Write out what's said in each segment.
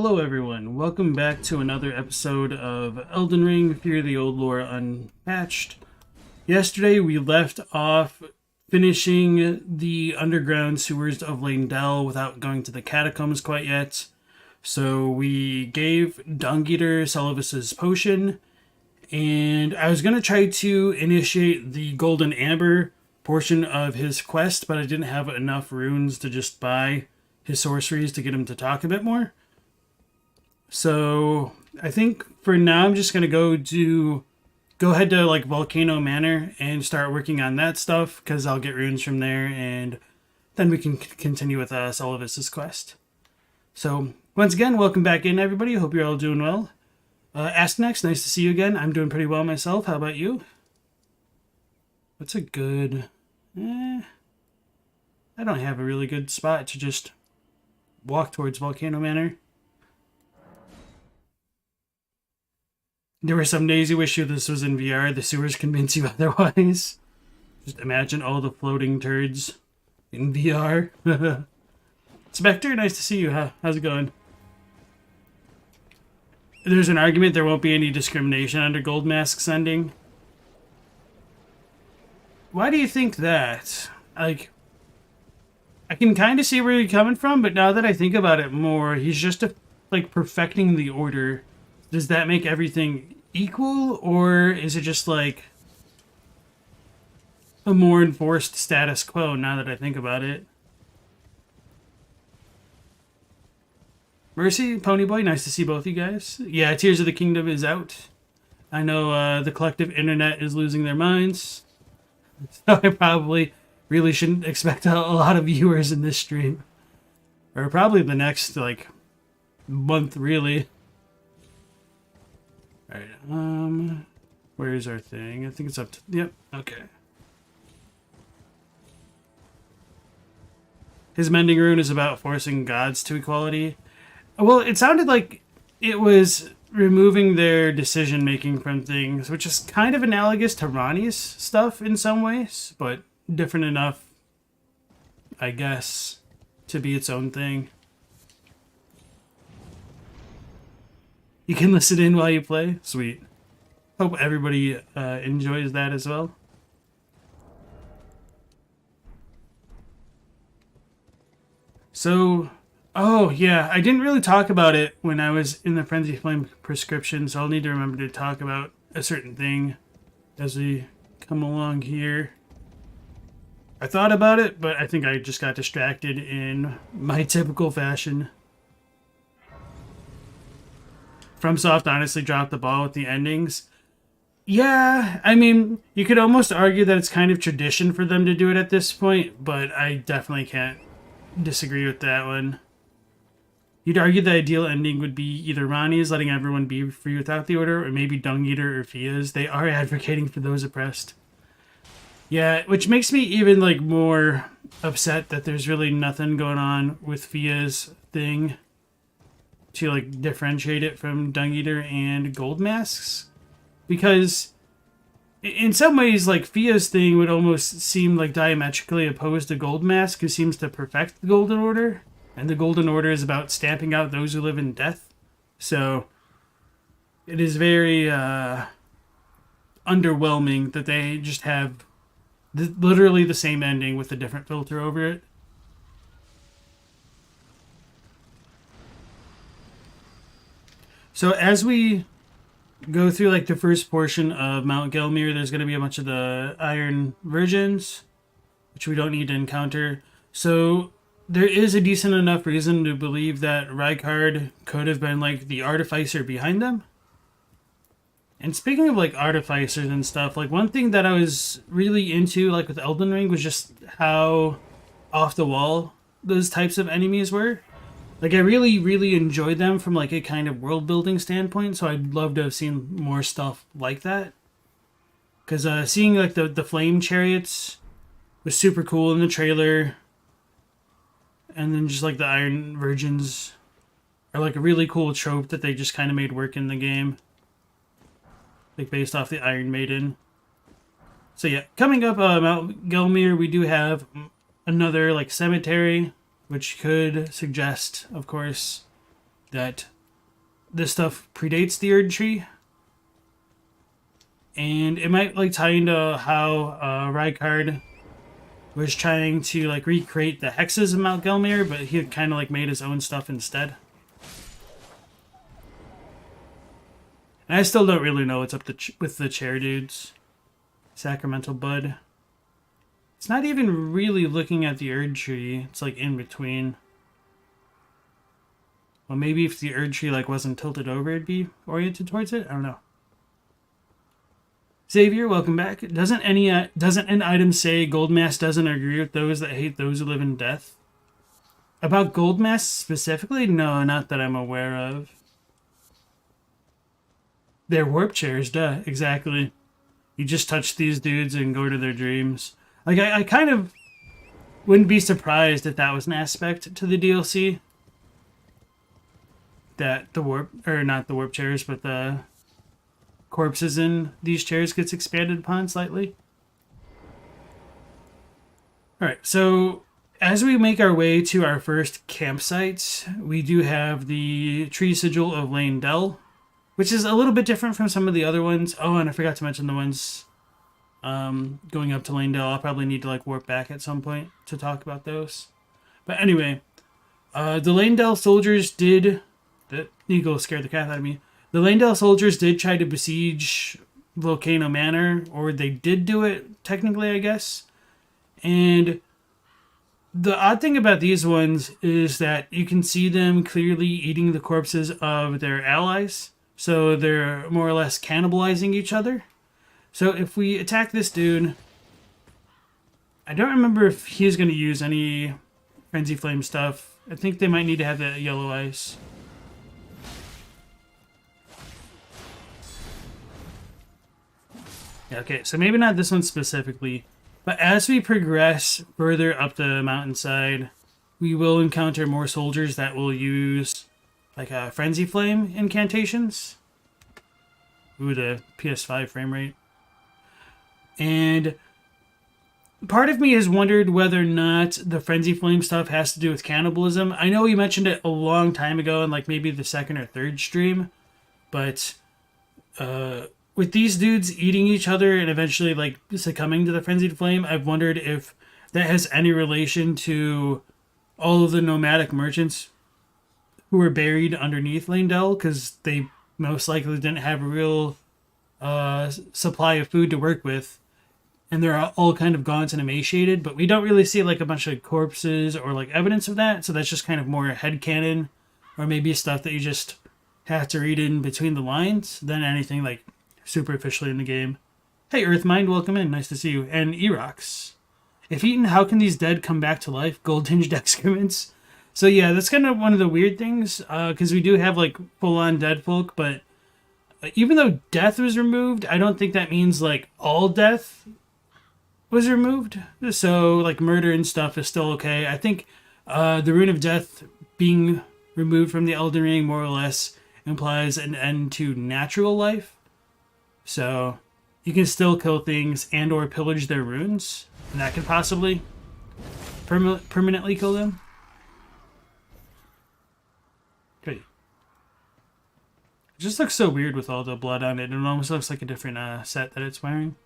Hello everyone, welcome back to another episode of Elden Ring, Fear the Old Lore Unpatched. Yesterday we left off finishing the underground sewers of Leyndell without going to the catacombs quite yet. So we gave Dung-Eater Seluvis' potion, and I was going to try to initiate the Golden Amber portion of his quest, but I didn't have enough runes to just buy his sorceries to get him to talk a bit more. So I think for now I'm just gonna go ahead to like Volcano Manor and start working on that stuff because I'll get runes from there, and then we can continue with Seluvis' quest. So once again, welcome back in everybody. Hope you're all doing well. Ask Next, nice to see you again. I'm doing pretty well myself. How about you? What's a good? I don't have a really good spot to just walk towards Volcano Manor. There were some days you wish this was in VR. The sewers convince you otherwise. Just imagine all the floating turds in VR. Spectre, nice to see you. How's it going? There's an argument there won't be any discrimination under Gold Mask's ending. Why do you think that? Like, I can kind of see where you're coming from, but now that I think about it more, he's just perfecting the order. Does that make everything equal, or is it just like a more enforced status quo now that I think about it? Mercy, Ponyboy, nice to see both you guys. Yeah, Tears of the Kingdom is out. I know the collective internet is losing their minds. So I probably really shouldn't expect a lot of viewers in this stream. Or probably the next, month, really. Alright, where's our thing? I think it's up to... Yep, okay. His mending rune is about forcing gods to equality. Well, it sounded like it was removing their decision-making from things, which is kind of analogous to Ranni's stuff in some ways, but different enough, I guess, to be its own thing. You can listen in while you play. Sweet. Hope everybody enjoys that as well. So, oh yeah, I didn't really talk about it when I was in the Frenzy Flame prescription, so I'll need to remember to talk about a certain thing as we come along here. I thought about it, but I think I just got distracted in my typical fashion. FromSoft honestly dropped the ball with the endings. Yeah, I mean, you could almost argue that it's kind of tradition for them to do it at this point, but I definitely can't disagree with that one. You'd argue the ideal ending would be either Ranni's letting everyone be free without the order, or maybe Dung-Eater or Fia's. They are advocating for those oppressed. Yeah, which makes me even more upset that there's really nothing going on with Fia's thing to differentiate it from Dung-Eater and Gold Mask's, because in some ways Fia's thing would almost seem diametrically opposed to Gold Mask, who seems to perfect the Golden Order, and the Golden Order is about stamping out those who live in death. So it is very underwhelming that they just have literally the same ending with a different filter over it. So as we go through the first portion of Mount Gelmir, there's going to be a bunch of the Iron Virgins, which we don't need to encounter. So there is a decent enough reason to believe that Rykard could have been the artificer behind them. And speaking of artificers and stuff, one thing that I was really into with Elden Ring was just how off the wall those types of enemies were. I really, really enjoyed them from a kind of world building standpoint, so I'd love to have seen more stuff like that. Because seeing the flame chariots was super cool in the trailer, and then just the Iron Virgins are a really cool trope that they just kind of made work in the game, based off the Iron Maiden. So yeah, coming up Mount Gelmir, we do have another cemetery, which could suggest, of course, that this stuff predates the Erd Tree. And it might like tie into how Rykard was trying to like recreate the hexes of Mount Gelmir, but he kind of like made his own stuff instead. And I still don't really know what's up with the chair dudes. Sacramental Bud. It's not even really looking at the Erd Tree. It's like in between. Well, maybe if the Erd Tree like wasn't tilted over, it'd be oriented towards it. I don't know. Xavier, welcome back. Doesn't an item say Goldmask doesn't agree with those that hate those who live in death? About Goldmask specifically? No, not that I'm aware of. They're warp chairs, duh, exactly. You just touch these dudes and go to their dreams. Like, I kind of wouldn't be surprised if that was an aspect to the DLC. That the warp, or not the warp chairs, but the corpses in these chairs gets expanded upon slightly. Alright, so as we make our way to our first campsite, we do have the Tree Sigil of Lane Dell, which is a little bit different from some of the other ones. Oh, and I forgot to mention the ones going up to Lane Dell. I'll probably need to like warp back at some point to talk about those. But anyway, the Lane Dell soldiers did... That eagle scared the crap out of me. The Lane Dell soldiers did try to besiege Volcano Manor, or they did do it, technically, I guess. And the odd thing about these ones is that you can see them clearly eating the corpses of their allies. So they're more or less cannibalizing each other. So if we attack this dude, I don't remember if he's going to use any Frenzy Flame stuff. I think they might need to have that yellow ice. Okay, so maybe not this one specifically, but as we progress further up the mountainside, we will encounter more soldiers that will use like Frenzy Flame incantations. Ooh, the PS5 frame rate. And part of me has wondered whether or not the Frenzy Flame stuff has to do with cannibalism. I know we mentioned it a long time ago in like maybe the second or third stream, but with these dudes eating each other and eventually like succumbing to the Frenzied Flame, I've wondered if that has any relation to all of the nomadic merchants who were buried underneath Lane Dell, because they most likely didn't have a real supply of food to work with, and they're all kind of gaunt and emaciated, but we don't really see like a bunch of corpses or like evidence of that, so that's just kind of more headcanon, or maybe stuff that you just have to read in between the lines than anything like superficially in the game. Hey Earthmind, welcome in, nice to see you. And Erox. If eaten, how can these dead come back to life? Gold-tinged excrements. So yeah, that's kind of one of the weird things, because we do have like full-on dead folk, but even though death was removed, I don't think that means like all death was removed. So like murder and stuff is still okay. I think the Rune of Death being removed from the Elden Ring more or less implies an end to natural life. So you can still kill things and or pillage their runes, and that could possibly permanently kill them. Okay. It just looks so weird with all the blood on it. It almost looks like a different set that it's wearing.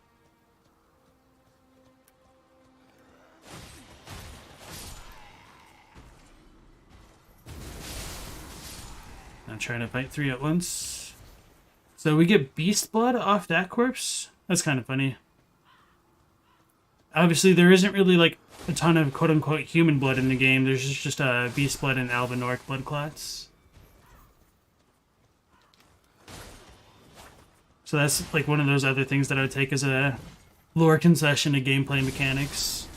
I'm trying to fight three at once. So we get beast blood off that corpse? That's kind of funny. Obviously, there isn't really like a ton of quote-unquote human blood in the game. There's just beast blood and Albinorc blood clots. So that's like one of those other things that I would take as a lore concession to gameplay mechanics.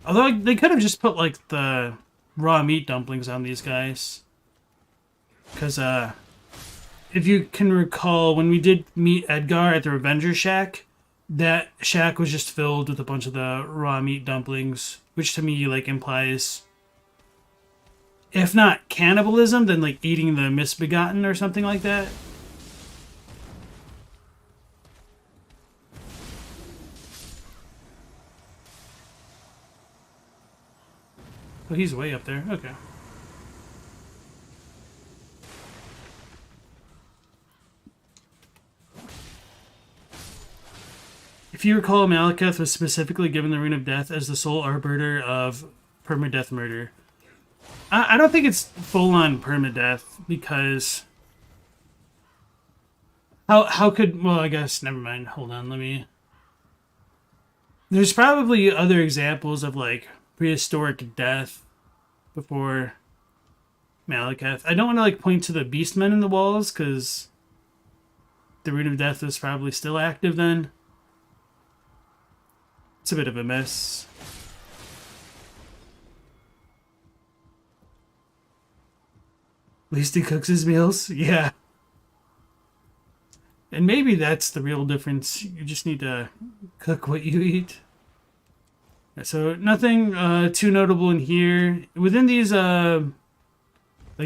Although they could have just put like the raw meat dumplings on these guys. Because if you can recall, when we did meet Edgar at the Revenger Shack, that shack was just filled with a bunch of the raw meat dumplings, which to me like implies, if not cannibalism, then like eating the misbegotten or something like that. Oh, he's way up there. Okay. If you recall, Malekith was specifically given the Rune of Death as the sole arbiter of permadeath murder. I don't think it's full-on permadeath, because... How could... Well, I guess, never mind. Hold on, let me... There's probably other examples of, like, prehistoric death before Malekith. I don't want to, like, point to the beastmen in the walls, because the Rune of Death was probably still active then. It's a bit of a mess. At least he cooks his meals. Yeah. And maybe that's the real difference. You just need to cook what you eat. So nothing too notable in here. Within these like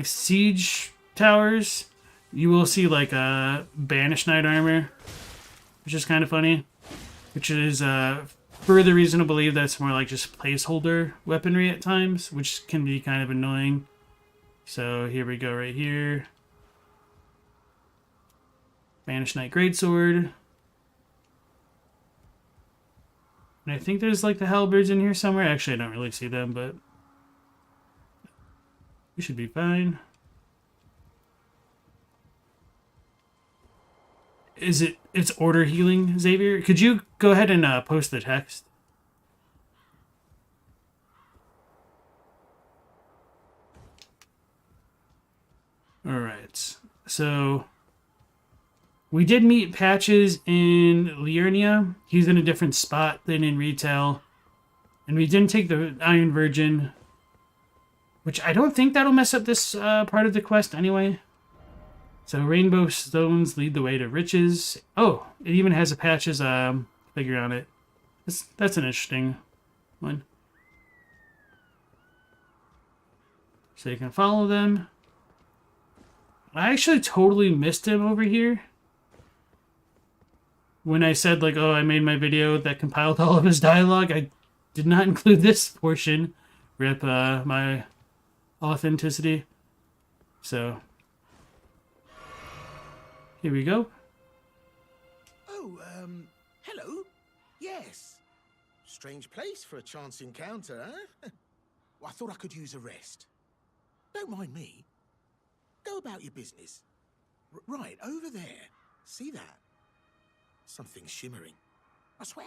siege towers, you will see like banished knight armor, which is kind of funny. Which is further reason to believe that's more like just placeholder weaponry at times, which can be kind of annoying. So here we go right here. Banished Knight Greatsword. And I think there's like the halberds in here somewhere. Actually, I don't really see them, but we should be fine. It's order healing, Xavier? Could you go ahead and post the text? Alright. So we did meet Patches in Liurnia. He's in a different spot than in retail. And we didn't take the Iron Virgin, which I don't think that'll mess up this part of the quest anyway. So rainbow stones lead the way to riches. Oh, it even has a Patches figure on it. That's an interesting one. So you can follow them. I actually totally missed him over here. When I said, like, oh, I made my video that compiled all of his dialogue, I did not include this portion. Rip my authenticity. So, here we go. Oh, hello? Yes. Strange place for a chance encounter, huh? Well, I thought I could use a rest. Don't mind me. Go about your business. Right, over there. See that? Something shimmering. I swear.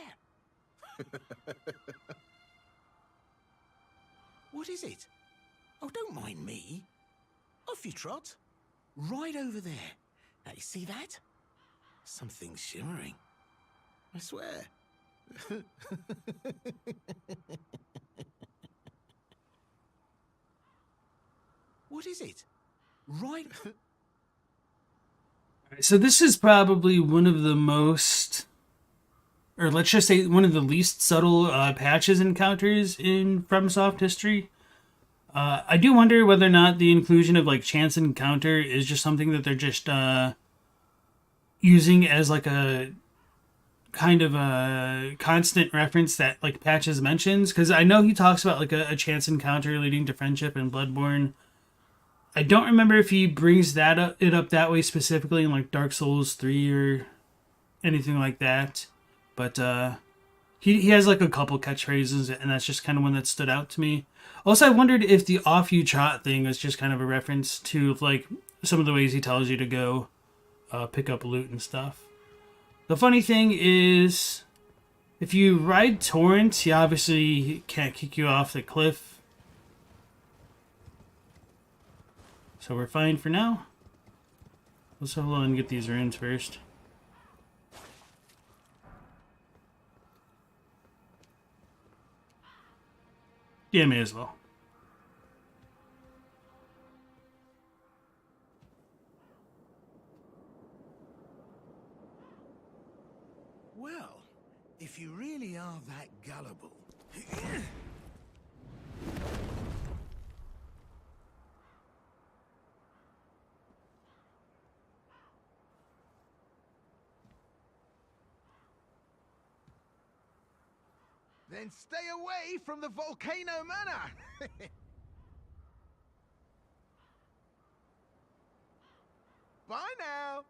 What is it? Oh, don't mind me. Off you trot. Right over there. Now, you see that? Something shimmering. I swear. What is it? Right. So this is probably one of the most, or let's just say one of the least subtle Patches encounters in FromSoft history. I do wonder whether or not the inclusion of like chance encounter is just something that they're just using as like a kind of a constant reference that like Patches mentions, because I know he talks about like a chance encounter leading to friendship in Bloodborne. I don't remember if he brings it up that way specifically in like Dark Souls 3 or anything like that, but he has like a couple catchphrases, and that's just kind of one that stood out to me. Also, I wondered if the off you trot thing was just kind of a reference to like some of the ways he tells you to go pick up loot and stuff. The funny thing is, if you ride Torrent, he obviously can't kick you off the cliff. So we're fine for now. Let's hold on and get these runes first. Yeah, may as well. Well, if you really are that gullible... then stay away from the Volcano Manor! Bye now!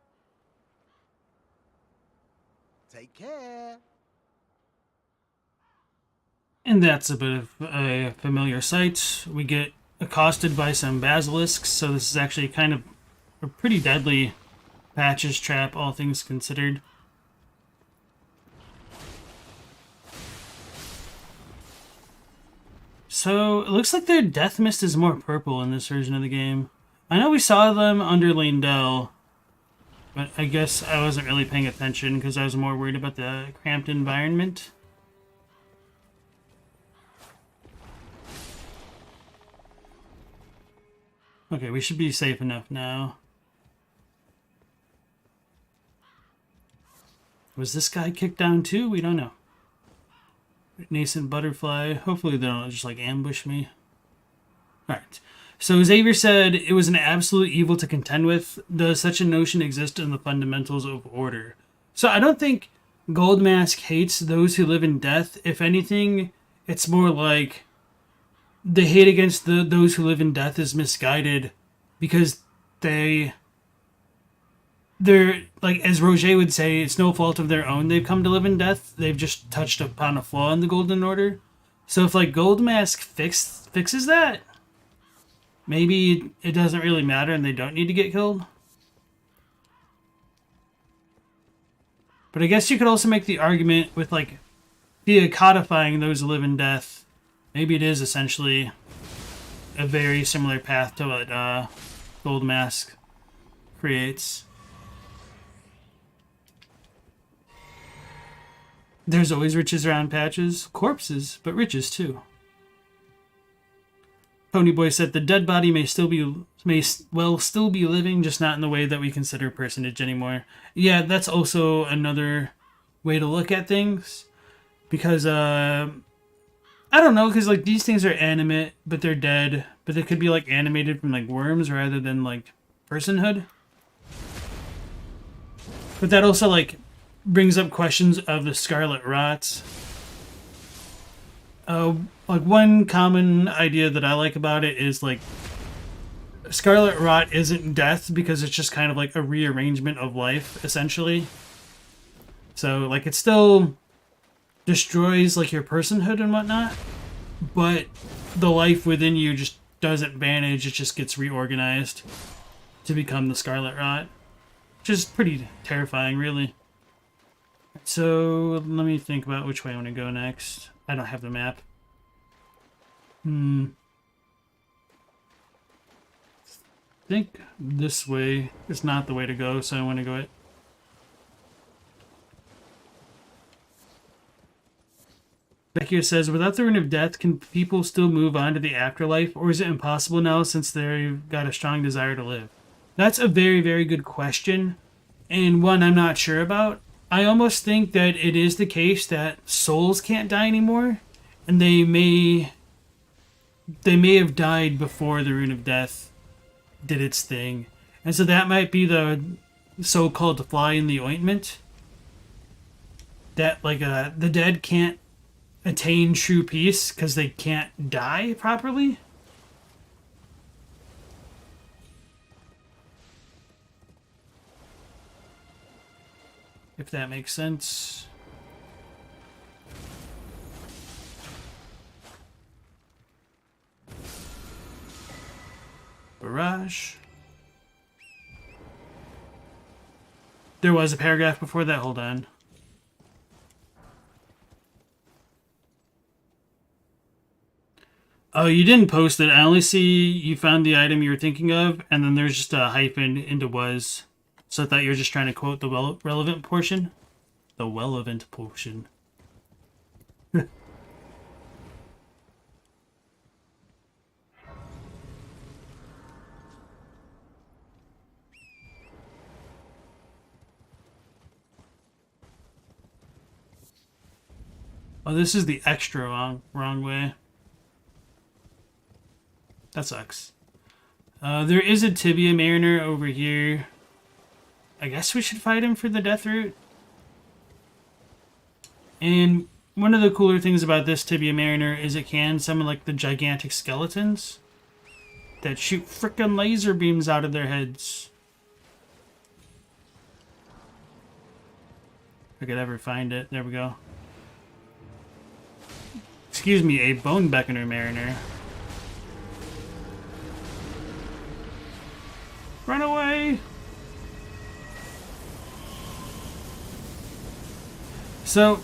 Take care! And that's a bit of a familiar sight. We get accosted by some basilisks, so this is actually kind of a pretty deadly patches trap, all things considered. So, it looks like their death mist is more purple in this version of the game. I know we saw them under Lindell, but I guess I wasn't really paying attention because I was more worried about the cramped environment. Okay, we should be safe enough now. Was this guy kicked down too? We don't know. Nascent butterfly. Hopefully they don't just like ambush me. Alright. So Xavier said it was an absolute evil to contend with. Does such a notion exist in the fundamentals of order? So I don't think Goldmask hates those who live in death. If anything, it's more like the hate against those who live in death is misguided because they're like, as Roger would say, it's no fault of their own they've come to live in death. They've just touched upon a flaw in the Golden Order. So if like Goldmask fixes that, maybe it doesn't really matter and they don't need to get killed. But I guess you could also make the argument with like via codifying those who live in death. Maybe it is essentially a very similar path to what Goldmask creates. There's always riches around patches. Corpses, but riches too. Ponyboy said the dead body may still be living, just not in the way that we consider personage anymore. Yeah, that's also another way to look at things. Because I don't know, because like these things are animate, but they're dead. But they could be like animated from like worms rather than like personhood. But that also like brings up questions of the Scarlet Rot. Like one common idea that I like about it is like Scarlet Rot isn't death because it's just kind of like a rearrangement of life, essentially. So like it still destroys like your personhood and whatnot, but the life within you just doesn't vanish, it just gets reorganized to become the Scarlet Rot. Which is pretty terrifying, really. So let me think about which way I want to go next. I don't have the map. I think this way is not the way to go, so I want to go it. Becky says, without the Rune of Death, can people still move on to the afterlife, or is it impossible now since they've got a strong desire to live? That's a very, very good question, and one I'm not sure about. I almost think that it is the case that souls can't die anymore, and they may have died before the Rune of Death did its thing. And so that might be the so-called fly in the ointment. That, like, the dead can't attain true peace because they can't die properly. If that makes sense. Barrage. There was a paragraph before that, hold on. Oh, you didn't post it. I only see you found the item you were thinking of, and then there's just a hyphen into was. So I thought you were just trying to quote the relevant portion. The relevant portion. Oh, this is the extra wrong way. That sucks. There is a Tibia Mariner over here. I guess we should fight him for the death root. And one of the cooler things about this Tibia Mariner is it can summon like the gigantic skeletons that shoot frickin' laser beams out of their heads. If I could ever find it. There we go. excuse me, a Bone Beckoner Mariner. Run away! So,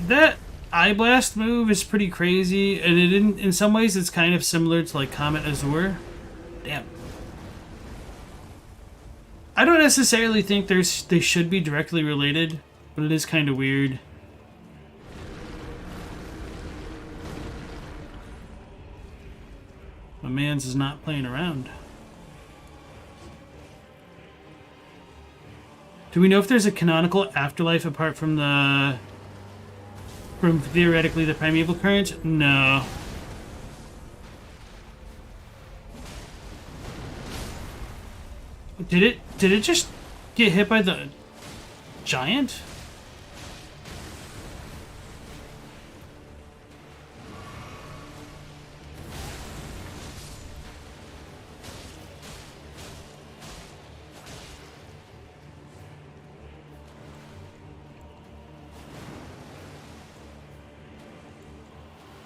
that Eye Blast move is pretty crazy, and in some ways it's kind of similar to like Comet Azur. Damn. I don't necessarily think they should be directly related, but it is kind of weird. My man's is not playing around. Do we know if there's a canonical afterlife apart from theoretically the primeval current? No. Did it just get hit by the giant?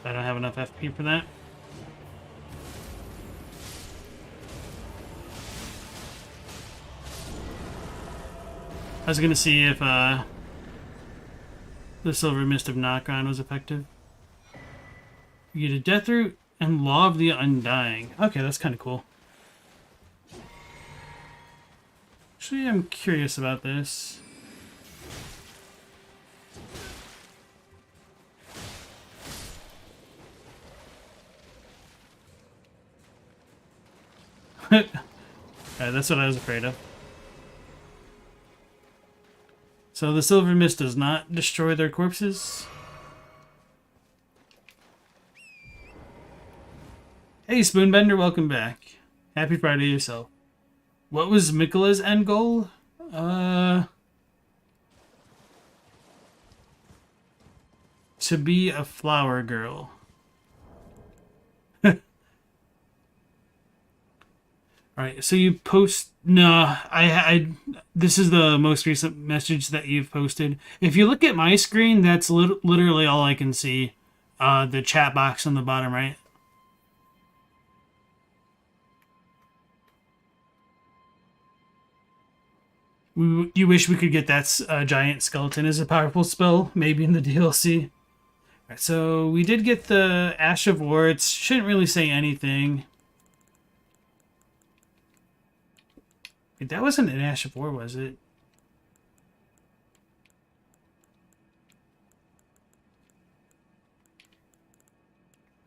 I don't have enough FP for that. I was gonna see if the Silver Mist of Nokron was effective. You get a Death Root and Law of the Undying. Okay, that's kind of cool. Actually, I'm curious about this. Alright, that's what I was afraid of. So the Silver Mist does not destroy their corpses. Hey Spoonbender, welcome back. Happy Friday yourself. What was Miquella's end goal? To be a flower girl. Alright, so you post... No, this is the most recent message that you've posted. If you look at my screen, that's literally all I can see. The chat box on the bottom right. You wish we could get that giant skeleton as a powerful spell, maybe in the DLC. Alright, so we did get the Ash of War. It shouldn't really say anything. Wait, that wasn't an Ash of War, was it?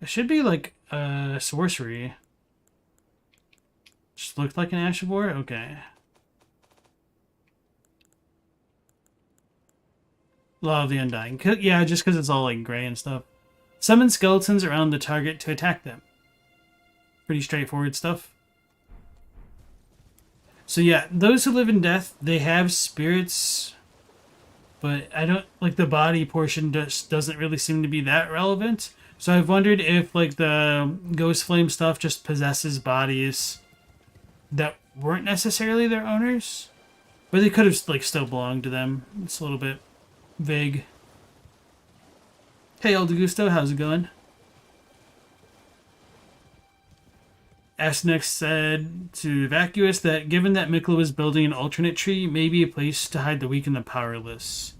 It should be like a sorcery. Just looked like an Ash of War? Okay. Law of the Undying. Yeah, just because it's all like gray and stuff. Summon skeletons around the target to attack them. Pretty straightforward stuff. So yeah, those who live in death, they have spirits, but I don't like the body portion doesn't really seem to be that relevant. So I've wondered if like the Ghost Flame stuff just possesses bodies that weren't necessarily their owners, but they could have like still belonged to them. It's a little bit vague. Hey, Old Gusto, how's it going? Asnex said to Vacuous that given that Miquella was building an alternate tree, maybe a place to hide the weak and the powerless.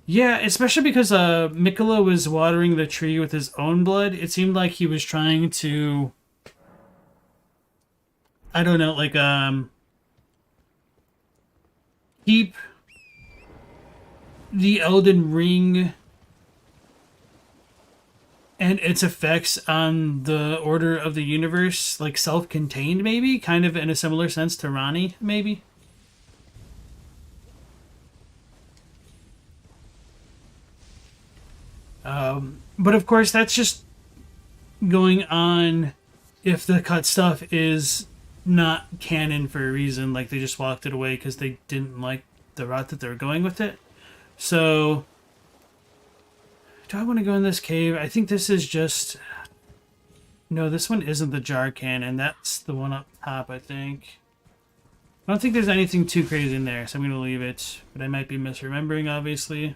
Yeah, especially because Miquella was watering the tree with his own blood. It seemed like he was trying to... I don't know, like, keep the Elden Ring and its effects on the order of the universe, like self-contained, maybe? Kind of in a similar sense to Ranni, maybe? But of course, that's just going on if the cut stuff is not canon for a reason, like they just walked it away because they didn't like the route that they were going with it. So... do I want to go in this cave? I think this is just... No, this one isn't the jar cannon. That's the one up top, I think. I don't think there's anything too crazy in there, so I'm going to leave it. But I might be misremembering, obviously.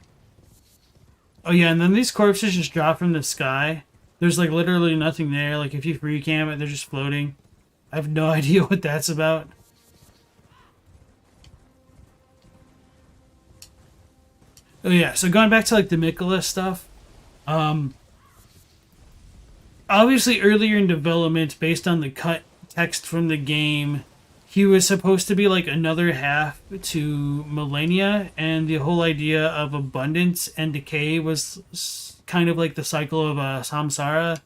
Oh yeah, and then these corpses just drop from the sky. There's like literally nothing there. Like if you free cam it, they're just floating. I have no idea what that's about. Oh yeah, so going back to like the Mikola stuff. Obviously earlier in development, based on the cut text from the game, he was supposed to be like another half to Millennia, and the whole idea of abundance and decay was kind of like the cycle of samsara,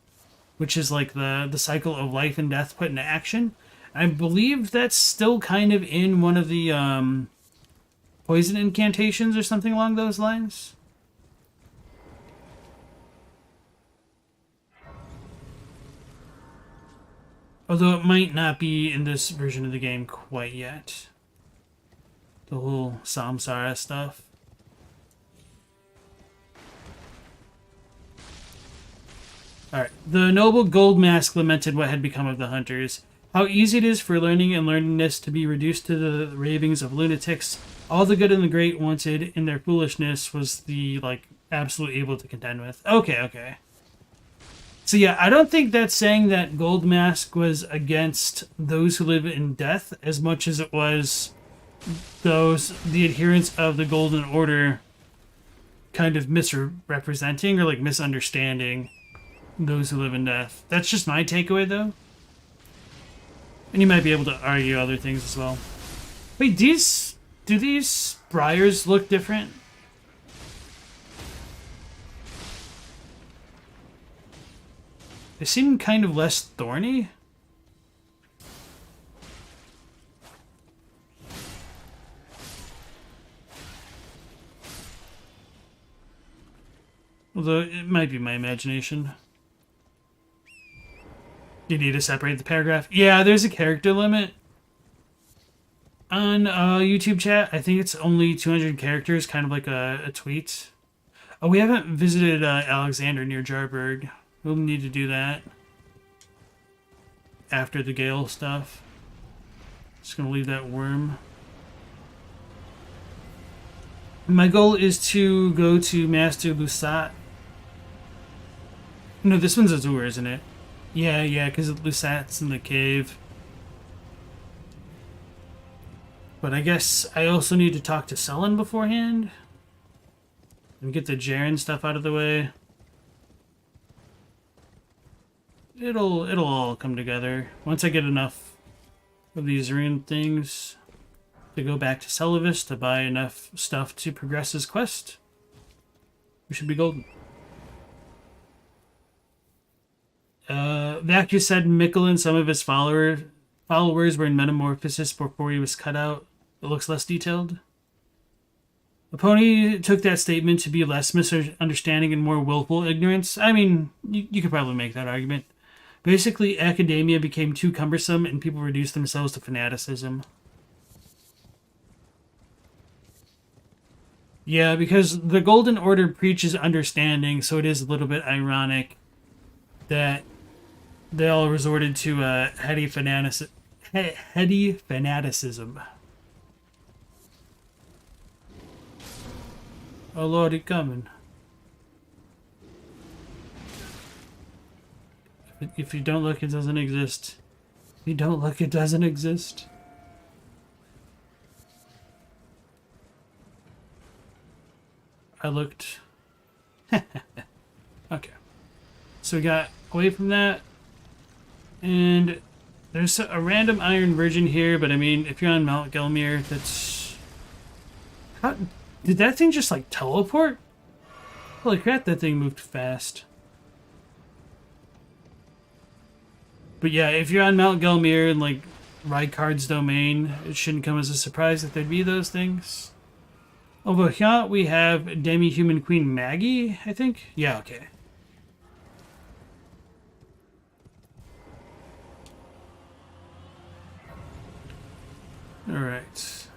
which is like the cycle of life and death put into action. I believe that's still kind of in one of the poison incantations or something along those lines. Although it might not be in this version of the game quite yet. The whole samsara stuff. Alright. The noble gold mask lamented what had become of the hunters. How easy it is for learning and learningness to be reduced to the ravings of lunatics. All the good and the great wanted in their foolishness was the, like, absolute able to contend with. Okay. So yeah, I don't think that's saying that Gold Mask was against those who live in death as much as it was the adherents of the Golden Order kind of misrepresenting or like misunderstanding those who live in death. That's just my takeaway though. And you might be able to argue other things as well. Wait, do these briars look different? They seem kind of less thorny. Although it might be my imagination. You need to separate the paragraph. Yeah, there's a character limit on YouTube chat. I think it's only 200 characters, kind of like a tweet. Oh, we haven't visited Alexander near Jarburg. We'll need to do that after the Gale stuff. Just gonna leave that Wyrm. My goal is to go to Master Lusat. No, this one's Azur, isn't it? Yeah, because Lusat's in the cave. But I guess I also need to talk to Sullen beforehand. And get the Jaren stuff out of the way. It'll all come together. Once I get enough of these rune things to go back to Seluvis to buy enough stuff to progress his quest, we should be golden. Vacu said Mikkel and some of his followers were in metamorphosis before he was cut out. It looks less detailed. The pony took that statement to be less misunderstanding and more willful ignorance. I mean, you could probably make that argument. Basically, academia became too cumbersome and people reduced themselves to fanaticism. Yeah, because the Golden Order preaches understanding, so it is a little bit ironic that they all resorted to heady fanaticism. Oh Lord, it's coming. If you don't look, it doesn't exist. If you don't look, it doesn't exist. I looked. Okay. So we got away from that. And there's a random Iron Virgin here, but I mean, if you're on Mount Gelmir, that's... How... Did that thing just, like, teleport? Holy crap, that thing moved fast. But yeah, if you're on Mount Gelmir and, like, Rykard's domain, it shouldn't come as a surprise that there'd be those things. Over here, we have Demi-human Queen Maggie, I think? Yeah, okay. Alright.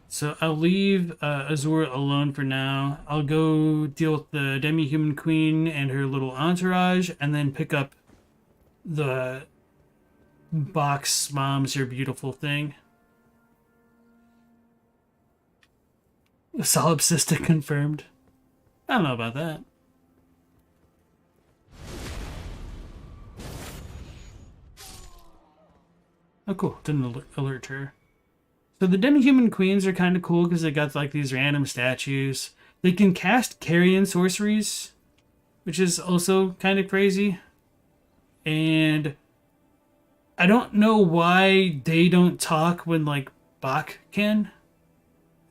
So I'll leave Azur alone for now. I'll go deal with the Demi-human Queen and her little entourage, and then pick up the box Mom's Your Beautiful thing. Solipsistic confirmed. I don't know about that. Oh, cool. Didn't alert her. So the Demi-human Queens are kind of cool because they got like these random statues. They can cast carrion sorceries, which is also kind of crazy. And I don't know why they don't talk when like Bach can.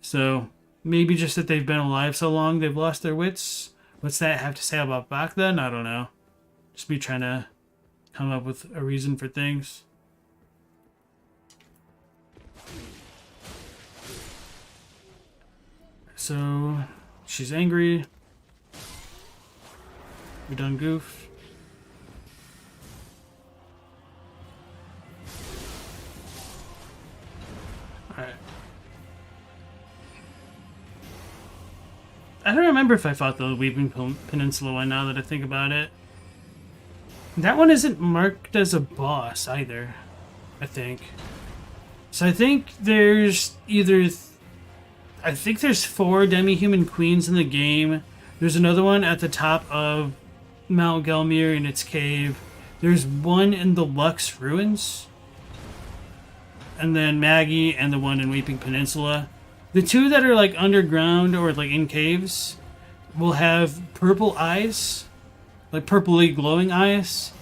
So maybe just that they've been alive so long they've lost their wits. What's that have to say about Bach then? I don't know. Just me trying to come up with a reason for things. So she's angry. We done goofed. Alright. I don't remember if I fought the Weeping Peninsula one now that I think about it. That one isn't marked as a boss either, I think. So I think there's either... I think there's 4 Demi-human Queens in the game. There's another one at the top of Mount Gelmir in its cave. There's one in the Lux Ruins. And then Maggie and the one in Weeping Peninsula. The 2 that are like underground or like in caves will have purple eyes. Like purpley glowing eyes.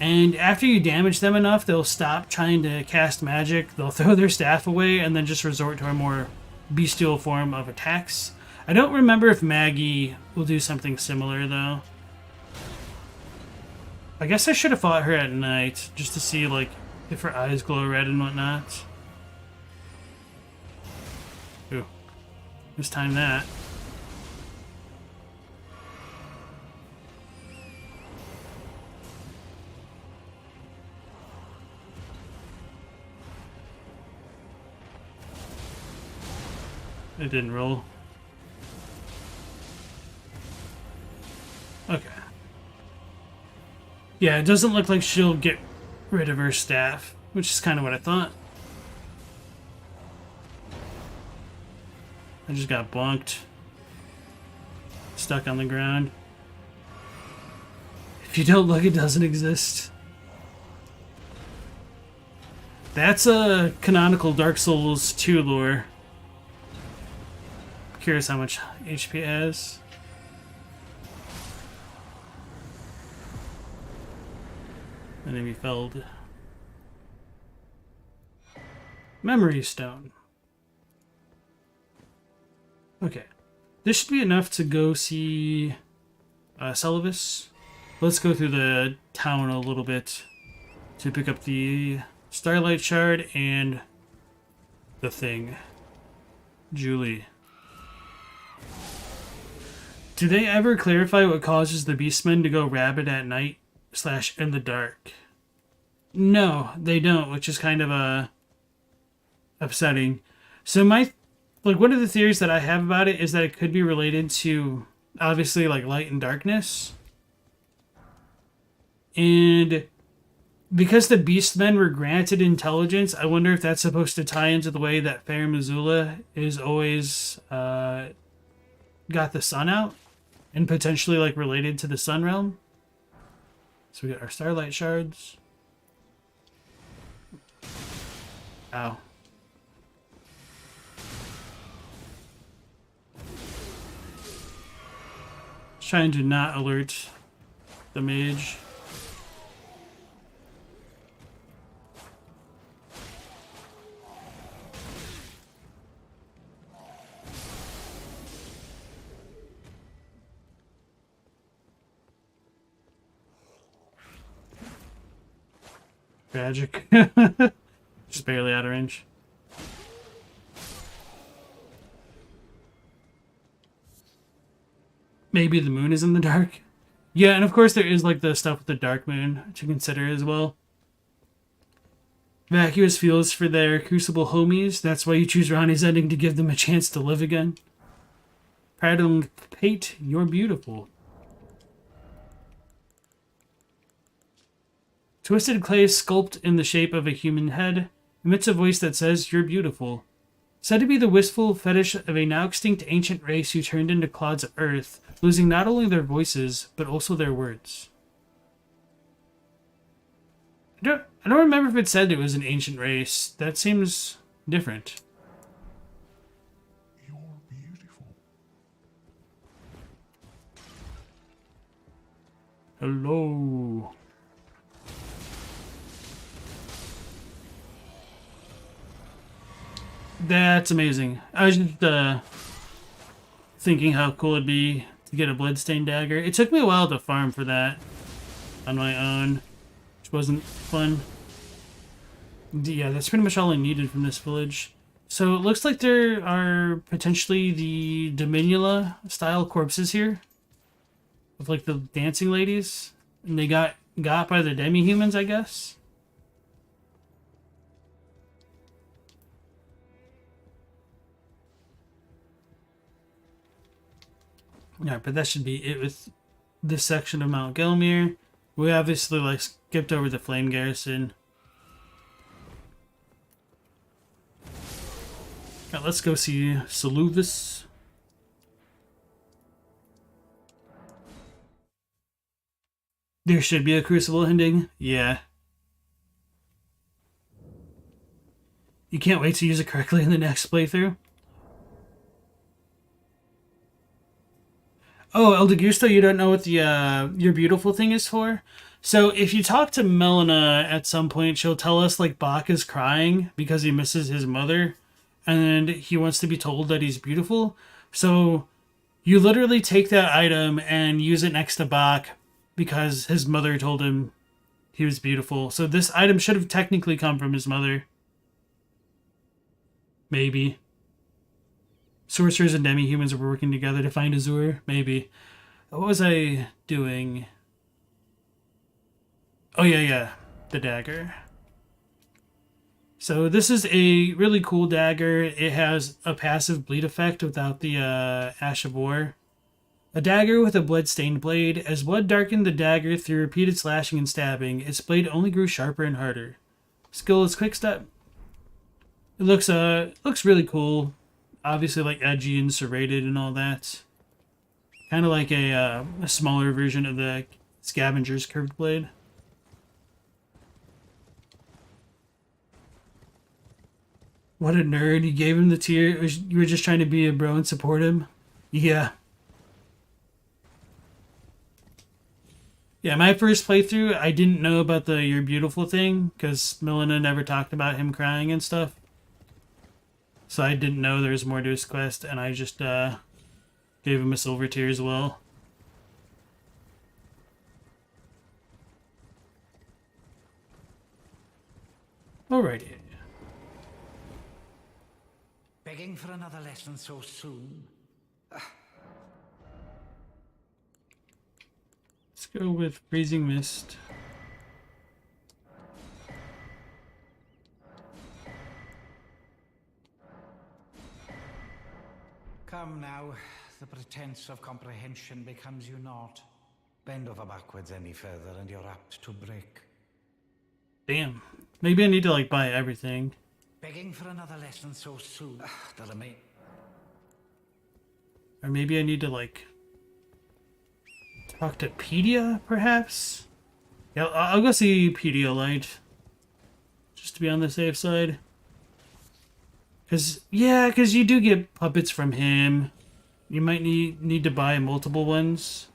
And after you damage them enough, they'll stop trying to cast magic. They'll throw their staff away and then just resort to a more bestial form of attacks. I don't remember if Maggie will do something similar though. I guess I should have fought her at night just to see like if her eyes glow red and whatnot. Ooh, let's time that. It didn't roll. Okay. Yeah, it doesn't look like she'll get rid of her staff, which is kind of what I thought. I just got bonked. Stuck on the ground. If you don't look, it doesn't exist. That's a canonical Dark Souls 2 lore. Curious how much HP it has. Enemy felled. Memory Stone. Okay. This should be enough to go see Seluvis. Let's go through the town a little bit to pick up the Starlight Shard and the thing. Julie. Do they ever clarify what causes the beastmen to go rabid at night / in the dark? No, they don't, which is kind of upsetting. So one of the theories that I have about it is that it could be related to obviously like light and darkness. And because the beastmen were granted intelligence, I wonder if that's supposed to tie into the way that Fair Missoula is always got the sun out. And potentially, like, related to the Sun Realm. So we got our Starlight Shards. Ow. Trying to not alert the mage. Tragic. Just barely out of range. Maybe the moon is in the dark. Yeah, and of course there is like the stuff with the dark moon to consider as well. Vacuous fuels for their crucible homies. That's why you choose Ranni's ending, to give them a chance to live again. Prattle Pate, you're beautiful. Twisted clay sculpt in the shape of a human head emits a voice that says, "You're beautiful." Said to be the wistful fetish of a now extinct ancient race who turned into clods of earth, losing not only their voices, but also their words. I don't remember if it said it was an ancient race. That seems different. You're beautiful. Hello. That's amazing. I was just thinking how cool it'd be to get a bloodstained dagger. It took me a while to farm for that on my own, which wasn't fun. Yeah, that's pretty much all I needed from this village. So it looks like there are potentially the Dominula style corpses here, with like the dancing ladies, and they got by the demi-humans, I guess. Yeah, but that should be it with this section of Mount Gelmir. We obviously like skipped over the Flame Garrison. Now let's go see Seluvis. There should be a Crucible ending. Yeah. You can't wait to use it correctly in the next playthrough. Oh, El Degusto, you don't know what the Your Beautiful thing is for? So if you talk to Melina at some point, she'll tell us like Bach is crying because he misses his mother and he wants to be told that he's beautiful. So you literally take that item and use it next to Bach because his mother told him he was beautiful. So this item should have technically come from his mother. Maybe. Sorcerers and demi-humans were working together to find Azur. Maybe. What was I doing? Oh, yeah. The dagger. So this is a really cool dagger. It has a passive bleed effect without the Ash of War. A dagger with a blood-stained blade. As blood darkened the dagger through repeated slashing and stabbing, its blade only grew sharper and harder. Skill is quick step. It looks really cool. Obviously, like edgy and serrated and all that. Kind of like a smaller version of the Scavenger's curved blade. What a nerd! You gave him the tier. You were just trying to be a bro and support him. Yeah. Yeah, my first playthrough, I didn't know about the You're Beautiful thing because Melina never talked about him crying and stuff. So I didn't know there was more to his quest, and I just gave him a silver tier as well. Alrighty. Begging for another lesson so soon? Let's go with Freezing Mist. Come now, the pretense of comprehension becomes you not. Bend over backwards any further and you're apt to break. Damn. Maybe I need to like buy everything. Begging for another lesson so soon? Or maybe I need to like talk to Pedia, perhaps? Yeah, I'll go see Pedialyte. Just to be on the safe side. Cause you do get puppets from him. You might need to buy multiple ones.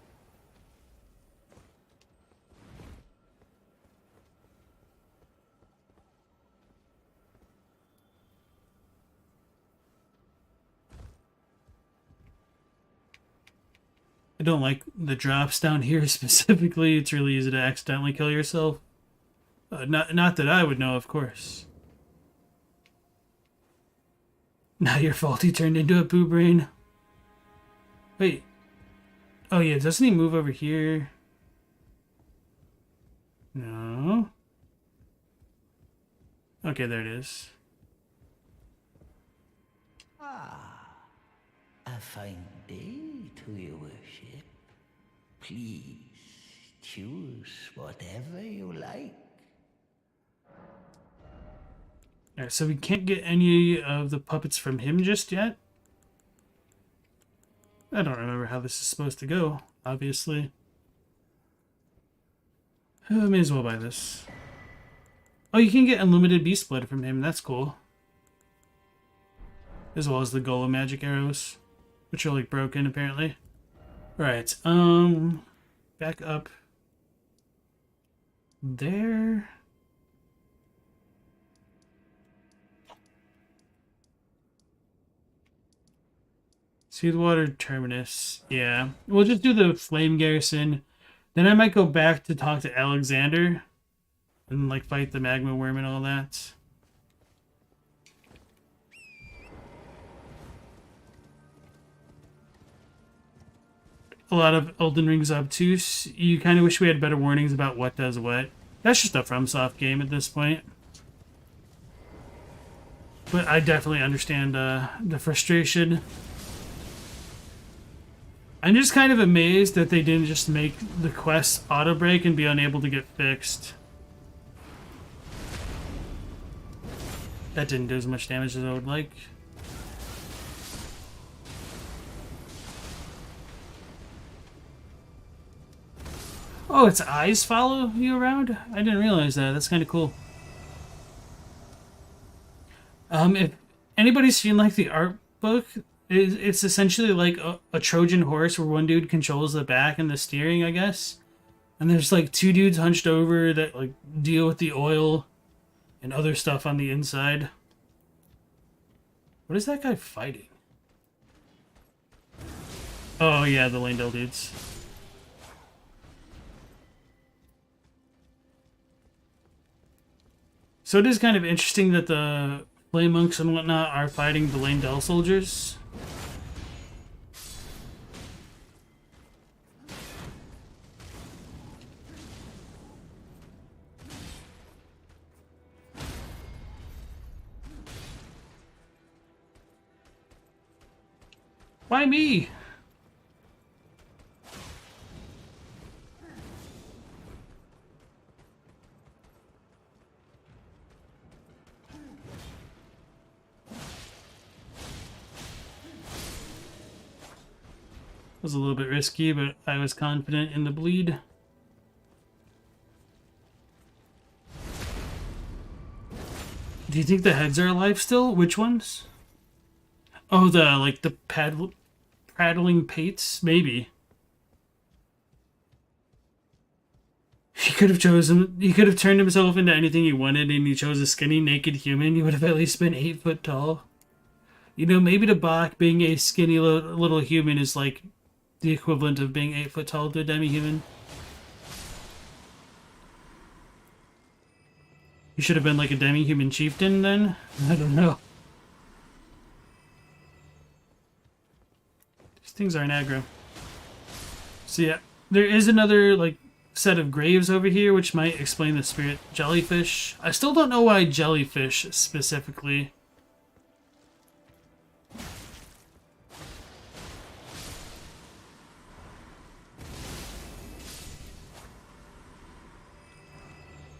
I don't like the drops down here specifically. It's really easy to accidentally kill yourself. Not that I would know, of course. Not your fault he turned into a poo brain. Wait. Oh yeah, doesn't he move over here? No. Okay, there it is. A fine day to your worship. Please choose whatever you like. Alright, so we can't get any of the puppets from him just yet. I don't remember how this is supposed to go, obviously. I may as well buy this. Oh, you can get unlimited beast blood from him. That's cool. As well as the golem magic arrows, which are like broken apparently. Right, back up there. Soothwater Terminus. Yeah, we'll just do the Flame Garrison. Then I might go back to talk to Alexander and like fight the Magma Wyrm and all that. A lot of Elden Ring's obtuse. You kind of wish we had better warnings about what does what. That's just a FromSoft game at this point. But I definitely understand the frustration. I'm just kind of amazed that they didn't just make the quests auto-break and be unable to get fixed. That didn't do as much damage as I would like. Oh, its eyes follow you around? I didn't realize that. That's kind of cool. If anybody's seen like the art book, it's essentially like a Trojan horse where one dude controls the back and the steering, I guess. And there's like two dudes hunched over that like deal with the oil and other stuff on the inside. What is that guy fighting? Oh yeah, the Landell dudes. So it is kind of interesting that the Flame Monks and whatnot are fighting the Landell soldiers. Why me? Was a little bit risky, but I was confident in the bleed. Do you think the heads are alive still? Which ones? Oh, the prattling pates? Maybe. He could have turned himself into anything he wanted, and he chose a skinny, naked human. He would have at least been 8 foot tall. You know, maybe to Bach, being a skinny little human is like the equivalent of being 8 foot tall to a demi-human. You should have been like a demi-human chieftain then? I don't know. These things aren't aggro. So yeah, there is another like set of graves over here, which might explain the spirit jellyfish. I still don't know why jellyfish specifically.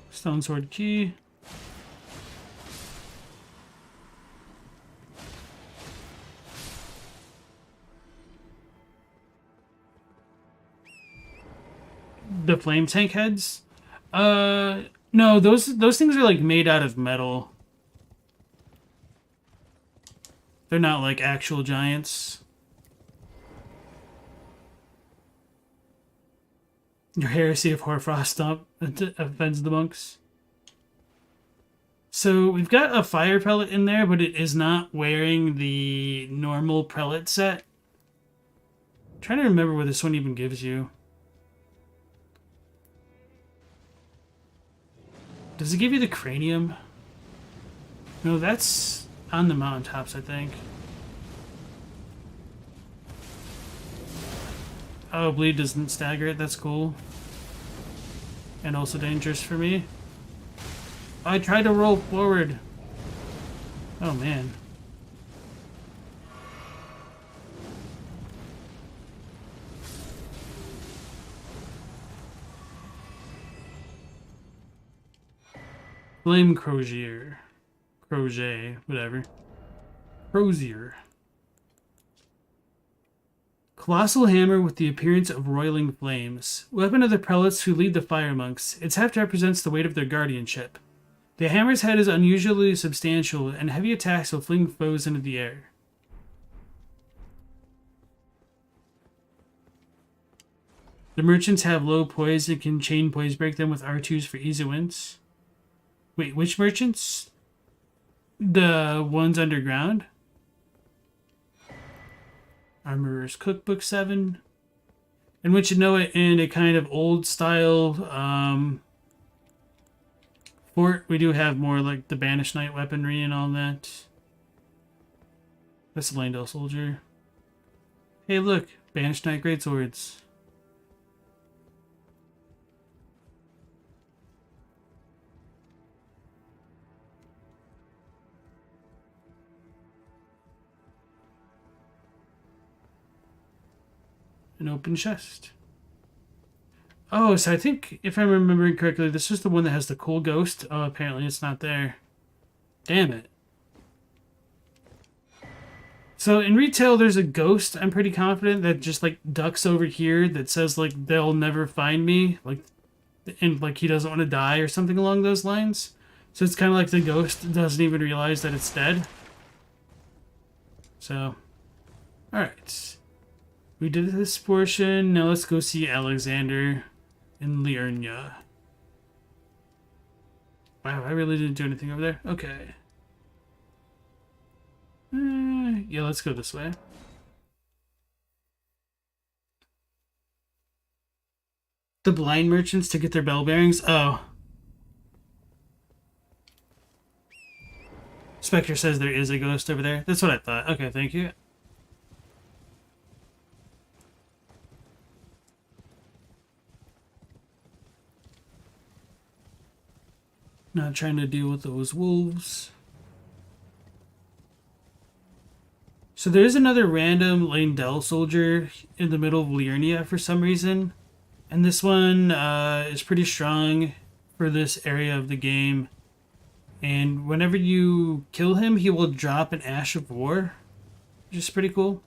Stone sword key. The flame tank heads? No, those things are like made out of metal. They're not like actual giants. Your heresy of Hoarfrost Stomp offends the monks. So we've got a fire pellet in there, but it is not wearing the normal pellet set. I'm trying to remember what this one even gives you. Does it give you the cranium? No, that's on the mountaintops, I think. Oh, bleed doesn't stagger it. That's cool. And also dangerous for me. I tried to roll forward. Oh, man. Flame Crozier. Crochet, whatever. Crozier. Colossal hammer with the appearance of roiling flames. Weapon of the prelates who lead the fire monks. Its heft represents the weight of their guardianship. The hammer's head is unusually substantial, and heavy attacks will fling foes into the air. The merchants have low poise and can chain poise break them with R2s for easy wins. Wait, which merchants? The ones underground? Armorer's Cookbook 7. In which you know it in a kind of old style fort. We do have more like the Banished Knight weaponry and all that. That's the Landell soldier. Hey look, Banished Knight greatswords. An open chest. Oh, so I think, if I'm remembering correctly, this is the one that has the cool ghost. Oh, apparently it's not there. Damn it. So in retail, there's a ghost, I'm pretty confident, that just, like, ducks over here that says, like, they'll never find me. Like, and, like, he doesn't want to die or something along those lines. So it's kind of like the ghost doesn't even realize that it's dead. So, alright. We did this portion. Now let's go see Alexander in Liurnia. Wow, I really didn't do anything over there. Okay. Yeah, let's go this way. The blind merchants to get their bell bearings. Oh. Spectre says there is a ghost over there. That's what I thought. Okay, thank you. Not trying to deal with those wolves. So there's another random Landell soldier in the middle of Liurnia for some reason. And this one is pretty strong for this area of the game. And whenever you kill him, he will drop an Ash of War, which is pretty cool.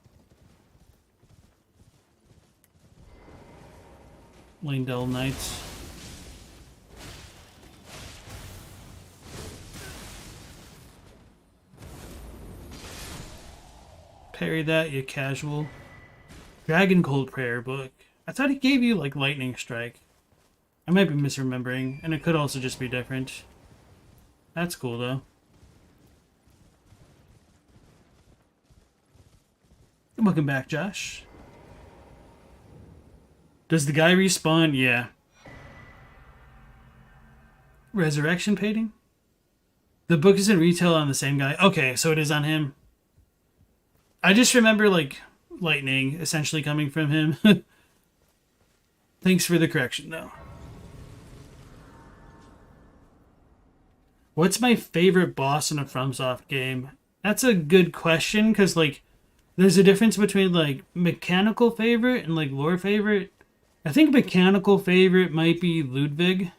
Landell Knights. Parry that, you casual. Dragon Cold Prayer Book. I thought he gave you, like, Lightning Strike. I might be misremembering, and it could also just be different. That's cool, though. Welcome back, Josh. Does the guy respawn? Yeah. Resurrection Painting? The book is in retail on the same guy. Okay, so it is on him. I just remember, like, lightning essentially coming from him. Thanks for the correction, though. What's my favorite boss in a FromSoft game? That's a good question, because, like, there's a difference between, like, mechanical favorite and, like, lore favorite. I think mechanical favorite might be Ludwig,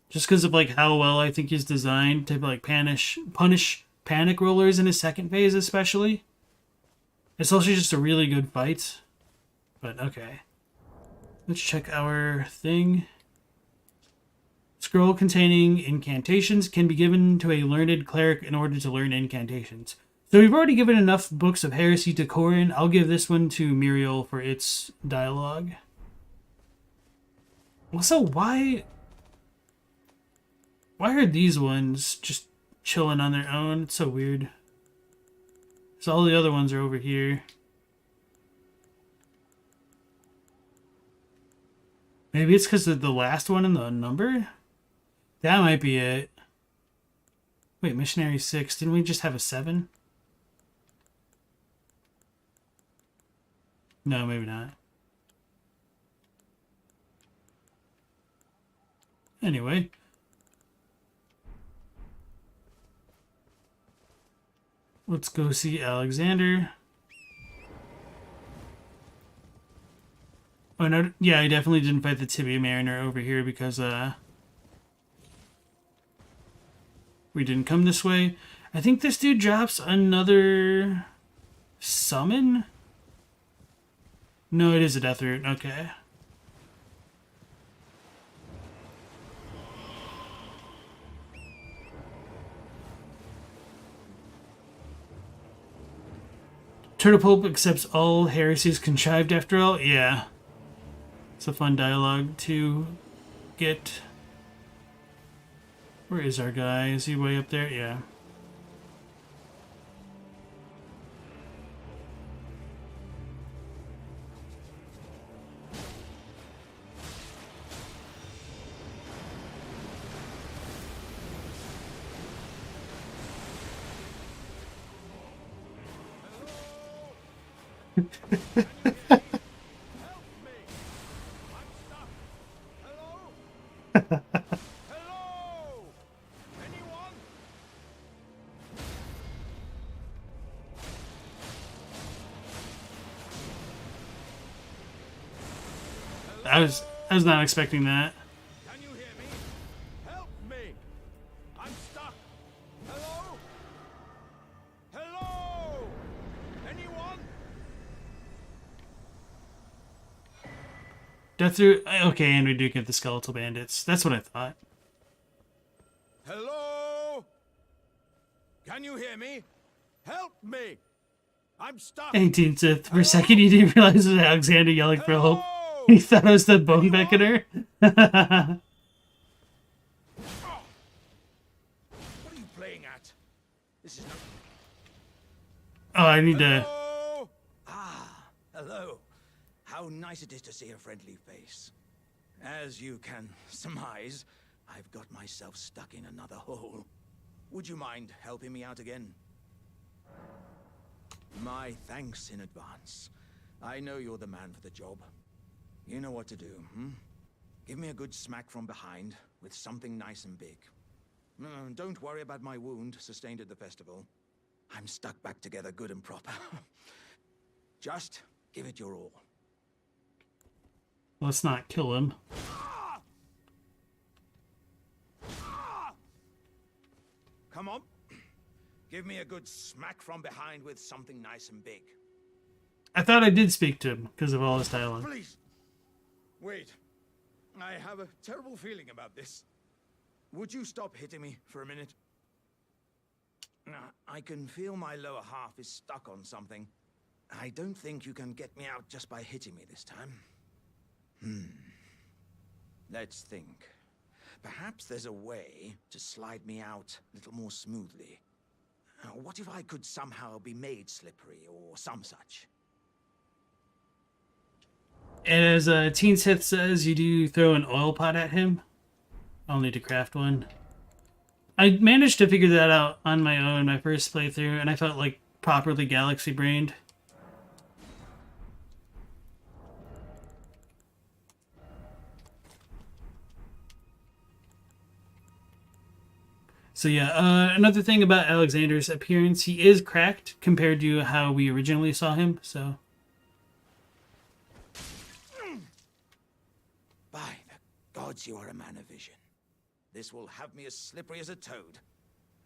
just because of, like, how well I think he's designed to, like, punish panic rollers in his second phase, especially. It's also just a really good fight. But, okay. Let's check our thing. Scroll containing incantations can be given to a learned cleric in order to learn incantations. So we've already given enough books of heresy to Corin. I'll give this one to Muriel for its dialogue. Also, why are these ones just chilling on their own? It's so weird. So all the other ones are over here. Maybe it's because of the last one in the number? That might be it. Wait, Missionary 6. Didn't we just have a 7? No, maybe not. Anyway. Let's go see Alexander. Oh, no. Yeah, I definitely didn't fight the Tibia Mariner over here because, we didn't come this way. I think this dude drops another summon? No, it is a death root. Okay. Turtle Pulp accepts all heresies contrived after all? Yeah. It's a fun dialogue to get. Where is our guy? Is he way up there? Yeah. I was not expecting that. Can you hear me? Help me! I'm stuck. Hello? Hello? Anyone? Death root. Okay, and we do get the skeletal bandits. That's what I thought. Hello? Can you hear me? Help me! I'm stuck. 18th Sith. For a second, you didn't realize it was Alexander yelling for help. He thought it was the bone beckoner. What are you playing at? This is not... Oh, I need to... Hello? Ah, hello. How nice it is to see a friendly face. As you can surmise, I've got myself stuck in another hole. Would you mind helping me out again? My thanks in advance. I know you're the man for the job. You know what to do, hmm? Give me a good smack from behind with something nice and big. Don't worry about my wound sustained at the festival. I'm stuck back together good and proper. Just give it your all. Let's not kill him. Come on. Give me a good smack from behind with something nice and big. I thought I did speak to him because of all his dialogue. Please. Wait. I have a terrible feeling about this. Would you stop hitting me for a minute? I can feel my lower half is stuck on something. I don't think you can get me out just by hitting me this time. Let's think. Perhaps there's a way to slide me out a little more smoothly. What if I could somehow be made slippery or some such? And as Teen Sith says, you do throw an oil pot at him. I'll need to craft one. I managed to figure that out on my own my first playthrough, and I felt like properly galaxy brained. So yeah, another thing about Alexander's appearance, he is cracked compared to how we originally saw him, so... By the gods, you are a man of vision. This will have me as slippery as a toad.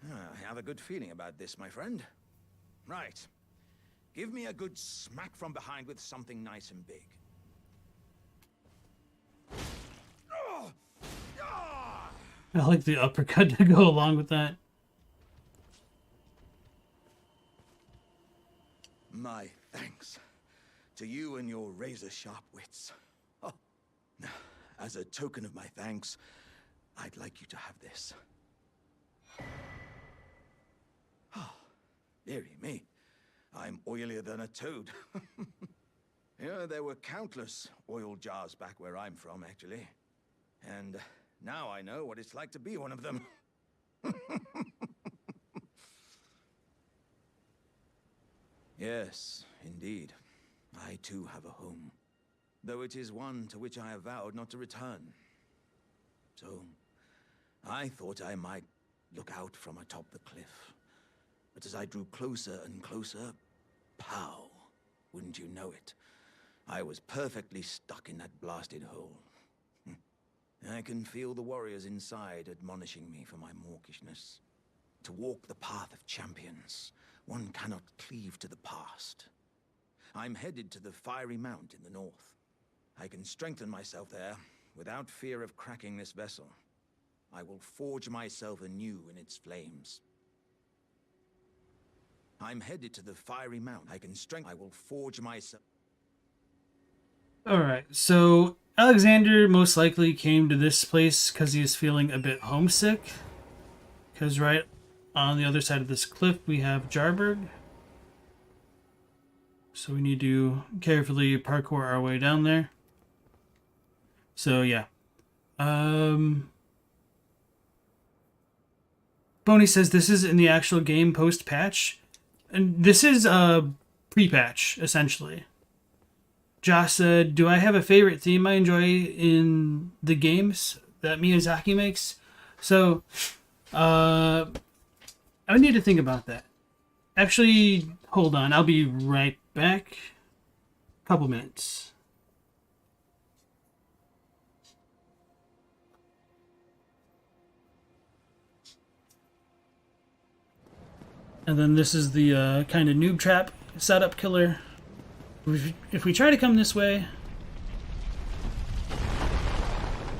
I have a good feeling about this, my friend. Right. Give me a good smack from behind with something nice and big. I like the uppercut to go along with that. My thanks to you and your razor-sharp wits. Oh. As a token of my thanks, I'd like you to have this. Oh, dearie me. I'm oilier than a toad. Yeah, there were countless oil jars back where I'm from, actually. And now I know what it's like to be one of them. Yes, indeed. I too have a home. Though it is one to which I have vowed not to return. So, I thought I might look out from atop the cliff. But as I drew closer and closer, pow! Wouldn't you know it? I was perfectly stuck in that blasted hole. I can feel the warriors inside admonishing me for my mawkishness. To walk the path of champions, one cannot cleave to the past. I'm headed to the Fiery Mount in the north. I can strengthen myself there without fear of cracking this vessel. I will forge myself anew in its flames. I'm headed to the Fiery Mount. I will forge myself. Alright, so Alexander most likely came to this place because he is feeling a bit homesick. Because right on the other side of this cliff we have Jarburg. So we need to carefully parkour our way down there. So yeah. Boney says this is in the actual game post-patch. And this is a pre-patch, essentially. Josh said, do I have a favorite theme I enjoy in the games that Miyazaki makes? So, I need to think about that. Actually, hold on. I'll be right back. Couple minutes. And then this is the kind of noob trap setup killer. If we try to come this way,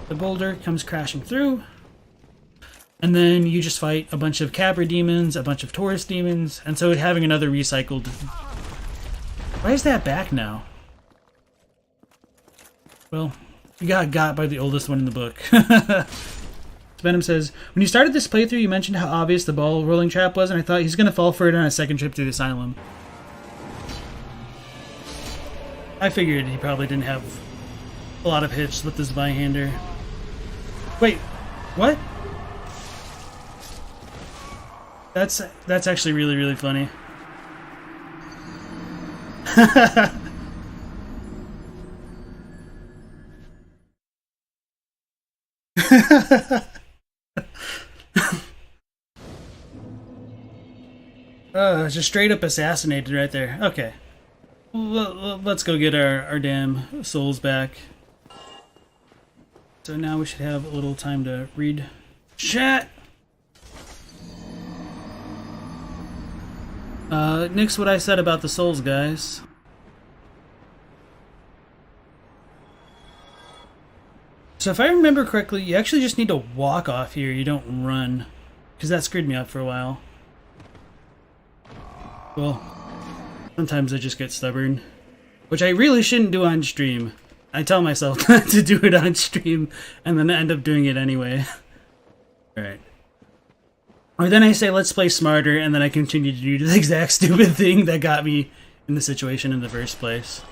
the boulder comes crashing through. And then you just fight a bunch of Cabra demons, a bunch of Taurus demons, and so having another recycled... Why is that back now? Well, you got by the oldest one in the book. Venom says, when you started this playthrough, you mentioned how obvious the ball rolling trap was, and I thought he's going to fall for it on a second trip to the asylum. I figured he probably didn't have a lot of hits with this Byhander. Wait, what? That's actually really, really funny. Just straight up assassinated right there. Okay. Let's go get our damn souls back. So now we should have a little time to read chat. Nix what I said about the souls, guys. So if I remember correctly, you actually just need to walk off here. You don't run. Because that screwed me up for a while. Well, sometimes I just get stubborn. Which I really shouldn't do on stream. I tell myself not to do it on stream, and then I end up doing it anyway. Alright. Or then I say, let's play smarter, and then I continue to do the exact stupid thing that got me in the situation in the first place.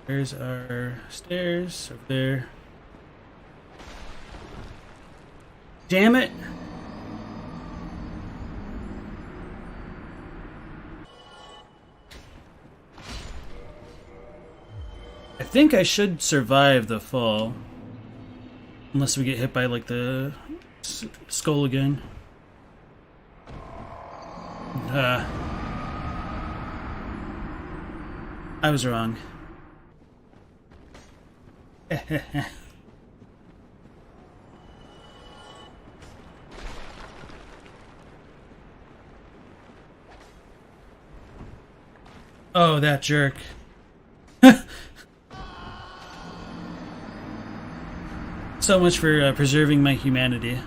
There's our stairs over there. Damn it! I think I should survive the fall. Unless we get hit by, like, the skull again. I was wrong. Oh, that jerk. So much for preserving my humanity.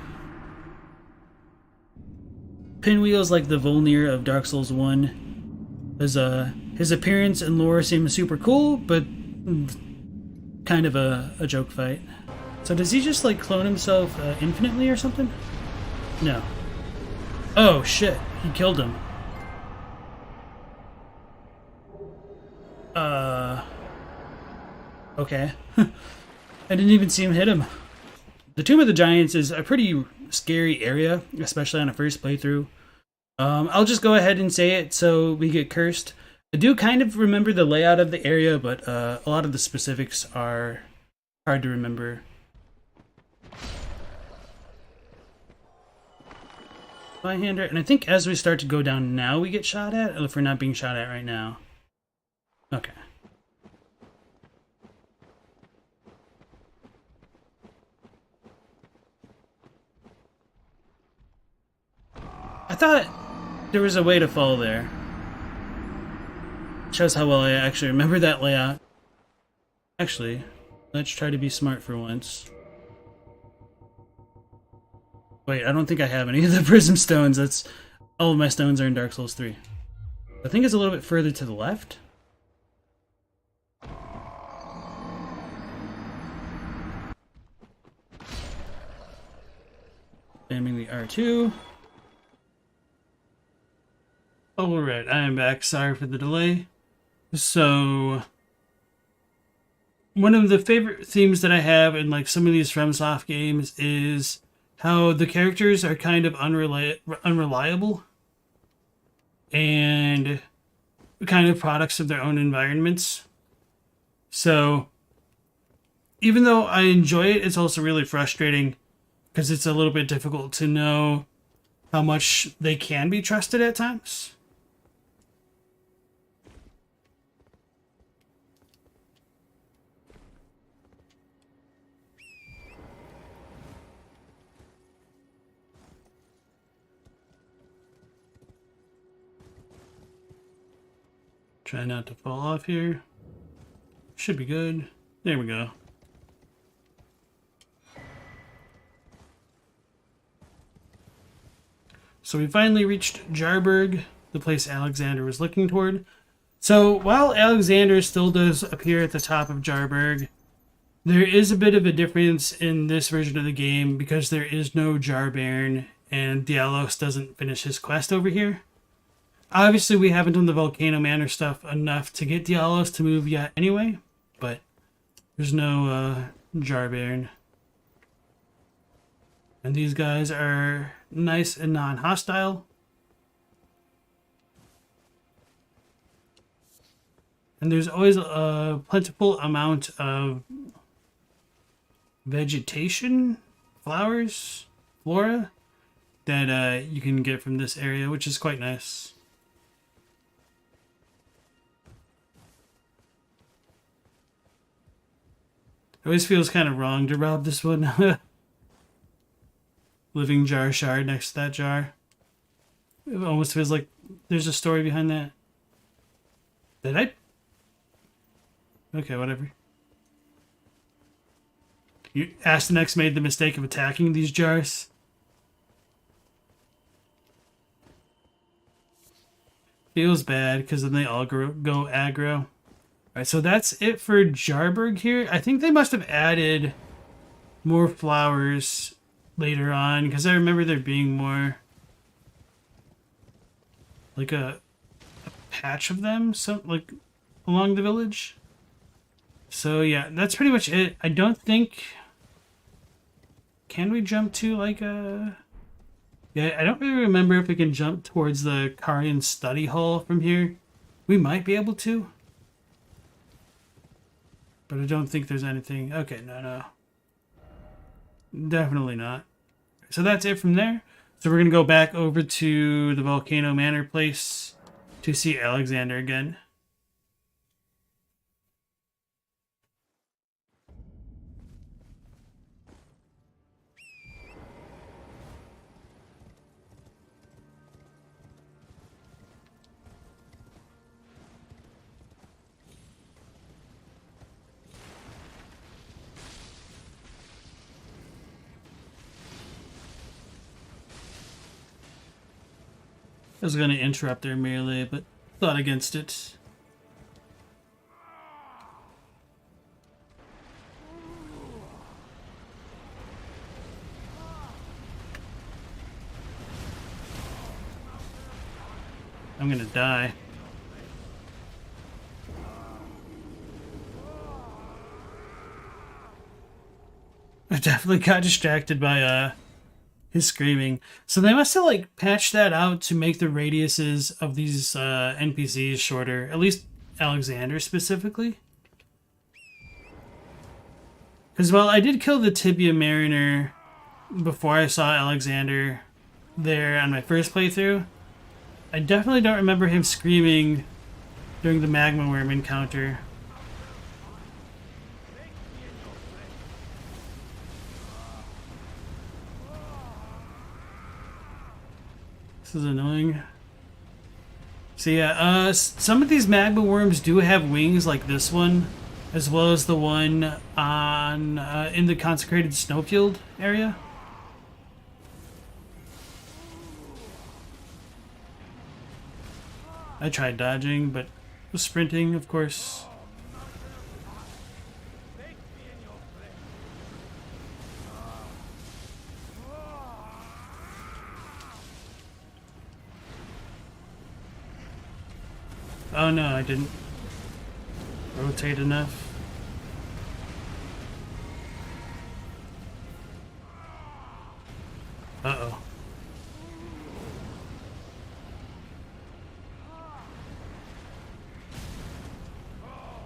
Pinwheel's like the Volnir of Dark Souls 1. His appearance and lore seem super cool, but kind of a joke fight. So does he just like clone himself infinitely or something? No. Oh shit, he killed him. Okay. I didn't even see him hit him. The Tomb of the Giants is a pretty scary area, especially on a first playthrough. I'll just go ahead and say it so we get cursed. I do kind of remember the layout of the area, but a lot of the specifics are hard to remember. Byhander, and I think as we start to go down now we get shot at, if we're not being shot at right now. Okay. I thought there was a way to follow there. Shows how well I actually remember that layout. Actually, let's try to be smart for once. Wait, I don't think I have any of the prism stones. That's all of my stones are in Dark Souls 3. I think it's a little bit further to the left. Spamming the R2. Alright, I am back. Sorry for the delay. So, one of the favorite themes that I have in like some of these FromSoft games is how the characters are kind of unreliable and kind of products of their own environments. So, even though I enjoy it, it's also really frustrating because it's a little bit difficult to know how much they can be trusted at times. Try not to fall off here. Should be good. There we go. So we finally reached Jarburg, the place Alexander was looking toward. So while Alexander still does appear at the top of Jarburg, there is a bit of a difference in this version of the game because there is no Jar Baron and Dialos doesn't finish his quest over here. Obviously, we haven't done the Volcano Manor stuff enough to get Dialos to move yet anyway, but there's no Jar Baron. And these guys are nice and non-hostile. And there's always a plentiful amount of vegetation, flowers, flora that you can get from this area, which is quite nice. It always feels kind of wrong to rob this one. Living jar shard next to that jar. It almost feels like there's a story behind that. Did I? Okay, whatever. Astynex made the mistake of attacking these jars. Feels bad because then they all go aggro. Alright, so that's it for Jarburg here. I think they must have added more flowers later on because I remember there being more like a patch of them, so like along the village. So yeah, that's pretty much it. I don't think... Can we jump to like a... Yeah, I don't really remember if we can jump towards the Karian study hall from here. We might be able to. But I don't think there's anything... Okay, no. Definitely not. So that's it from there. So we're going to go back over to the Volcano Manor place to see Alexander again. I was going to interrupt their melee, but thought against it. I'm going to die. I definitely got distracted by his screaming. So they must have like patched that out to make the radiuses of these NPCs shorter. At least Alexander specifically. Because while I did kill the Tibia Mariner before I saw Alexander there on my first playthrough, I definitely don't remember him screaming during the Magma Wyrm encounter. This is annoying. So yeah, some of these magma worms do have wings like this one, as well as the one on in the consecrated snowfield area. I tried dodging, but was sprinting, of course. Oh no, I didn't rotate enough. Uh-oh.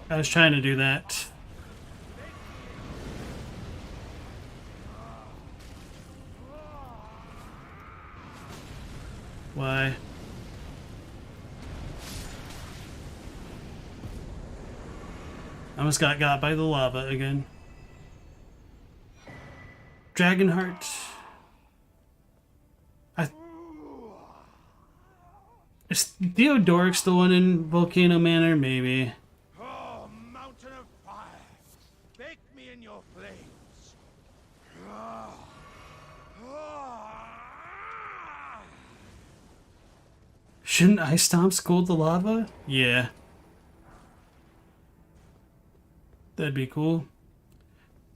I was trying to do that. Why? I almost got by the lava again. Dragonheart. Is Theodoric's the one in Volcano Manor? Maybe. Oh, mountain of fire! Bake me in your flames! Shouldn't ice stomps cool the lava? Yeah. That'd be cool.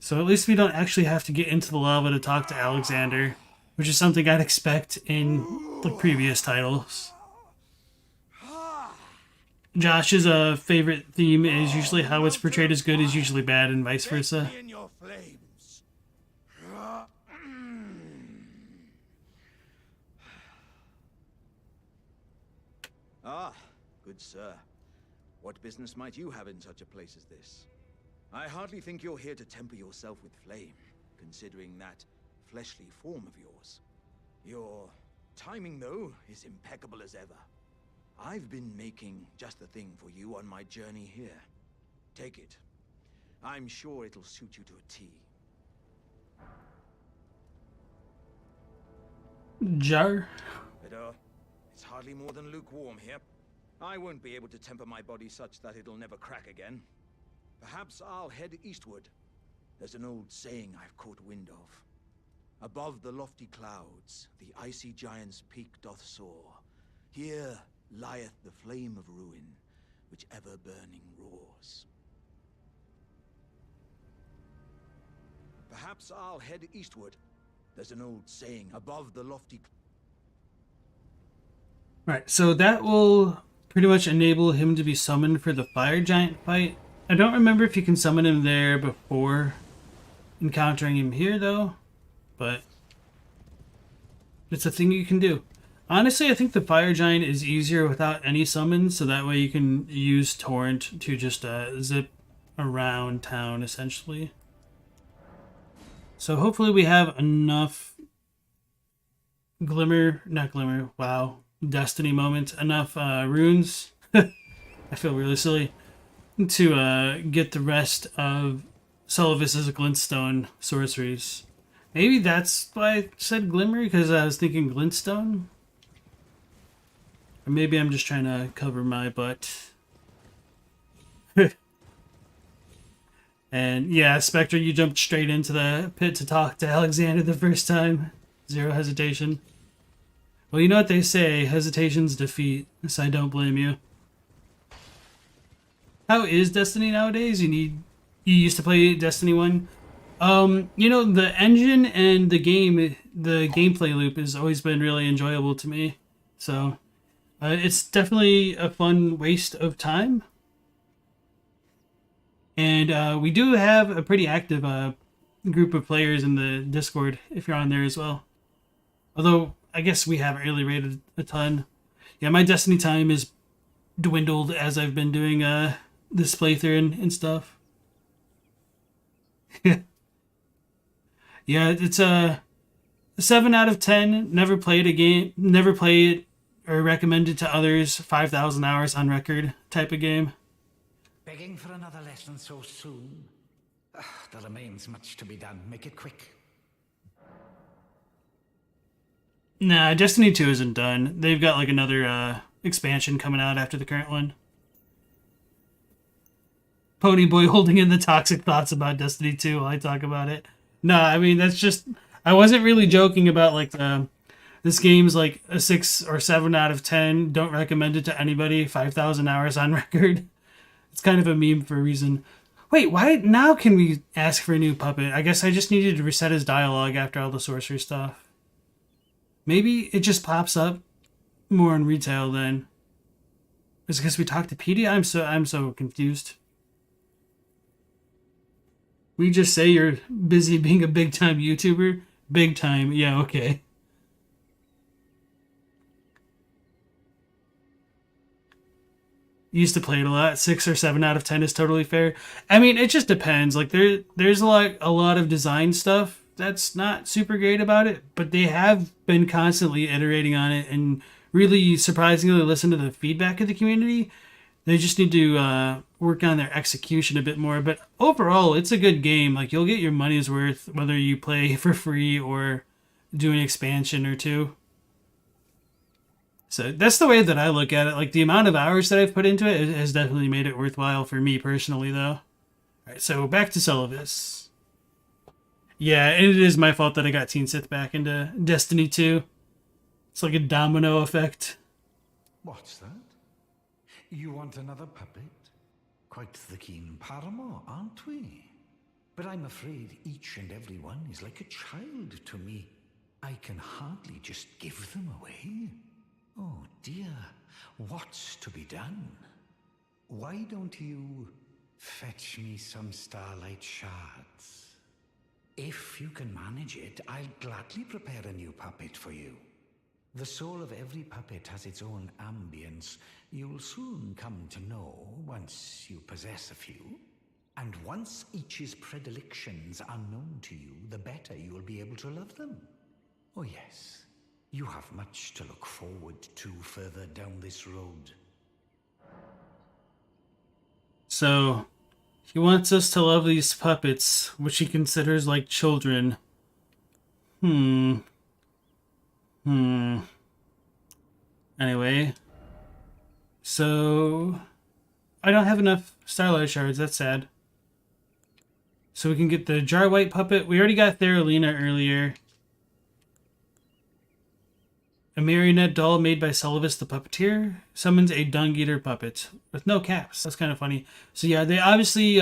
So at least we don't actually have to get into the lava to talk to Alexander, which is something I'd expect in the previous titles. Josh's favorite theme is usually how what's portrayed as good is usually bad and vice versa. In your flames. Ah, good sir. What business might you have in such a place as this? I hardly think you're here to temper yourself with flame, considering that fleshly form of yours. Your timing, though, is impeccable as ever. I've been making just the thing for you on my journey here. Take it. I'm sure it'll suit you to a T. Jar? But, it's hardly more than lukewarm here. I won't be able to temper my body such that it'll never crack again. Perhaps I'll head eastward. There's an old saying I've caught wind of. Above the lofty clouds, the icy giant's peak doth soar. Here lieth the flame of ruin, which ever burning roars. Perhaps I'll head eastward. There's an old saying, above the lofty... Right, so that will pretty much enable him to be summoned for the fire giant fight. I don't remember if you can summon him there before encountering him here, though, but it's a thing you can do. Honestly, I think the fire giant is easier without any summons, so that way you can use Torrent to just zip around town, essentially. So hopefully we have enough Destiny moments, enough runes, I feel really silly, to get the rest of Seluvis' glintstone sorceries. Maybe that's why I said Glimmer, because I was thinking glintstone. Or maybe I'm just trying to cover my butt. And yeah, Spectre, you jumped straight into the pit to talk to Alexander the first time. Zero hesitation. Well, you know what they say, hesitation's defeat, so I don't blame you. How is Destiny nowadays? You used to play Destiny 1? You know, the engine and the gameplay loop has always been really enjoyable to me. So, it's definitely a fun waste of time. And we do have a pretty active group of players in the Discord, if you're on there as well. Although, I guess we haven't really rated a ton. Yeah, my Destiny time is dwindled as I've been doing this playthrough and stuff. Yeah, it's a 7 out of 10. Never played a game, never played it or recommended to others. 5,000 hours on record type of game. Begging for another lesson so soon? There remains much to be done. Make it quick. Nah, Destiny 2 isn't done. They've got like another expansion coming out after the current one. Ponyboy holding in the toxic thoughts about Destiny 2 while I talk about it. Nah, I mean, that's just... I wasn't really joking about like this game's like a 6 or 7 out of 10. Don't recommend it to anybody. 5,000 hours on record. It's kind of a meme for a reason. Wait, why now can we ask for a new puppet? I guess I just needed to reset his dialogue after all the sorcery stuff. Maybe it just pops up more in retail then. Is it because we talked to PD? I'm so confused. We just say you're busy being a big time YouTuber? Big time, yeah, okay. Used to play it a lot. 6 or 7 out of 10 is totally fair. I mean, it just depends. Like there's a lot of design stuff that's not super great about it, but they have been constantly iterating on it and really surprisingly listen to the feedback of the community. They just need to work on their execution a bit more. But overall, it's a good game. Like you'll get your money's worth whether you play for free or do an expansion or two. So that's the way that I look at it. Like the amount of hours that I've put into it has definitely made it worthwhile for me personally, though. All right, so back to Seluvis. Yeah, and it is my fault that I got Teen Sith back into Destiny 2. It's like a domino effect. What's that? You want another puppet? Quite the keen paramour, aren't we? But I'm afraid each and every one is like a child to me. I can hardly just give them away. Oh dear, what's to be done? Why don't you fetch me some Starlight Shards? If you can manage it, I'll gladly prepare a new puppet for you. The soul of every puppet has its own ambience. You'll soon come to know once you possess a few. And once each's predilections are known to you, the better you will be able to love them. Oh yes. You have much to look forward to further down this road. So, he wants us to love these puppets, which he considers like children. Anyway. So, I don't have enough Starlight Shards, that's sad. So we can get the Jar White puppet. We already got Theralina earlier. A marionette doll made by Seluvis the Puppeteer summons a Dung Eater puppet with no caps. That's kind of funny. So yeah, they obviously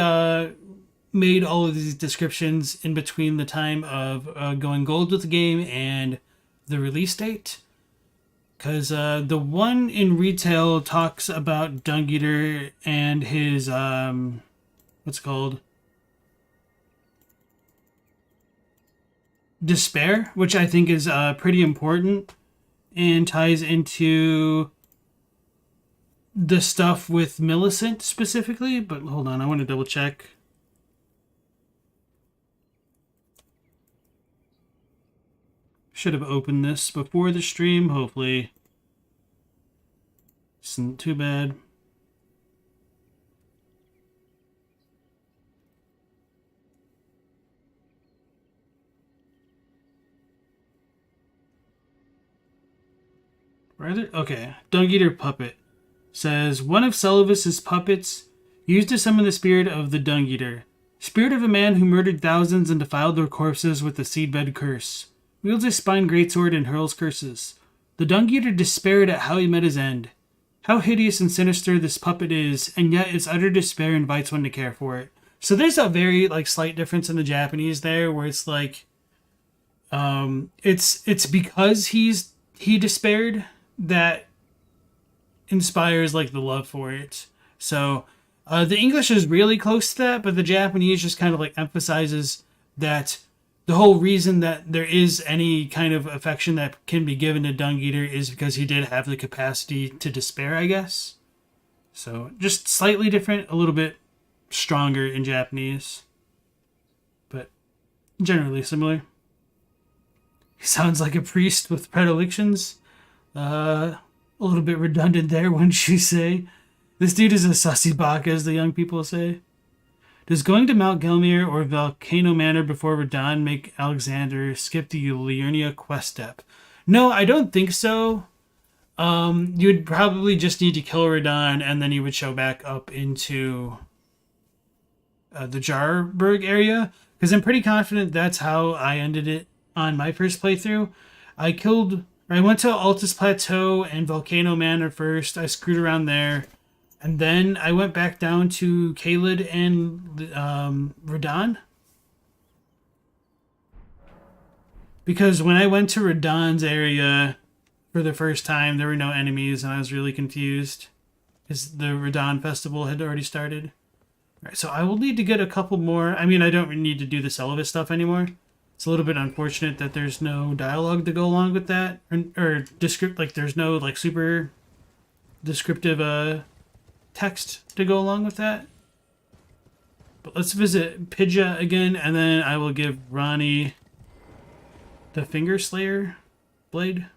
made all of these descriptions in between the time of going gold with the game and the release date. Because the one in retail talks about Dung Eater and his, what's it called? Despair, which I think is pretty important. And ties into the stuff with Millicent specifically. But hold on, I want to double check. Should have opened this before the stream. Hopefully, isn't too bad. Rather, okay. Dung Eater puppet says one of Seluvis's puppets used to summon the spirit of the Dung Eater, spirit of a man who murdered thousands and defiled their corpses with the seedbed curse. Wields a spine greatsword and hurls curses. The Dung Eater despaired at how he met his end. How hideous and sinister this puppet is, and yet its utter despair invites one to care for it. So there's a very slight difference in the Japanese there, where it's like, it's because he despaired that inspires the love for it. So the English is really close to that, but the Japanese just kind of emphasizes that the whole reason that there is any kind of affection that can be given to Dung Eater is because he did have the capacity to despair, I guess. So just slightly different, a little bit stronger in Japanese, but generally similar. He sounds like a priest with predilections. A little bit redundant there, wouldn't you say? This dude is a sussy baka, as the young people say. Does going to Mount Gelmir or Volcano Manor before Radahn make Alexander skip the Liurnia quest step? No, I don't think so. You would probably just need to kill Radon, and then you would show back up into the Jarburg area. Because I'm pretty confident that's how I ended it on my first playthrough. I went to Altus Plateau and Volcano Manor first. I screwed around there. And then I went back down to Caelid and Radon. Because when I went to Radon's area for the first time, there were no enemies, and I was really confused. Because the Radon festival had already started. All right, so I will need to get a couple more. I mean, I don't need to do the Seluvis stuff anymore. It's a little bit unfortunate that there's no dialogue to go along with that. Or like, there's no, like, super descriptive text to go along with that. But let's visit Pidgeot again, and then I will give Ranni the Finger Slayer blade.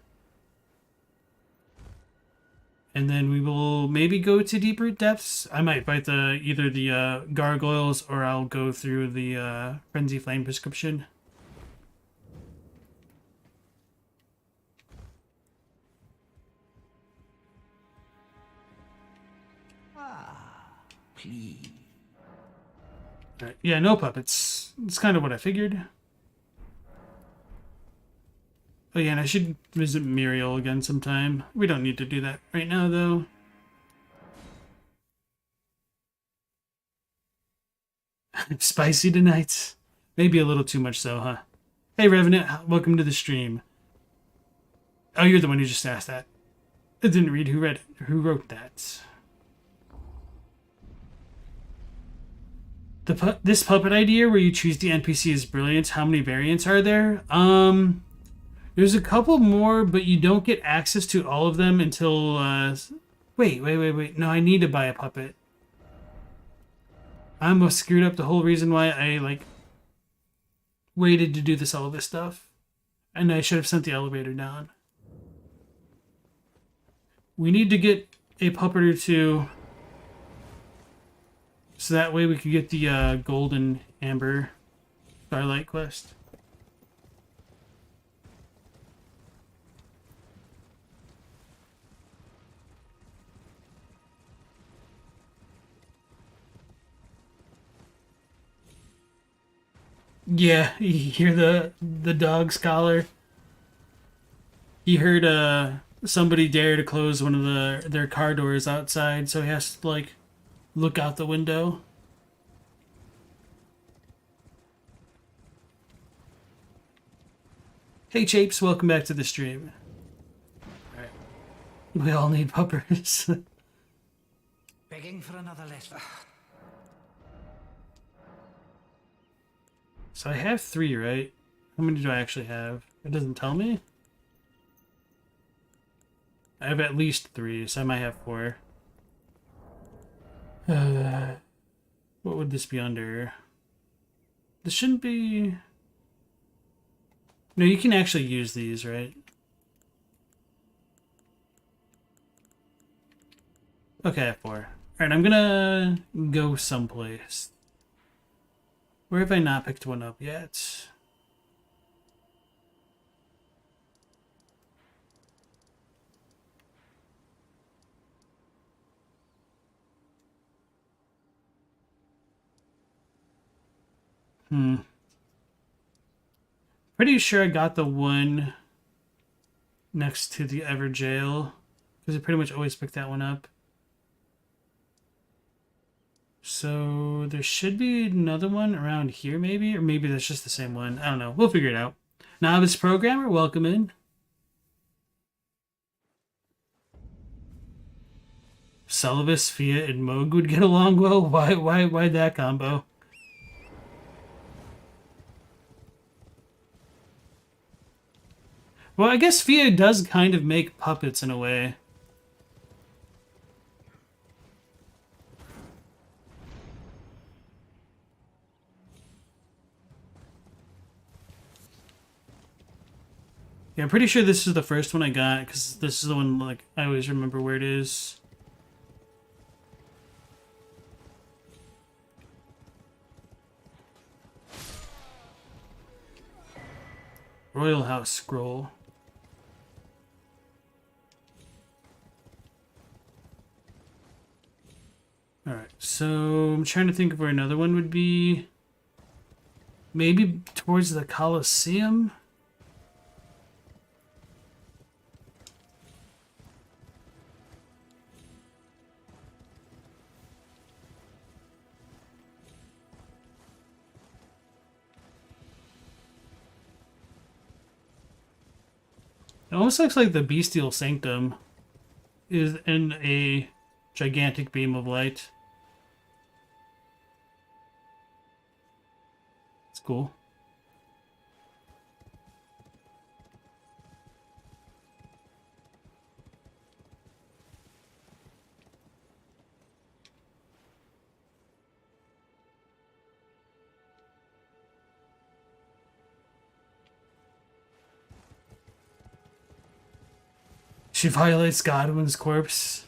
And then we will maybe go to Deep Root Depths. I might fight either the gargoyles, or I'll go through the Frenzy Flame prescription. Please. Right. Yeah, no puppets. It's kind of what I figured. Oh yeah, and I should visit Muriel again sometime. We don't need to do that right now, though. Spicy tonight. Maybe a little too much so, huh? Hey, Revenant, welcome to the stream. Oh, you're the one who just asked that. I didn't read who wrote that. This puppet idea where you choose the NPC is brilliant. How many variants are there? There's a couple more, but you don't get access to all of them until, wait. No, I need to buy a puppet. I almost screwed up the whole reason why I, like, waited to do this all of this stuff. And I should have sent the elevator down. We need to get a puppet or two, so that way we can get the golden Amber Starlight quest. Yeah, you hear the dog's collar. He heard somebody dare to close one of their car doors outside, so he has to, like, look out the window. Hey Chapes, welcome back to the stream. Alright. We all need puppers. Begging for another lesson. So I have 3, right? How many do I actually have? It doesn't tell me. I have at least 3, so I might have 4. What would this be under? This shouldn't be... No, you can actually use these, right? Okay, I have 4. Alright, I'm gonna go someplace. Where have I not picked one up yet? Pretty sure I got the one next to the Ever Jail, because I pretty much always pick that one up. So there should be another one around here, maybe? Or maybe that's just the same one. I don't know. We'll figure it out. Novice Programmer, welcome in. Seluvis, Fia, and Moog would get along well? Why that combo? Well, I guess Fia does kind of make puppets in a way. Yeah, I'm pretty sure this is the first one I got, because this is the one, like, I always remember where it is. Royal House Scroll. Alright, so I'm trying to think of where another one would be. Maybe towards the Colosseum? It almost looks like the Bestial Sanctum is in a gigantic beam of light. It's cool. She violates Godwin's corpse.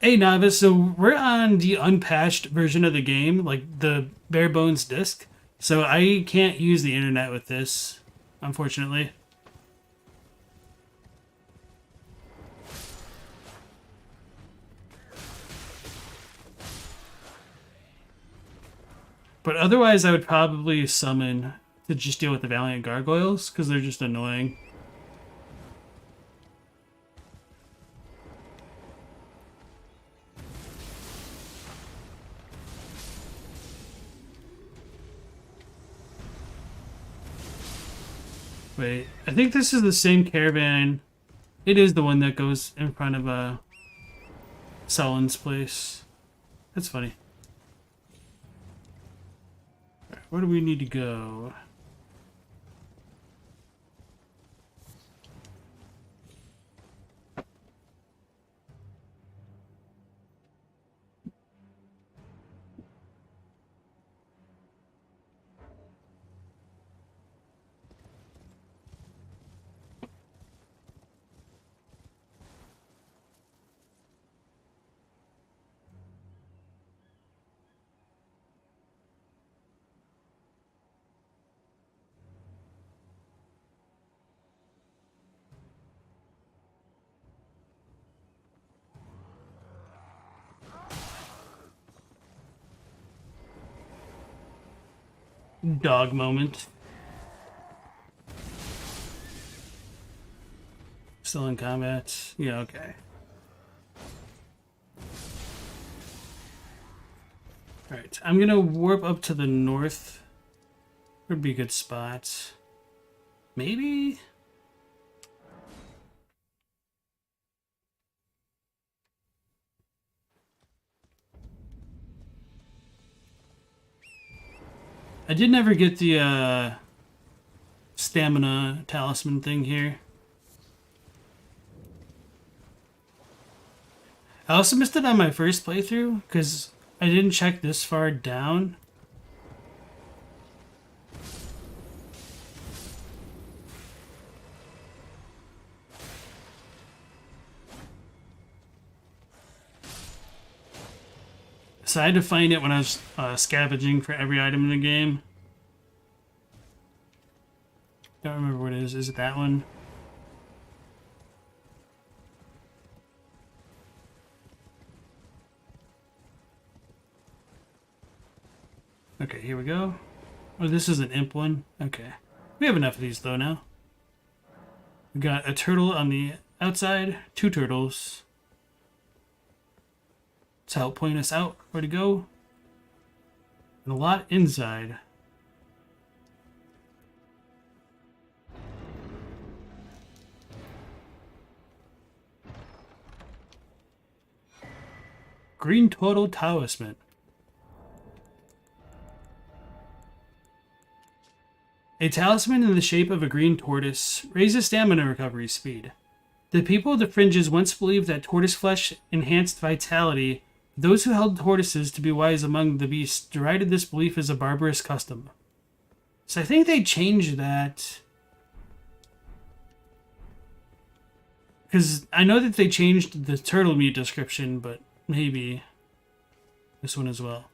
Hey Novice, so we're on the unpatched version of the game, like the bare bones disc. So I can't use the internet with this, unfortunately. But otherwise I would probably summon to just deal with the Valiant Gargoyles, because they're just annoying. Wait, I think this is the same caravan. It is the one that goes in front of Selwyn's place. That's funny. Alright, where do we need to go? Dog moment. Still in combat. Yeah, okay. Alright, I'm gonna warp up to the north. Would be a good spot. Maybe? I did never get the stamina talisman thing here. I also missed it on my first playthrough because I didn't check this far down. So I had to find it when I was scavenging for every item in the game. Don't remember what it is. Is it that one? Okay, here we go. Oh, this is an imp one. Okay. We have enough of these though now. We got a turtle on the outside, 2 turtles to help point us out where to go, and a lot inside. Green Turtle Talisman. A talisman in the shape of a green tortoise raises stamina recovery speed. The people of the Fringes once believed that tortoise flesh enhanced vitality. Those who held tortoises to be wise among the beasts derided this belief as a barbarous custom. So I think they changed that. Because I know that they changed the turtle meat description, but maybe this one as well.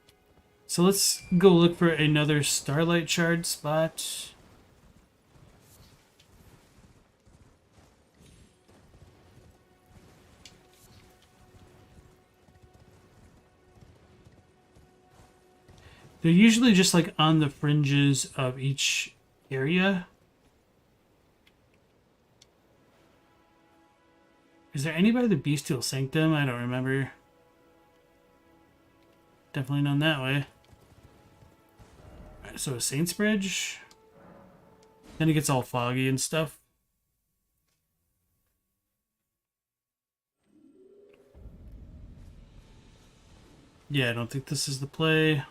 So let's go look for another Starlight Shard spot. They're usually just like on the fringes of each area. Is there any by the Bestial Sanctum? I don't remember. Definitely none that way. Alright, so a Saint's Bridge. Then it gets all foggy and stuff. Yeah, I don't think this is the play.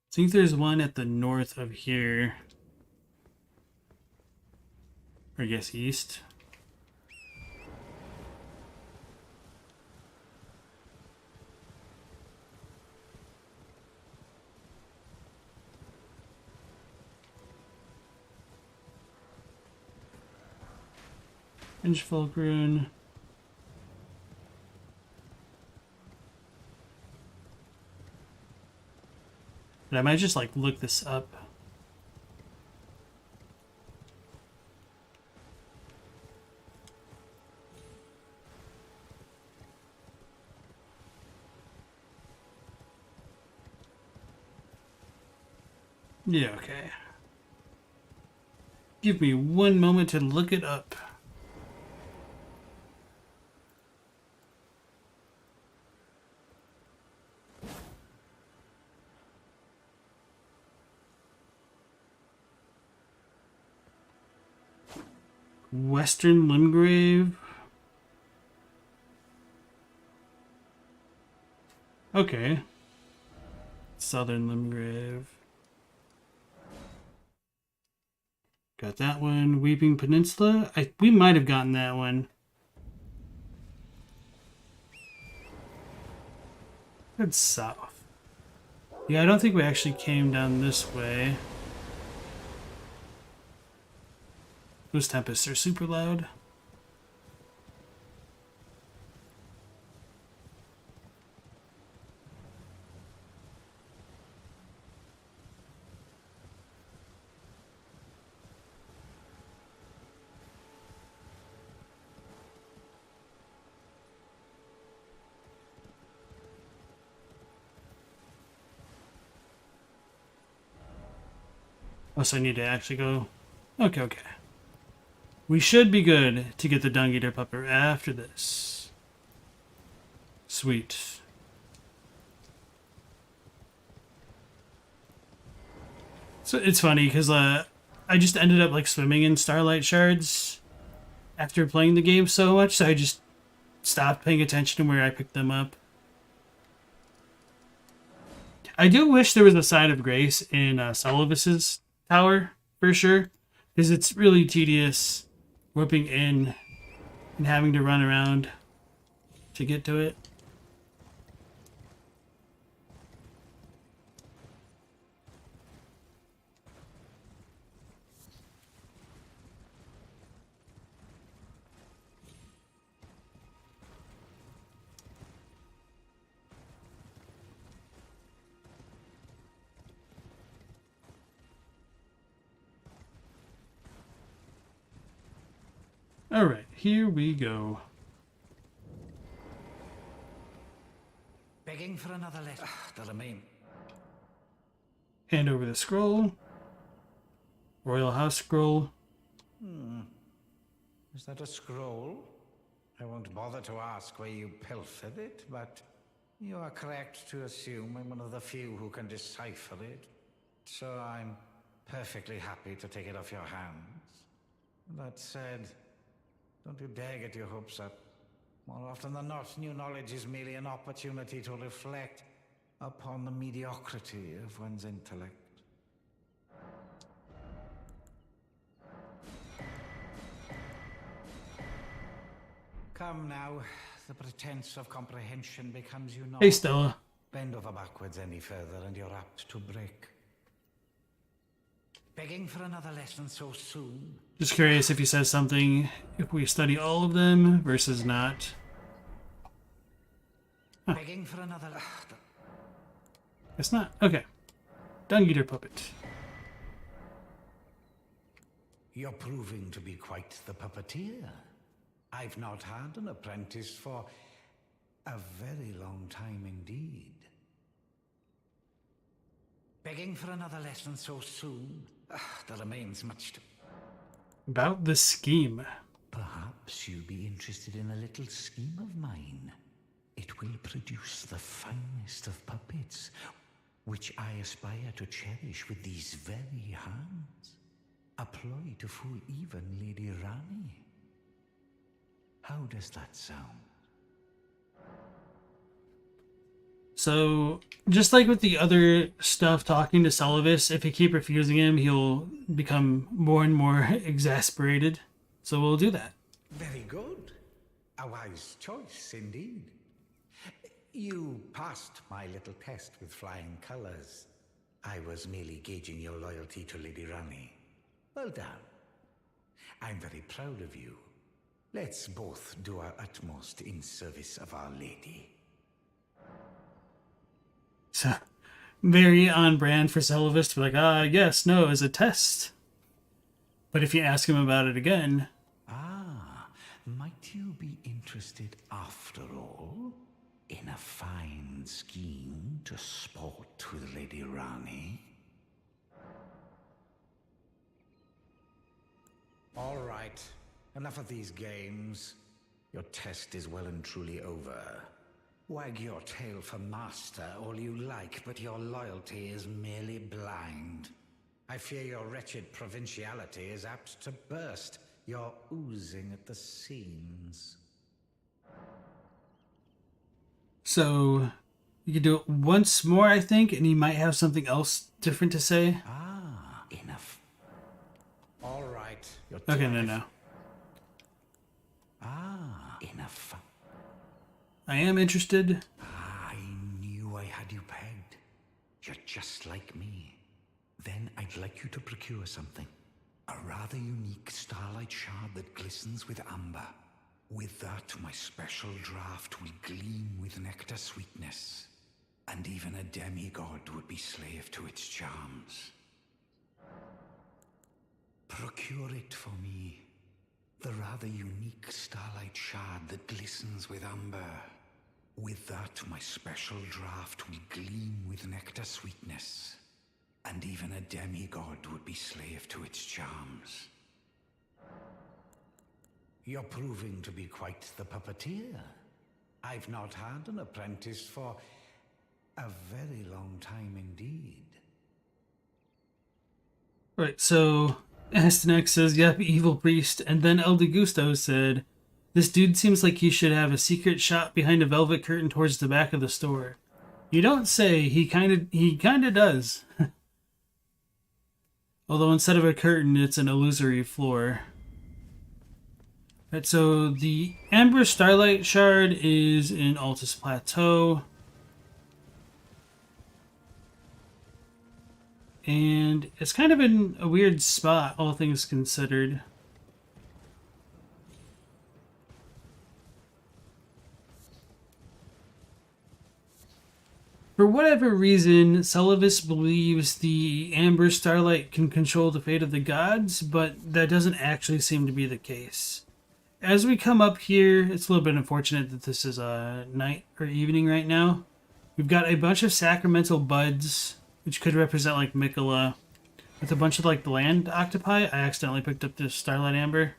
I think there's one at the north of here. Or I guess east. Inchfolk Rune. But I might just like look this up. Yeah, okay. Give me one moment to look it up. Western Limgrave. Okay. Southern Limgrave. Got that one. Weeping Peninsula. We might have gotten that one. That's south. Yeah, I don't think we actually came down this way. Those tempests are super loud. Oh, so I need to actually go. Okay. We should be good to get the Dung Eater Pupper after this. Sweet. So it's funny because I just ended up like swimming in Starlight Shards after playing the game so much, so I just stopped paying attention to where I picked them up. I do wish there was a Side of Grace in Seluvis's tower, for sure, because it's really tedious whipping in and having to run around to get to it. All right, here we go. Begging for another letter. Doesn't mean. Hand over the scroll. Royal House scroll. Is that a scroll? I won't bother to ask where you pilfered it, but you are correct to assume I'm one of the few who can decipher it. So I'm perfectly happy to take it off your hands. That said, don't you dare get your hopes up. More often than not, new knowledge is merely an opportunity to reflect upon the mediocrity of one's intellect. Come now, the pretense of comprehension becomes you not. Hey, Stella. Bend over backwards any further and you're apt to break. Begging for another lesson so soon? Just curious if he says something if we study all of them versus not. Huh. Begging for another. It's not. Okay. Dung Eater Puppet. You're proving to be quite the puppeteer. I've not had an apprentice for a very long time indeed. Begging for another lesson so soon? There remains much to... About the scheme. Perhaps you'll be interested in a little scheme of mine. It will produce the finest of puppets, which I aspire to cherish with these very hands. A ploy to fool even Lady Ranni. How does that sound? So, just like with the other stuff talking to Seluvis, if you keep refusing him, he'll become more and more exasperated. So we'll do that. Very good. A wise choice indeed. You passed my little test with flying colors. I was merely gauging your loyalty to Lady Ranni. Well done. I'm very proud of you. Let's both do our utmost in service of Our Lady. So, very on brand for Seluvis to be like, yes, no, as a test. But if you ask him about it again... Might you be interested after all in a fine scheme to sport with Lady Ranni? All right, enough of these games. Your test is well and truly over. Wag your tail for master all you like, but your loyalty is merely blind. I fear your wretched provinciality is apt to burst. You're oozing at the seams. So, you could do it once more, I think, and he might have something else different to say. Enough. All right. Okay, no. Enough. I am interested. I knew I had you pegged. You're just like me. Then I'd like you to procure something. A rather unique Starlight Shard that glistens with amber. With that, my special draft will gleam with nectar sweetness. And even a demigod would be slave to its charms. Procure it for me. The rather unique Starlight Shard that glistens with amber. With that, my special draft will gleam with nectar sweetness. And even a demigod would be slave to its charms. You're proving to be quite the puppeteer. I've not had an apprentice for a very long time indeed. Right, so Astanek says, yep, evil priest, and then El Gusto said, this dude seems like he should have a secret shop behind a velvet curtain towards the back of the store. You don't say, he kinda does. Although instead of a curtain, it's an illusory floor. Right, so the Amber Starlight Shard is in Altus Plateau. And it's kind of in a weird spot, all things considered. For whatever reason, Seluvis believes the Amber Starlight can control the fate of the gods, but that doesn't actually seem to be the case. As we come up here, it's a little bit unfortunate that this is night or evening right now. We've got a bunch of sacramental buds, which could represent like Mikola, with a bunch of like the land octopi. I accidentally picked up this Starlight Amber.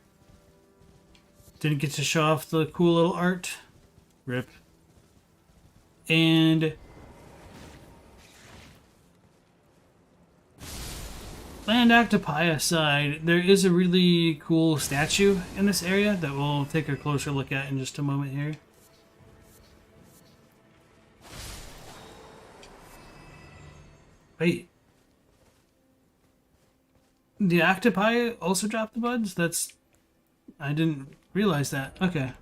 Didn't get to show off the cool little art. Rip. And land octopi aside, there is a really cool statue in this area that we'll take a closer look at in just a moment here. Wait. The octopi also dropped the buds? I didn't realize that. Okay.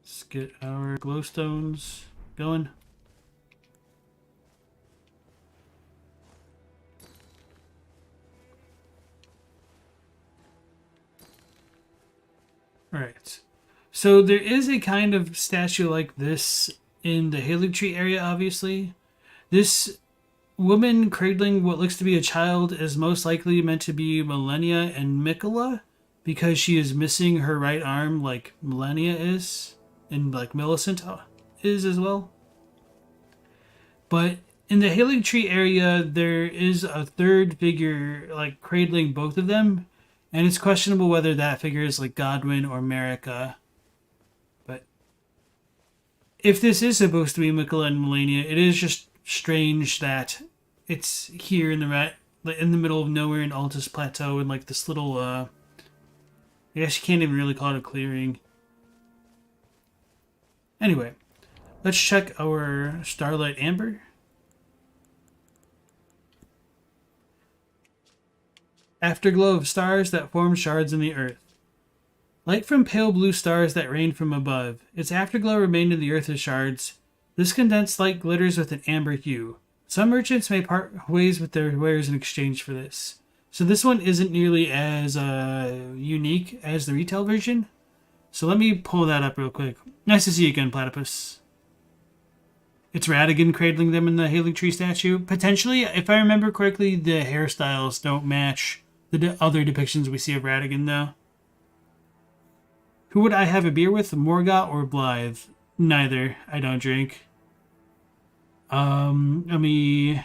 Let's get our glowstones going. Alright. So there is a kind of statue like this in the Haley Tree area, obviously. This woman cradling what looks to be a child is most likely meant to be Millennia and Mikola, because she is missing her right arm like Millennia is, and like Millicent is as well. But in the Healing Tree area, there is a third figure like cradling both of them, and it's questionable whether that figure is like Godwin or Marika. But if this is supposed to be Mikola and Millennia, it is just strange that it's here in the middle of nowhere in Altus Plateau, and like this little I guess you can't even really call it a clearing. Anyway, let's check our Starlight Amber. Afterglow of stars that form shards in the earth. Light from pale blue stars that rain from above. Its afterglow remained in the earth as shards. This condensed light glitters with an amber hue. Some merchants may part ways with their wares in exchange for this. So this one isn't nearly as unique as the retail version. So let me pull that up real quick. Nice to see you again, Platypus. It's Radigan cradling them in the Healing Tree statue. Potentially, if I remember correctly, the hairstyles don't match the other depictions we see of Radigan, though. Who would I have a beer with, Morgott or Blythe? Neither. I don't drink. Let me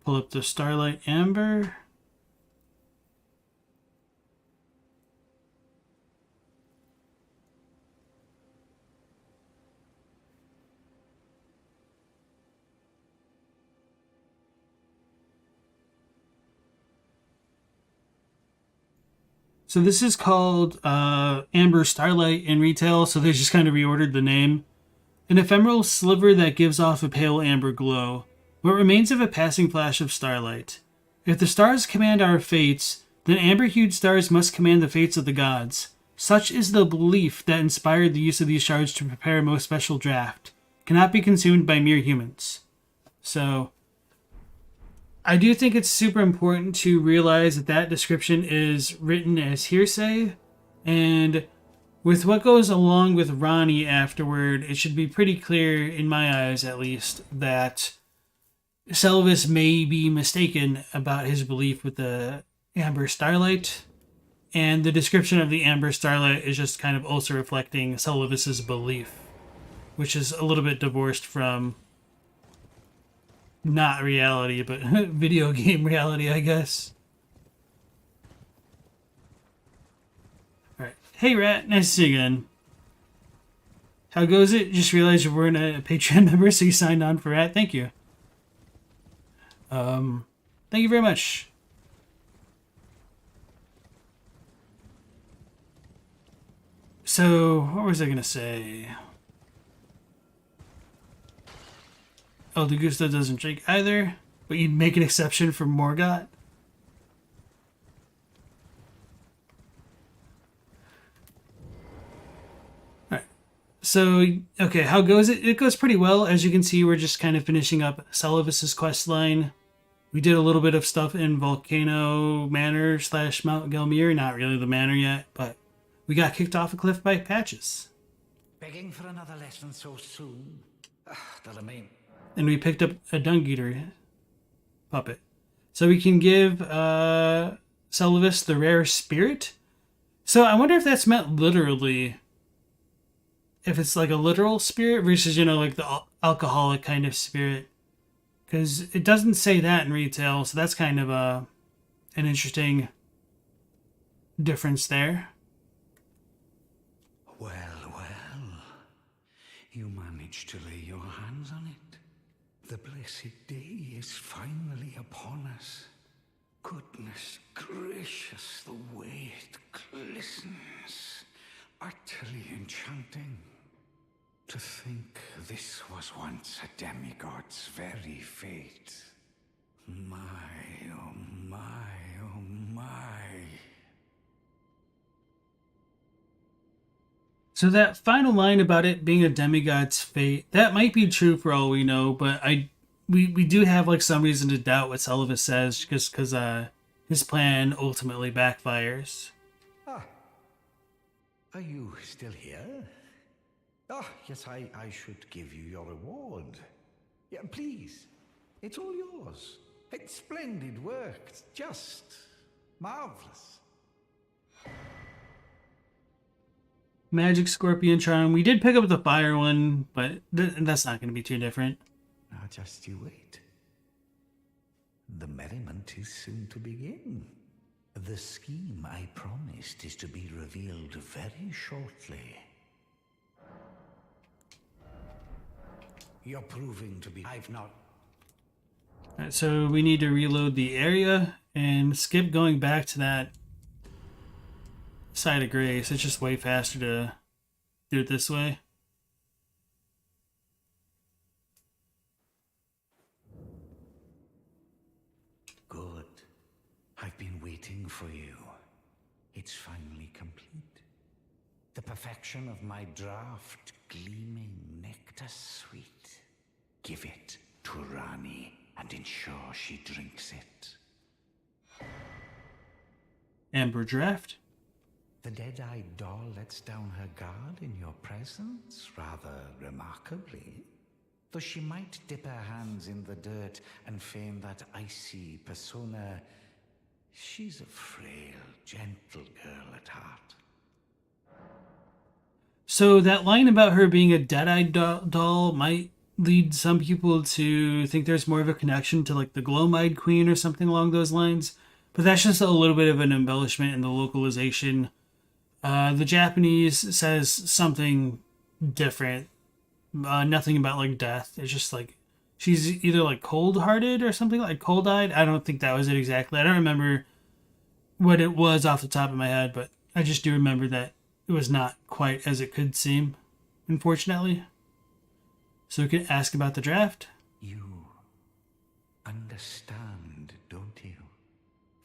pull up the Starlight Amber. So this is called Amber Starlight in retail, so they just kind of reordered the name. An ephemeral sliver that gives off a pale amber glow. What remains of a passing flash of starlight. If the stars command our fates, then amber-hued stars must command the fates of the gods. Such is the belief that inspired the use of these shards to prepare a most special draft. Cannot be consumed by mere humans. So I do think it's super important to realize that that description is written as hearsay, and with what goes along with Ranni afterward, it should be pretty clear, in my eyes at least, that Seluvis may be mistaken about his belief with the Amber Starlight, and the description of the Amber Starlight is just kind of also reflecting Seluvis's belief, which is a little bit divorced from not reality, but video game reality, I guess. Alright. Hey, Rat. Nice to see you again. How goes it? Just realized you weren't a Patreon member, so you signed on for Rat. Thank you. Thank you very much. So, what was I going to say? Oh, the Gusto doesn't drink either, but you'd make an exception for Morgott? Alright. So, okay, how goes it? It goes pretty well. As you can see, we're just kind of finishing up Seluvis's quest line. We did a little bit of stuff in Volcano Manor / Mount Gelmir. Not really the manor yet, but we got kicked off a cliff by Patches. Begging for another lesson so soon? That'll mean. And we picked up a Dung Eater puppet. So we can give Seluvis the rare spirit. So I wonder if that's meant literally. If it's like a literal spirit versus, like the alcoholic kind of spirit. Because it doesn't say that in retail, so that's kind of an interesting difference there. Well. You managed to lay your hands on it. The blessed day is finally upon us. Goodness gracious, the way it glistens. Utterly enchanting. To think this was once a demigod's very fate. My, oh my, oh my. So that final line about it being a demigod's fate, that might be true for all we know, but we do have like some reason to doubt what Seluvis says, just because his plan ultimately backfires. Ah, are you still here? Ah, yes, I should give you your reward. Yeah, please, It's all yours. It's splendid work. Just marvelous. Magic Scorpion Charm. We did pick up the fire one, but that's not going to be too different. Now just you wait. The merriment is soon to begin. The scheme I promised is to be revealed very shortly. You're proving to be... I've not... Alright, so we need to reload the area and skip going back to that side of grace. It's just way faster to do it this way. Good. I've been waiting for you. It's finally complete. The perfection of my draft, gleaming nectar sweet. Give it to Ranni and ensure she drinks it. Amber Draft. The dead-eyed doll lets down her guard in your presence, rather remarkably. Though she might dip her hands in the dirt and feign that icy persona, she's a frail, gentle girl at heart. So that line about her being a dead-eyed doll might lead some people to think there's more of a connection to like the Gloam-eyed Queen or something along those lines. But that's just a little bit of an embellishment in the localization. The Japanese says something different. Nothing about like death. It's just like she's either like cold-hearted or something, like cold-eyed. I don't think that was it exactly. I don't remember what it was off the top of my head, but I just do remember that it was not quite as it could seem, unfortunately. So we could ask about the draft. You understand, don't you?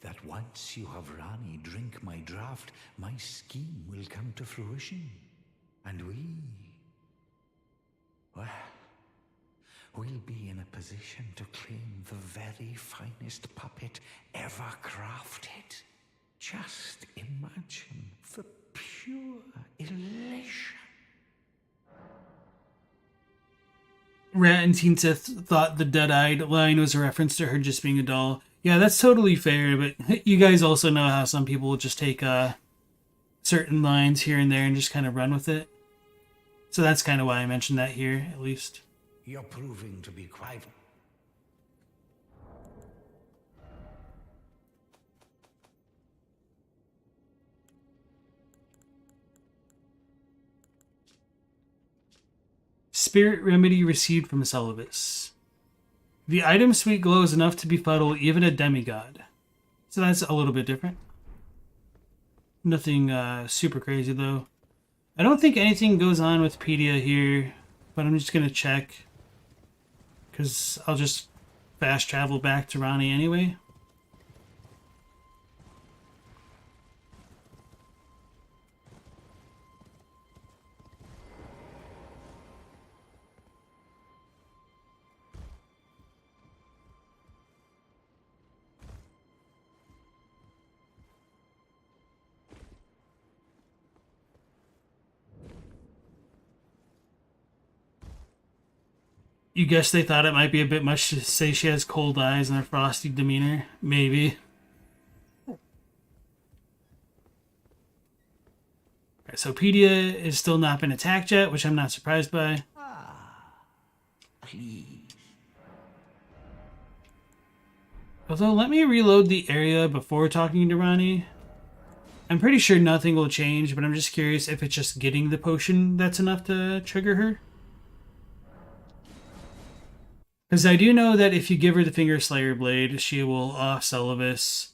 That once you have Ranni drink my draft, my scheme will come to fruition. And well, we'll be in a position to claim the very finest puppet ever crafted. Just imagine the pure elation. Rat and Teen Sith thought the dead-eyed line was a reference to her just being a doll. Yeah, that's totally fair, but you guys also know how some people will just take certain lines here and there and just kind of run with it. So that's kind of why I mentioned that here, at least. You're proving to be quite... Spirit Remedy received from Seluvis. The item suite glows enough to befuddle even a demigod. So that's a little bit different. Nothing super crazy though. I don't think anything goes on with Pedia here, but I'm just going to check. Because I'll just fast travel back to Ranni anyway. You guess they thought it might be a bit much to say she has cold eyes and a frosty demeanor? Maybe. Right, so Pedia is still not been attacked yet, which I'm not surprised by. Please. Although, let me reload the area before talking to Ranni. I'm pretty sure nothing will change, but I'm just curious if it's just getting the potion that's enough to trigger her. Because I do know that if you give her the Finger Slayer Blade, she will off Seluvis.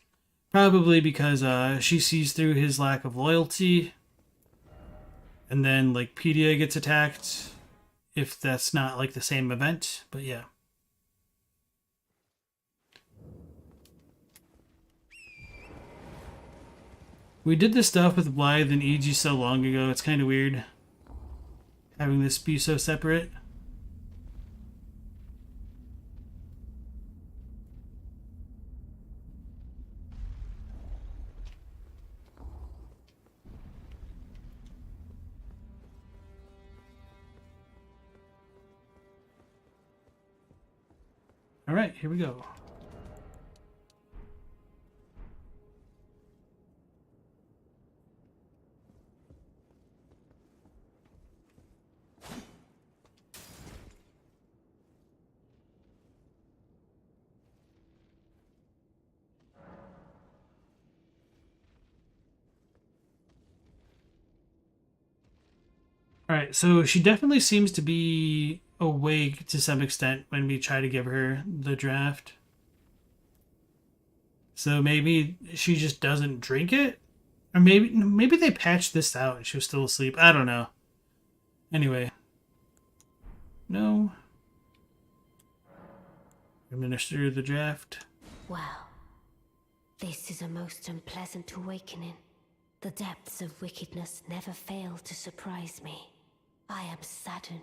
Probably because she sees through his lack of loyalty. And then, like, Pedia gets attacked. If that's not, like, the same event. But yeah. We did this stuff with Blythe and EG so long ago. It's kind of weird having this be so separate. Alright, here we go. Alright, so she definitely seems to be awake to some extent when we try to give her the draft. So maybe she just doesn't drink it? Or maybe they patched this out and she was still asleep. I don't know. Anyway. No. Administer the draft. Well, this is a most unpleasant awakening. The depths of wickedness never fail to surprise me. I am saddened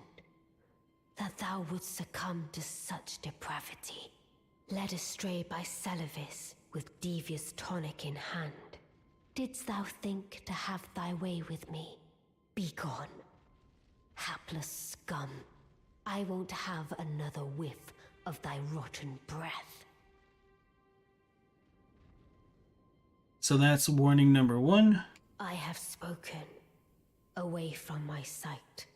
that thou wouldst succumb to such depravity. Led astray by Seluvis, with devious tonic in hand. Didst thou think to have thy way with me? Begone, hapless scum. I won't have another whiff of thy rotten breath. So that's warning number 1. I have spoken. Away from my sight.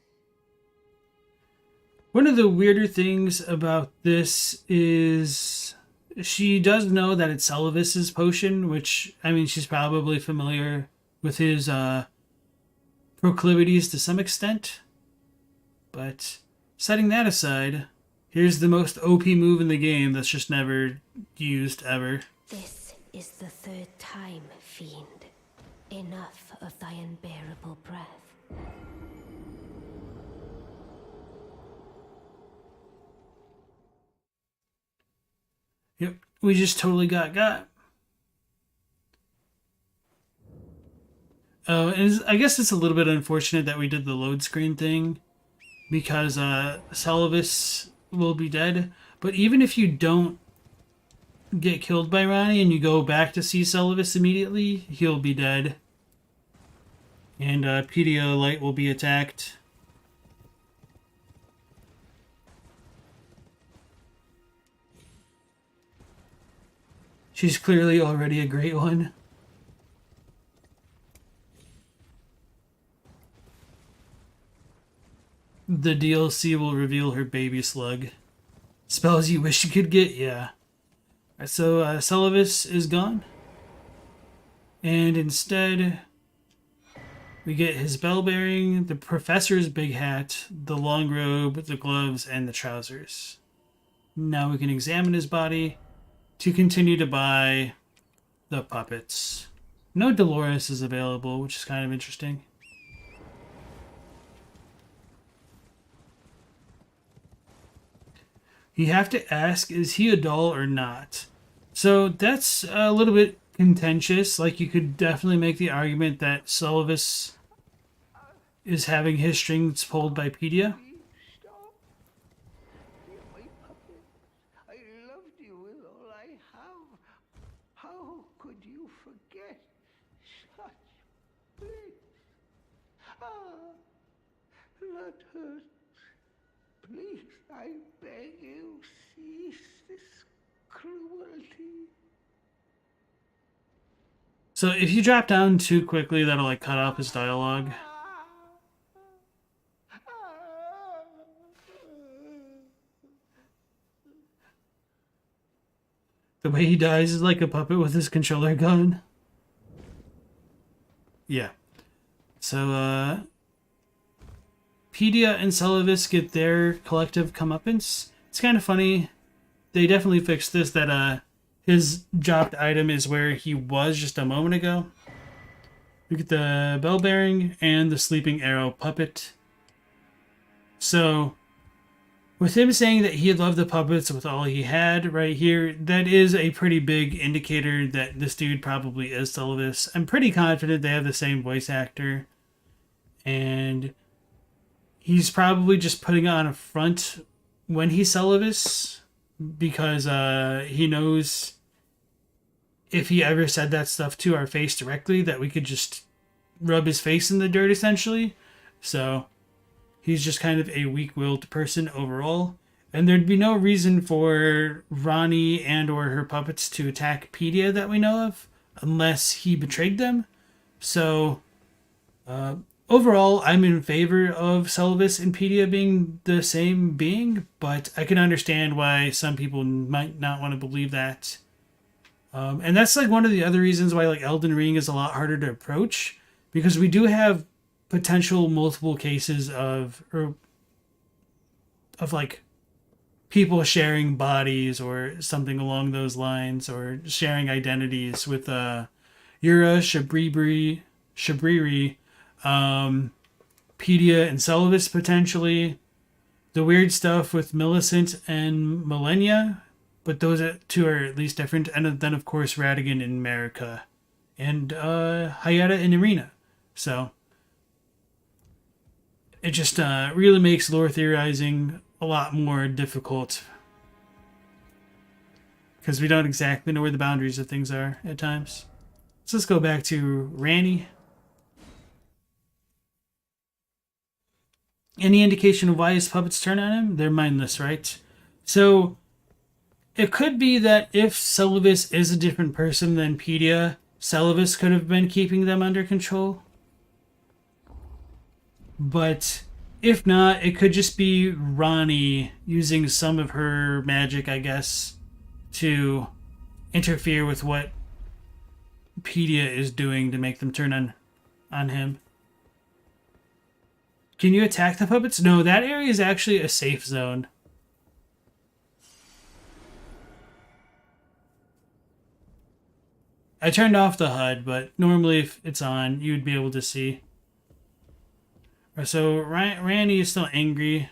One of the weirder things about this is she does know that it's Seluvis's potion, which, I mean, she's probably familiar with his proclivities to some extent. But setting that aside, here's the most OP move in the game that's just never used ever. This is the 3rd time, fiend. Enough of thy unbearable breath. Yep, we just totally got. Oh, and I guess it's a little bit unfortunate that we did the load screen thing, because Seluvis will be dead. But even if you don't get killed by Ranni and you go back to see Seluvis immediately, he'll be dead. And Pedialyte will be attacked. She's clearly already a great one. The DLC will reveal her baby slug. Spells you wish you could get, yeah. So Seluvis is gone. And instead, we get his bell bearing, the professor's big hat, the long robe, the gloves, and the trousers. Now we can examine his body to continue to buy the puppets. No Dolores is available, which is kind of interesting. You have to ask, is he a doll or not? So that's a little bit contentious. Like, you could definitely make the argument that Seluvis is having his strings pulled by Pedia. Stop. You're my puppet. I loved you with all I have. How could you forget such bliss? Ah, let hurt. Please, I beg you, cease this cruelty. So if you drop down too quickly, that'll like cut off his dialogue. The way he dies is like a puppet with his controller gun. Yeah. So, Pedia and Seluvis get their collective comeuppance. It's kind of funny. They definitely fixed this, that his dropped item is where he was just a moment ago. We get the bell bearing and the sleeping arrow puppet. So, with him saying that he loved the puppets with all he had right here, that is a pretty big indicator that this dude probably is Seluvis. I'm pretty confident they have the same voice actor. And he's probably just putting on a front when he's Seluvis, because he knows if he ever said that stuff to our face directly, that we could just rub his face in the dirt, essentially. So he's just kind of a weak-willed person overall. And there'd be no reason for Ranni and or her puppets to attack Pedia that we know of, unless he betrayed them. So, overall, I'm in favor of Seluvis and Pedia being the same being, but I can understand why some people might not want to believe that. And that's like one of the other reasons why like Elden Ring is a lot harder to approach, because we do have potential multiple cases of like people sharing bodies or something along those lines, or sharing identities with Yura, Shabriri, Pedia, and Seluvis potentially. The weird stuff with Millicent and Millennia, but those two are at least different. And then, of course, Radigan and Marika, and Hayata and Irina. So it just really makes lore theorizing a lot more difficult, because we don't exactly know where the boundaries of things are at times. So let's go back to Ranni. Any indication of why his puppets turn on him? They're mindless, right? So it could be that if Seluvis is a different person than Pedia, Seluvis could have been keeping them under control. But if not, it could just be Ranni using some of her magic, I guess, to interfere with what Pedia is doing to make them turn on him. Can you attack the puppets? No, that area is actually a safe zone. I turned off the HUD, but normally if it's on, you'd be able to see. So Ranni is still angry.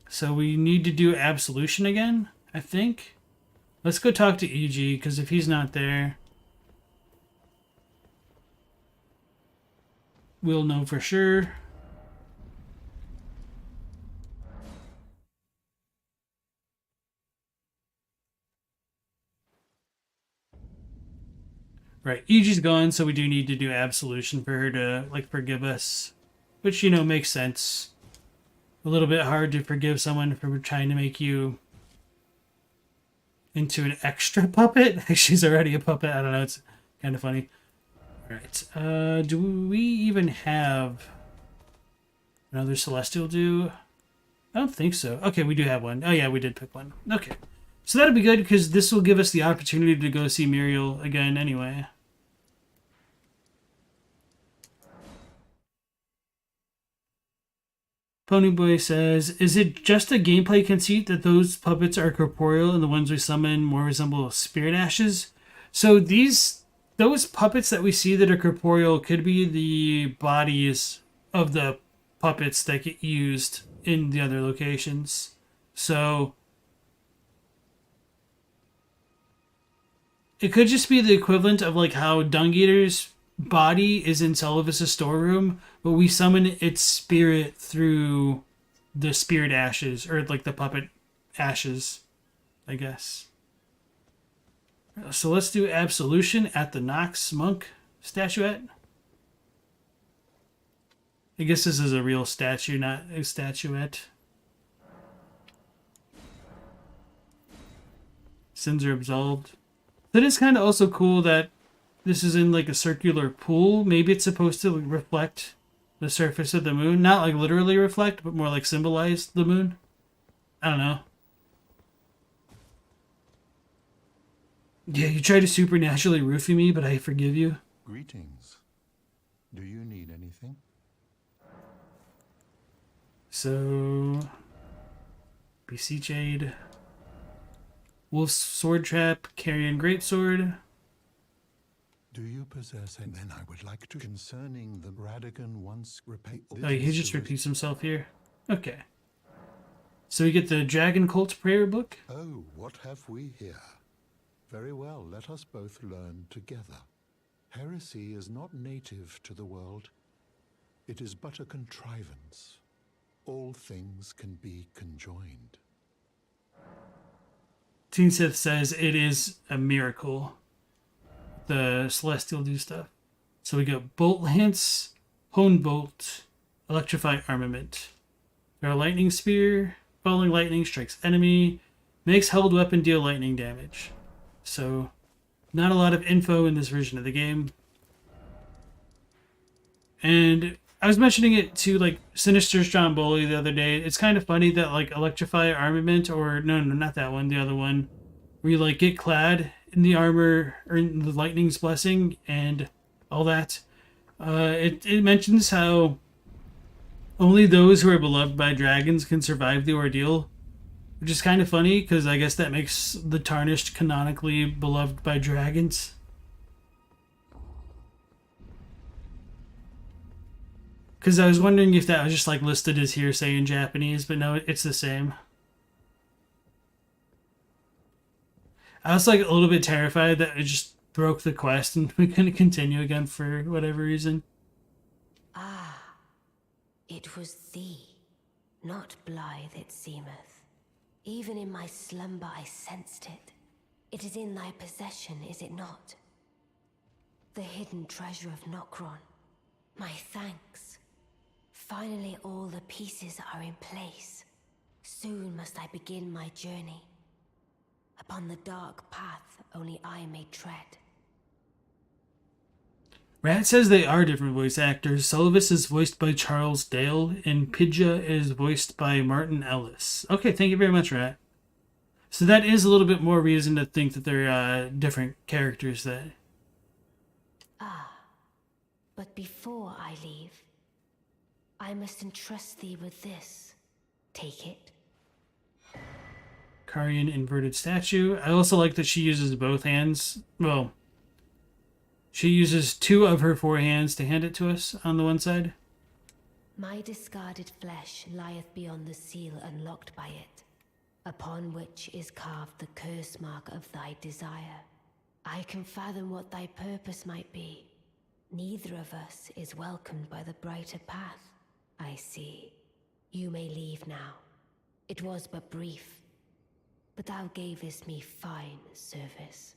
So we need to do absolution again, I think. Let's go talk to EG, because if he's not there, we'll know for sure. Right, EG's gone, so we do need to do absolution for her to, like, forgive us. Which, you know, makes sense. A little bit hard to forgive someone for trying to make you into an extra puppet. She's already a puppet. I don't know, it's kind of funny. Alright, do we even have another Celestial do? I don't think so. Okay, we do have one. Oh yeah, we did pick one. Okay. So that'll be good, because this will give us the opportunity to go see Muriel again anyway. Ponyboy says, is it just a gameplay conceit that those puppets are corporeal and the ones we summon more resemble spirit ashes? So those puppets that we see that are corporeal could be the bodies of the puppets that get used in the other locations. So it could just be the equivalent of like how Dung Eater's body is in Seluvis' storeroom, but we summon its spirit through the spirit ashes, or like the puppet ashes, I guess. So let's do absolution at the Nox monk statuette. I guess this is a real statue, not a statuette. Sins are absolved. That is kind of also cool that this is in like a circular pool. Maybe it's supposed to reflect the surface of the moon. Not like literally reflect, but more like symbolize the moon. I don't know. Yeah, you try to supernaturally roofie me, but I forgive you. Greetings. Do you need anything? So, Beseech Aid. Wolf's Sword Trap, Carrion Greatsword. Do you possess any? Then I would like to concerning the Radigan once repaid. Oh, he just repeats himself here. Okay. So we get the Dragon Cult Prayer Book. Oh, what have we here? Very well, let us both learn together. Heresy is not native to the world. It is but a contrivance. All things can be conjoined. Teen Sith says it is a miracle. The Celestial do stuff. So we got Bolt Lance, Hone Bolt, Electrify Armament. Throw a lightning spear. Falling lightning strikes enemy. Makes held weapon deal lightning damage. So, not a lot of info in this version of the game. And I was mentioning it to like Sinister Stromboli the other day. It's kind of funny that like Electrify Armament, or no, not that one, the other one, where you like get clad in the armor or in the Lightning's Blessing and all that. It mentions how only those who are beloved by dragons can survive the ordeal, which is kind of funny because I guess that makes the Tarnished canonically beloved by dragons. Because I was wondering if that was just like listed as hearsay in Japanese, but no, it's the same. I was like a little bit terrified that it just broke the quest and we couldn't continue again for whatever reason. Ah, it was thee, not blithe it seemeth. Even in my slumber I sensed it. It is in thy possession, is it not? The hidden treasure of Nokron. My thanks. Finally all the pieces are in place. Soon must I begin my journey. Upon the dark path only I may tread. Rat says they are different voice actors. Seluvis is voiced by Charles Dale, and Pidgeot is voiced by Martin Ellis. Okay, thank you very much, Rat. So that is a little bit more reason to think that they're different characters there. Ah, but before I leave, I must entrust thee with this. Take it. Karian inverted statue. I also like that she uses both hands. Well, she uses 2 of her 4 hands to hand it to us on the one side. My discarded flesh lieth beyond the seal unlocked by it, upon which is carved the curse mark of thy desire. I can fathom what thy purpose might be. Neither of us is welcomed by the brighter path, I see. You may leave now. It was but brief, but thou gavest me fine service.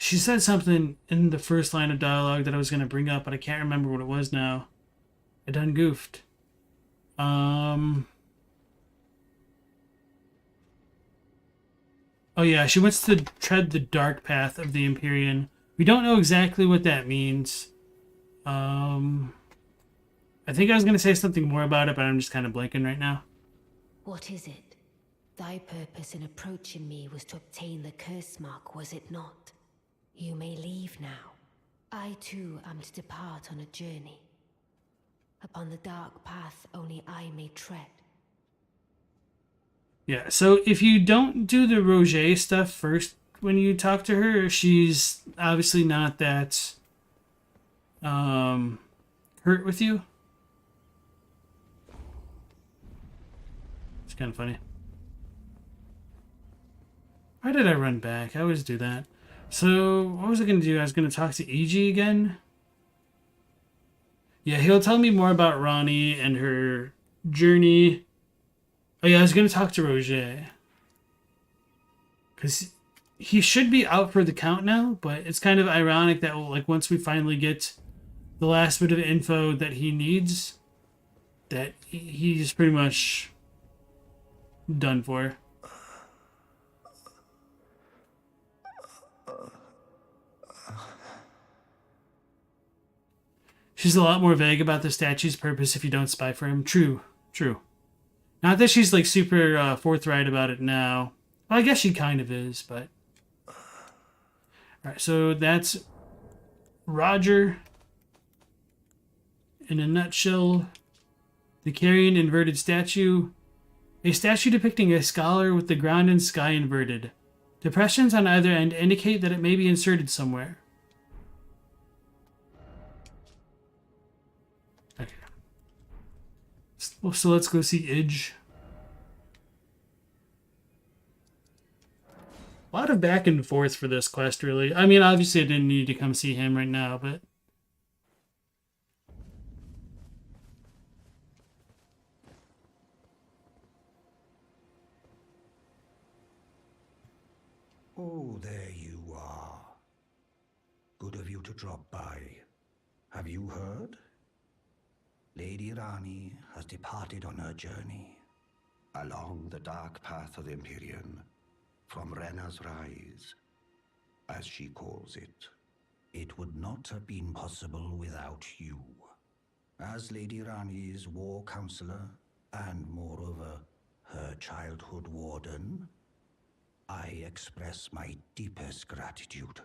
She said something in the first line of dialogue that I was going to bring up, but I can't remember what it was now. I done goofed. Oh yeah, she wants to tread the dark path of the Imperium. We don't know exactly what that means. I think I was going to say something more about it, but I'm just kind of blanking right now. What is it? Thy purpose in approaching me was to obtain the curse mark, was it not? You may leave now. I too am to depart on a journey. Upon the dark path only I may tread. Yeah, so if you don't do the Roger stuff first when you talk to her, she's obviously not that hurt with you. It's kind of funny. Why did I run back? I always do that. So, what was I going to do? I was going to talk to E.G. again. Yeah, he'll tell me more about Ranni and her journey. Oh yeah, I was going to talk to Roger. Because he should be out for the count now, but it's kind of ironic that like once we finally get the last bit of info that he needs, that he's pretty much done for. She's a lot more vague about the statue's purpose if you don't spy for him. True, true. Not that she's like super forthright about it now. Well, I guess she kind of is, but... Alright, so that's Roger. In a nutshell, the Carrion inverted statue. A statue depicting a scholar with the ground and sky inverted. Depressions on either end indicate that it may be inserted somewhere. Okay. So let's go see Idge. A lot of back and forth for this quest, really. I mean, obviously I didn't need to come see him right now, but... Oh, there you are. Good of you to drop by. Have you heard? Lady Ranni has departed on her journey along the dark path of the Imperium from Renna's Rise, as she calls it. It would not have been possible without you. As Lady Ranni's war counselor, and moreover, her childhood warden, I express my deepest gratitude.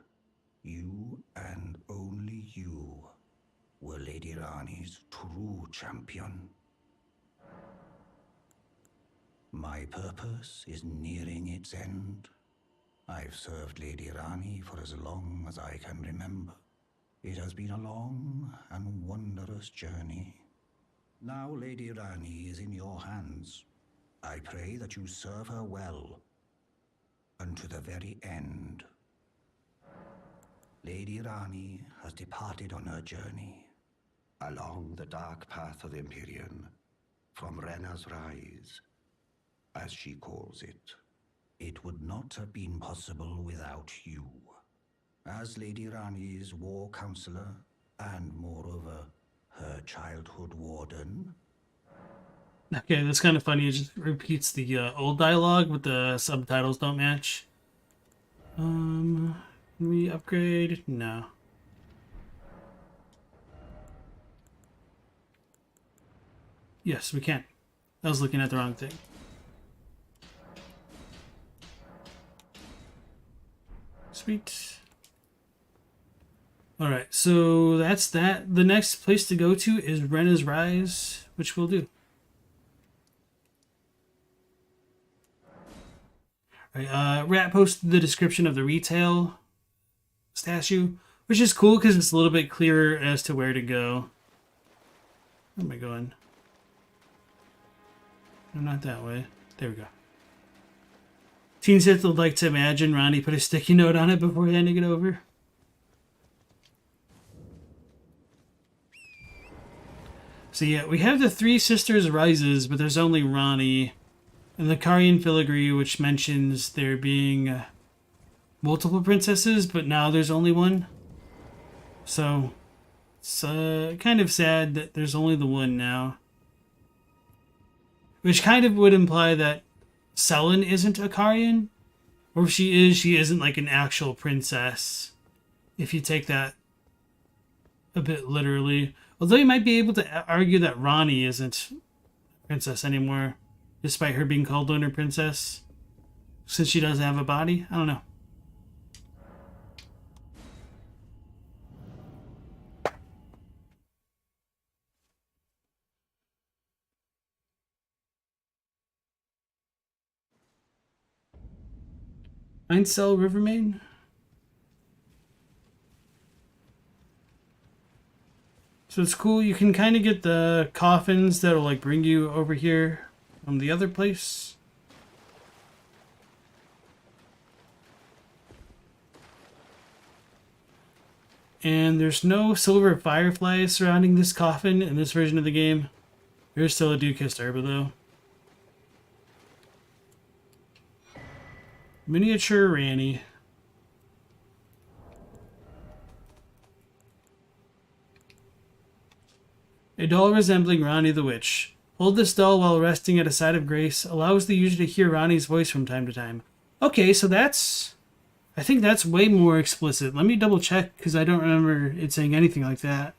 You, and only you, were Lady Ranni's true champion. My purpose is nearing its end. I've served Lady Ranni for as long as I can remember. It has been a long and wondrous journey. Now Lady Ranni is in your hands. I pray that you serve her well, unto the very end. Lady Ranni has departed on her journey, along the dark path of the Imperium, from Renna's Rise, as she calls it. It would not have been possible without you. As Lady Ranni's war counselor, and moreover, her childhood warden. Okay, that's kind of funny. It just repeats the old dialogue, but the subtitles don't match. Can we upgrade? No. Yes, we can. I was looking at the wrong thing. Sweet. Alright, so that's that. The next place to go to is Renna's Rise, which we'll do. Right, Rat posted the description of the retail statue, which is cool because it's a little bit clearer as to where to go. Where am I going? No, not that way. There we go. Teen Sith would like to imagine Ranni put a sticky note on it before handing it over. So yeah, we have the Three Sisters Rises, but there's only Ranni. And the Carian filigree, which mentions there being multiple princesses, but now there's only one. So it's kind of sad that there's only the one now. Which kind of would imply that Selen isn't a Carian. Or if she is, she isn't like an actual princess. If you take that a bit literally. Although you might be able to argue that Ranni isn't a princess anymore. Despite her being called Lunar Princess. Since she doesn't have a body? I don't know. Ainsel Rivermain? So it's cool. You can kind of get the coffins that'll like bring you over here from the other place. And there's no silver fireflies surrounding this coffin in this version of the game. There's still a Duke-Kissed Herba though. Miniature Ranni. A doll resembling Ranni the Witch. Hold this doll while resting at a site of grace. Allows the user to hear Ranni's voice from time to time. Okay, so that's... I think that's way more explicit. Let me double check, because I don't remember it saying anything like that.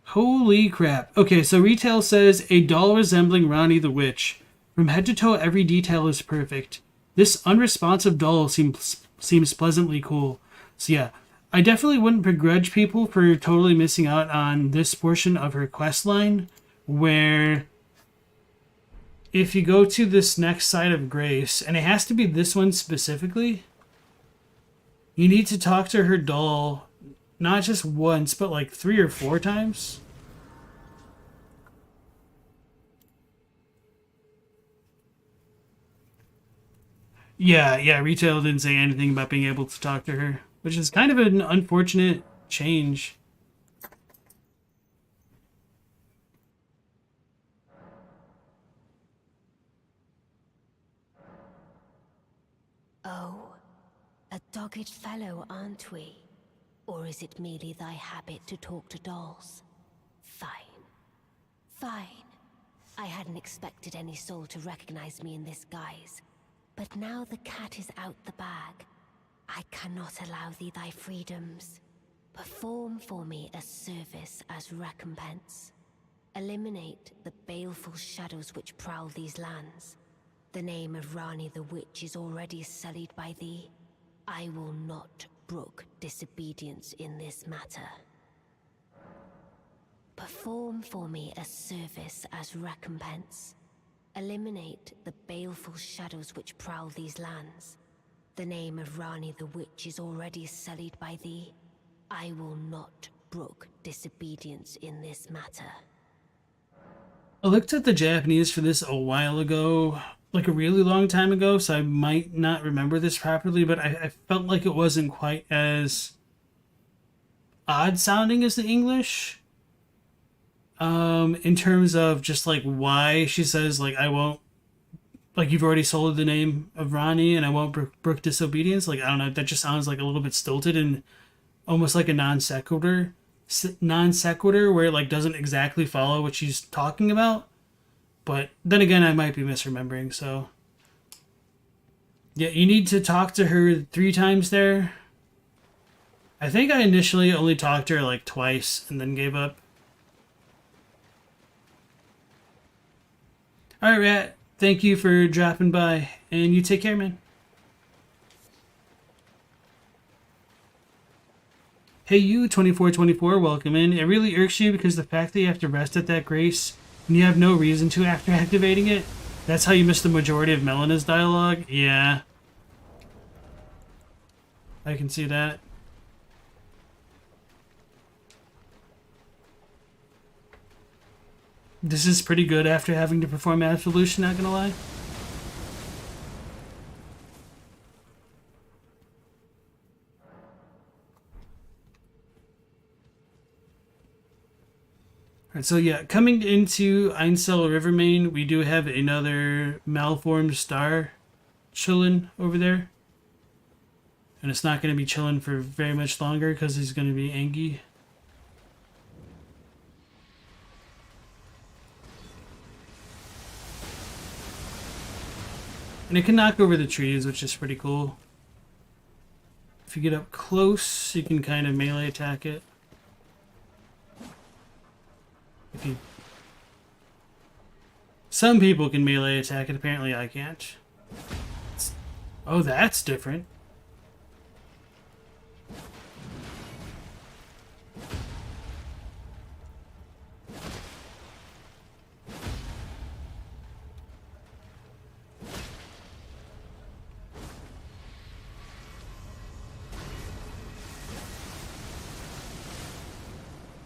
Holy crap. Okay, so retail says, a doll resembling Ranni the Witch. From head to toe, every detail is perfect. This unresponsive doll seems pleasantly cool. So yeah, I definitely wouldn't begrudge people for totally missing out on this portion of her quest line, where if you go to this next site of grace, and it has to be this one specifically, you need to talk to her doll not just once, but like 3 or 4 times. Yeah, retail didn't say anything about being able to talk to her, which is kind of an unfortunate change. Oh, A dogged fellow, aren't we? Or is it merely thy habit to talk to dolls? Fine. Fine. I hadn't expected any soul to recognize me in this guise. But now the cat is out the bag, I cannot allow thee thy freedoms. Perform for me a service as recompense. Eliminate the baleful shadows which prowl these lands. The name of Ranni the Witch is already sullied by thee. I will not brook disobedience in this matter. Perform for me a service as recompense. Eliminate the baleful shadows which prowl these lands. The name of Ranni the Witch is already sullied by thee. I will not brook disobedience in this matter. I looked at the Japanese for this a while ago, like a really long time ago, so I might not remember this properly, but I felt like it wasn't quite as odd sounding as the English. In terms of just like why she says like I won't, like you've already sold the name of Ranni and I won't brook disobedience. Like I don't know, that just sounds like a little bit stilted and almost like a non sequitur where it like doesn't exactly follow what she's talking about. But then again, I might be misremembering. So yeah, you need to talk to her 3 times there. I think I initially only talked to her like twice and then gave up. Alright, Rat. Thank you for dropping by. And you take care, man. Hey you, 2424, welcome in. It really irks you because the fact that you have to rest at that grace and you have no reason to after activating it, that's how you miss the majority of Melena's dialogue? Yeah. I can see that. This is pretty good after having to perform Absolution, not gonna lie. Alright, so yeah, coming into Ainsel Rivermain, we do have another malformed star chilling over there. And it's not going to be chilling for very much longer because he's going to be Angie. And it can knock over the trees, which is pretty cool. If you get up close, you can kind of melee attack it. If you... Some people can melee attack it, apparently I can't. Oh, that's different.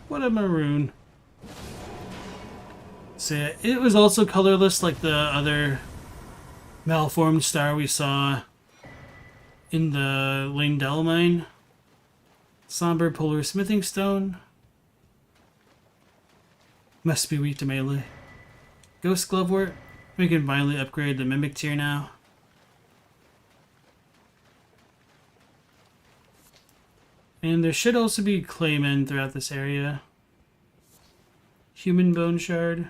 What a maroon. So yeah, it was also colorless like the other malformed star we saw in the Lane mine. Somber polar smithing stone. Must be weak to melee. Ghost glovewort. We can finally upgrade the mimic tier now. And there should also be claymen throughout this area. Human bone shard.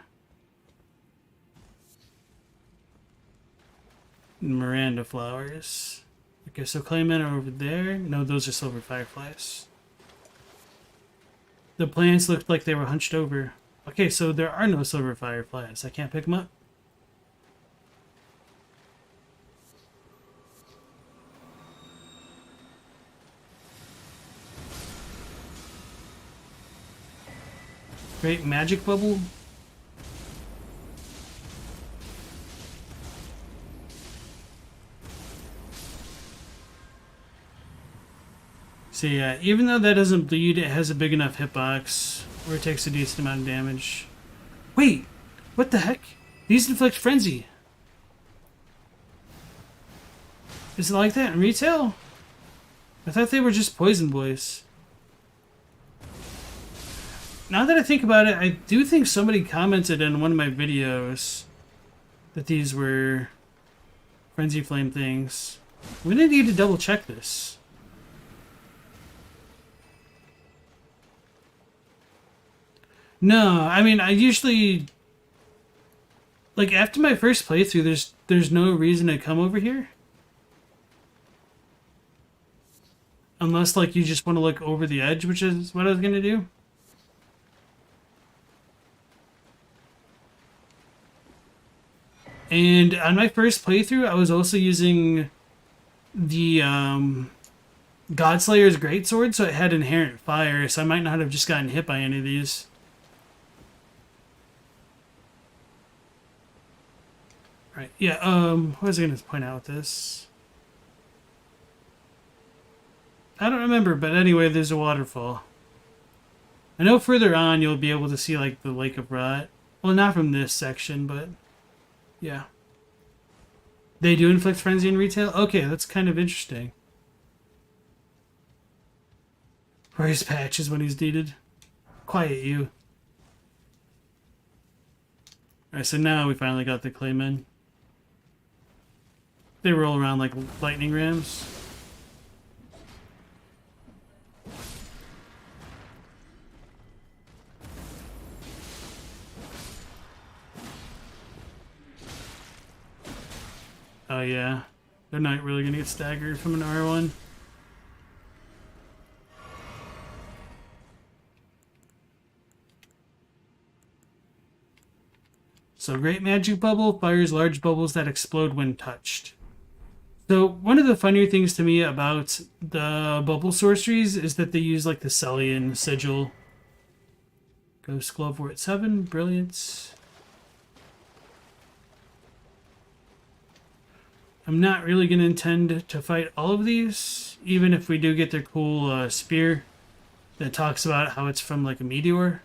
Miranda flowers. Okay, so claymen are over there. No, those are silver fireflies. The plants looked like they were hunched over. Okay, so there are no silver fireflies. I can't pick them up. Great magic bubble. So yeah, even though that doesn't bleed, it has a big enough hitbox where it takes a decent amount of damage. Wait, what the heck? These inflict frenzy. Is it like that in retail? I thought they were just poison boys. Now that I think about it, I do think somebody commented in one of my videos that these were frenzy flame things. We didn't need to double check this. No, I mean, I usually... Like, after my first playthrough, there's no reason to come over here. Unless, like, you just want to look over the edge, which is what I was going to do. And on my first playthrough, I was also using the Godslayer's Greatsword, so it had inherent fire, so I might not have just gotten hit by any of these. Right, yeah, what was I going to point out with this? I don't remember, but anyway, there's a waterfall. I know further on you'll be able to see, like, the Lake of Rot. Well, not from this section, but... yeah. They do inflict frenzy in retail? Okay, that's kind of interesting. Where's patches when he's needed? Quiet you. Alright, so now we finally got the Claymen. They roll around like lightning rams. Oh yeah, they're not really gonna get staggered from an R1. So Great Magic Bubble fires large bubbles that explode when touched. So one of the funnier things to me about the bubble sorceries is that they use like the Celian sigil. Ghost Glove, we're at 7, brilliant. I'm not really going to intend to fight all of these, even if we do get their cool spear that talks about how it's from like a meteor.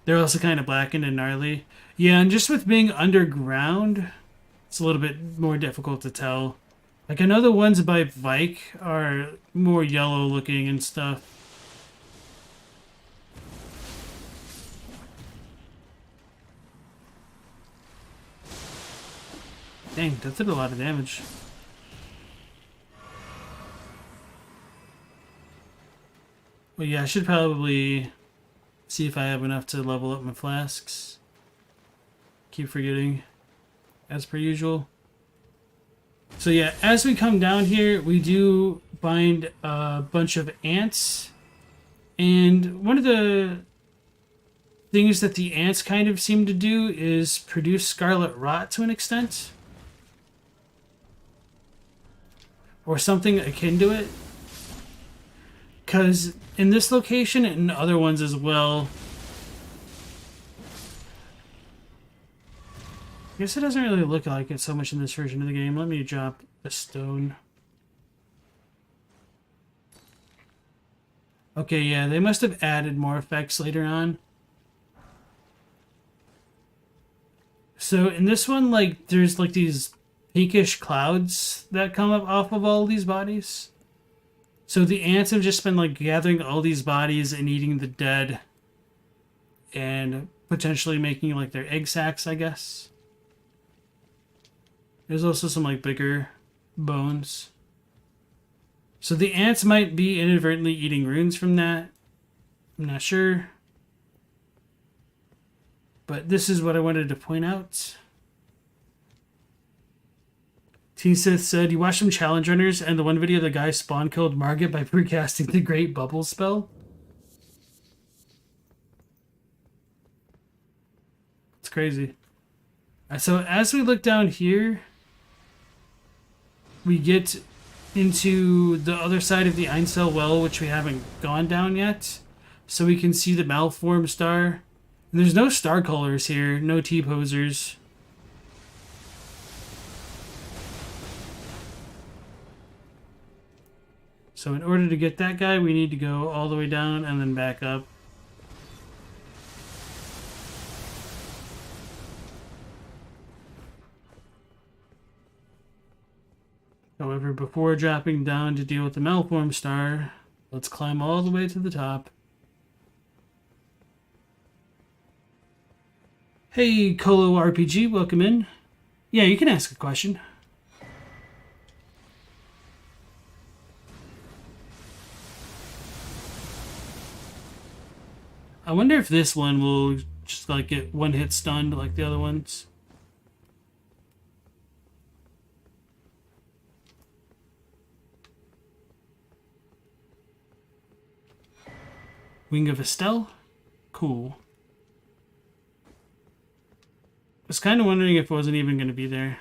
They're also kind of blackened and gnarly. Yeah, and just with being underground, it's a little bit more difficult to tell. Like, I know the ones by Vike are more yellow looking and stuff. Dang, that did a lot of damage. Well, yeah, I should probably see if I have enough to level up my flasks. Keep forgetting, as per usual. So yeah, as we come down here, we do find a bunch of ants. And one of the things that the ants kind of seem to do is produce scarlet rot to an extent. Or something akin to it. Because in this location and other ones as well, I guess it doesn't really look like it so much in this version of the game. Let me drop a stone. Okay, yeah, they must have added more effects later on. So in this one, like, there's like these pinkish clouds that come up off of all these bodies. So the ants have just been like gathering all these bodies and eating the dead and potentially making like their egg sacs, I guess. There's also some like bigger bones. So the ants might be inadvertently eating runes from that. I'm not sure. But this is what I wanted to point out. T-Sith said, you watched some challenge runners and the one video the guy spawn killed Margit by precasting the Great Bubble spell? It's crazy. So as we look down here, we get into the other side of the Ainsel well, which we haven't gone down yet. So we can see the malformed star. And there's no star colors here, no T-posers. So in order to get that guy, we need to go all the way down and then back up. However, before dropping down to deal with the malformed star, let's climb all the way to the top. Hey, Colo RPG, welcome in. Yeah, you can ask a question. wonder if this one will just like get one hit stunned like the other ones. Wing of Estelle? Cool. I was kind of wondering if it wasn't even going to be there.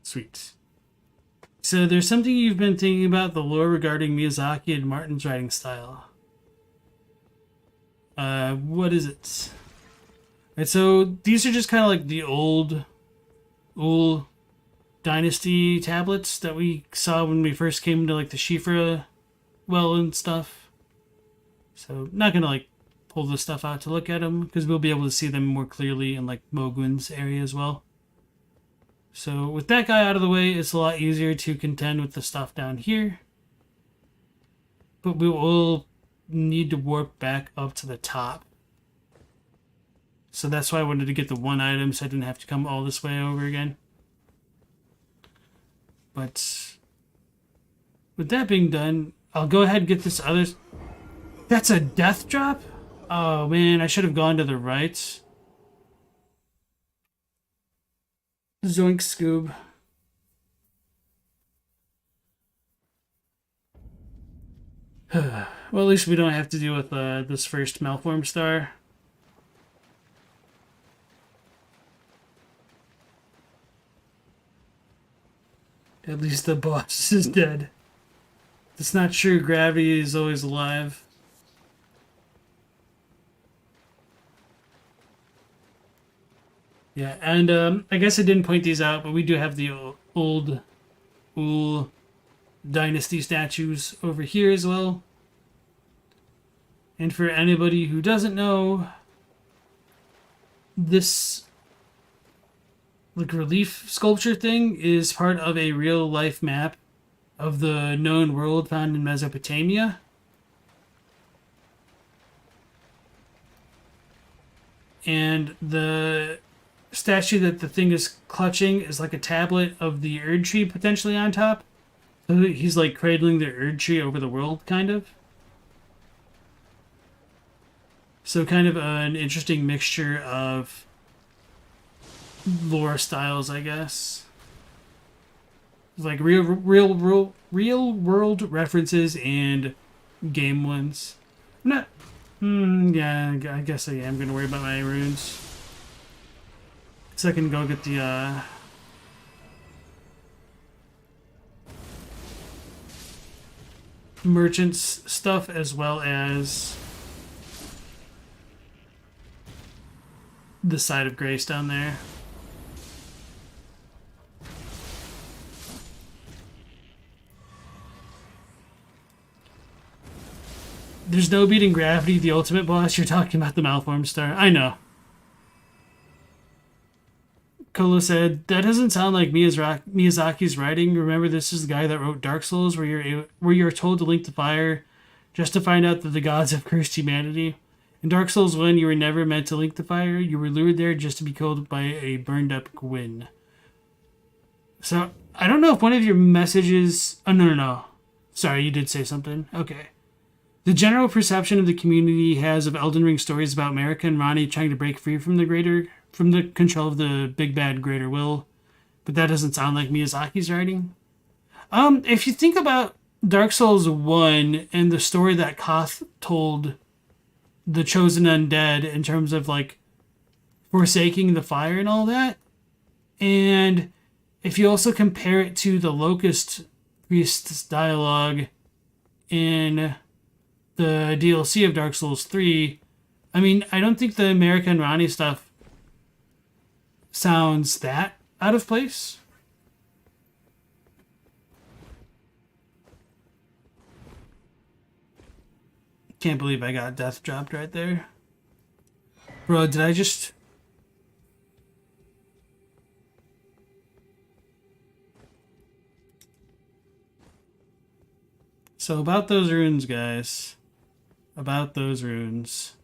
Sweet. So there's something you've been thinking about the lore regarding Miyazaki and Martin's writing style. What is it? Right, so these are just kind of like the old Dynasty tablets that we saw when we first came to like the Shifra well and stuff. So not gonna like pull this stuff out to look at them because we'll be able to see them more clearly in like Mogwin's area as well. So with that guy out of the way, it's a lot easier to contend with the stuff down here. But we will need to warp back up to the top. So that's why I wanted to get the one item so I didn't have to come all this way over again. But with that being done, I'll go ahead and get this other... That's a death drop? Oh man, I should have gone to the right. Zoink Scoob. Well, at least we don't have to deal with this first Malform Star. At least the boss is dead. It's not true. Gravity is always alive. Yeah, and I guess I didn't point these out, but we do have the old Dynasty statues over here as well. And for anybody who doesn't know, this like relief sculpture thing is part of a real life map of the known world found in Mesopotamia. And the statue that the thing is clutching is like a tablet of the Erd Tree potentially on top. So he's like cradling the Erd Tree over the world, kind of. So kind of an interesting mixture of lore styles, I guess. Like real world references and game ones. I'm not. Yeah, I guess I am gonna worry about my runes. So I can go get the merchants stuff as well as the side of Grace down there. There's no beating Gravity, the ultimate boss. You're talking about the Malform Star. I know. Kolo said, that doesn't sound like Miyazaki's writing. Remember, this is the guy that wrote Dark Souls, where you're told to link the fire just to find out that the gods have cursed humanity. In Dark Souls 1, you were never meant to link the fire. You were lured there just to be killed by a burned-up Gwyn. So, I don't know if one of your messages... Oh, no. Sorry, you did say something. Okay. The general perception of the community has of Elden Ring stories about America and Ranni trying to break free from the control of the big bad greater will, but that doesn't sound like Miyazaki's writing. If you think about Dark Souls 1 and the story that Koth told the chosen undead in terms of like forsaking the fire and all that, and if you also compare it to the Locust Priest's dialogue in the DLC of Dark Souls 3, I mean, I don't think the American Ranni stuff sounds that out of place. Can't believe I got death dropped right there. Bro, did I just... So about those runes, guys. About those runes.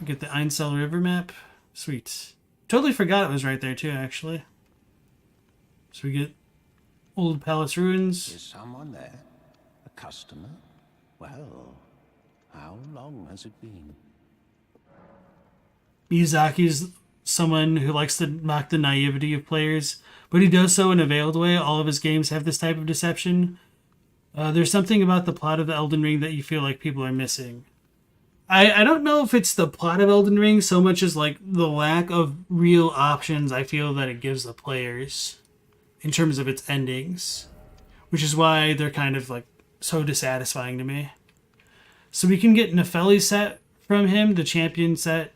Get the Ainsel River map. Sweet. Totally forgot it was right there too, actually. So we get Old Palace ruins. Is someone there? A customer? Well, how long has it been? Miyazaki's someone who likes to mock the naivety of players, but he does so in a veiled way. All of his games have this type of deception. There's something about the plot of the Elden Ring that you feel like people are missing. I don't know if it's the plot of Elden Ring so much as like the lack of real options I feel that it gives the players in terms of its endings, which is why they're kind of like so dissatisfying to me. So we can get Nepheli's set from him, the champion set.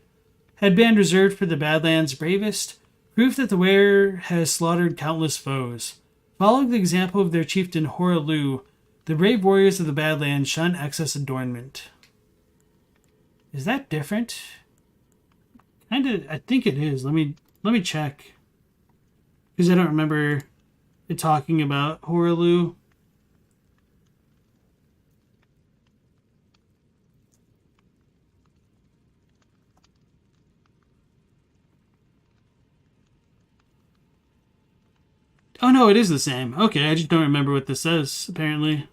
Headband reserved for the Badlands Bravest. Proof that the wearer has slaughtered countless foes. Following the example of their chieftain Horalu, the brave warriors of the Badlands shun excess adornment. Is that different? Kinda, I think it is. Let me check. Because I don't remember it talking about Horalu. Oh no, it is the same. Okay, I just don't remember what this says, apparently.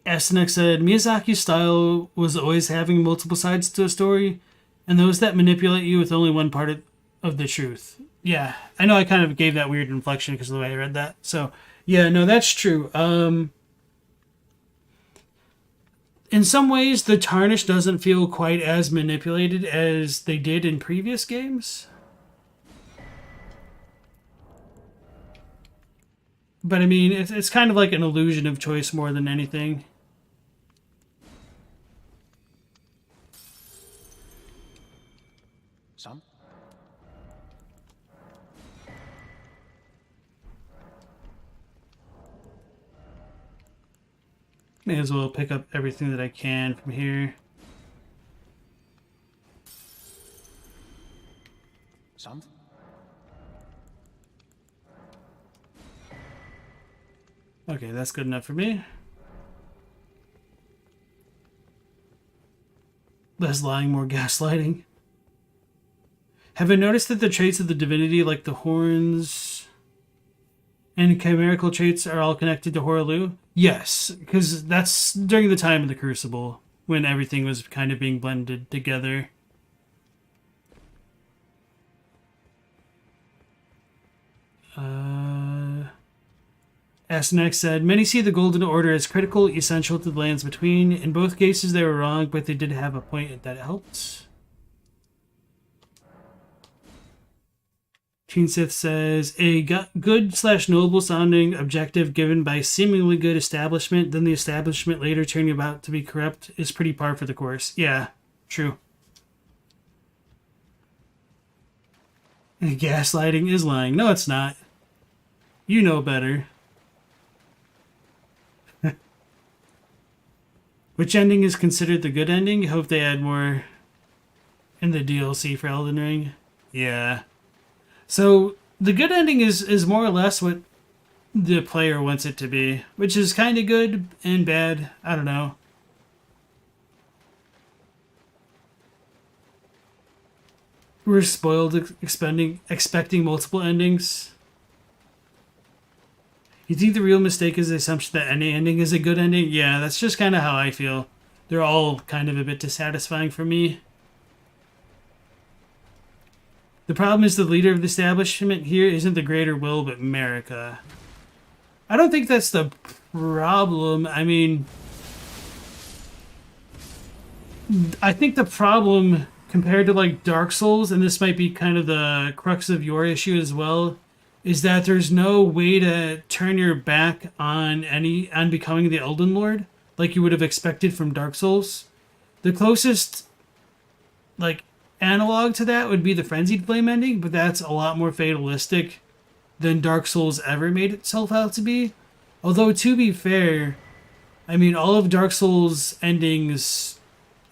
Asenek said, Miyazaki's style was always having multiple sides to a story, and those that manipulate you with only one part of the truth. Yeah, I know I kind of gave that weird inflection because of the way I read that. So, yeah, no, that's true. In some ways, the Tarnish doesn't feel quite as manipulated as they did in previous games. But I mean, it's kind of like an illusion of choice more than anything. Some? May as well pick up everything that I can from here. Some? Okay, that's good enough for me. Less lying, more gaslighting. Have I noticed that the traits of the divinity, like the horns and chimerical traits, are all connected to Horalu? Yes, because that's during the time of the Crucible, when everything was kind of being blended together. Asenek said, many see the Golden Order as critical, essential to the lands between. In both cases, they were wrong, but they did have a point that helped. Teen Sith says, a good/noble sounding objective given by seemingly good establishment, then the establishment later turning about to be corrupt is pretty par for the course. Yeah, true. And gaslighting is lying. No, it's not. You know better. Which ending is considered the good ending? Hope they add more in the DLC for Elden Ring. Yeah. So, the good ending is more or less what the player wants it to be, which is kind of good and bad. I don't know. We're spoiled expecting multiple endings. You think the real mistake is the assumption that any ending is a good ending? Yeah, that's just kind of how I feel. They're all kind of a bit dissatisfying for me. The problem is the leader of the establishment here isn't the greater will, but America. I don't think that's the problem. I mean, I think the problem compared to like Dark Souls, and this might be kind of the crux of your issue as well, is that there's no way to turn your back on becoming the Elden Lord like you would have expected from Dark Souls. The closest like analog to that would be the Frenzied Flame ending, but that's a lot more fatalistic than Dark Souls ever made itself out to be. Although, to be fair, I mean, all of Dark Souls endings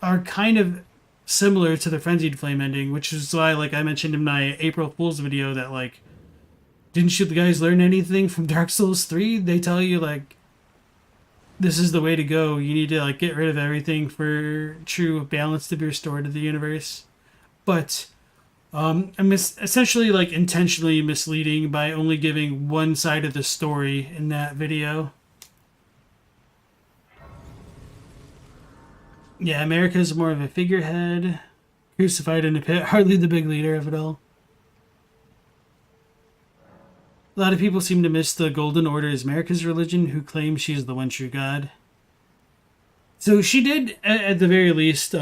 are kind of similar to the Frenzied Flame ending, which is why, like I mentioned in my April Fool's video, that, like, didn't you guys learn anything from Dark Souls 3? They tell you, like, this is the way to go. You need to, like, get rid of everything for true balance to be restored to the universe. But I'm essentially, like, intentionally misleading by only giving one side of the story in that video. Yeah, America's more of a figurehead, crucified in a pit, hardly the big leader of it all. A lot of people seem to miss the Golden Order as America's religion, who claim she's the one true God. So she did, at the very least,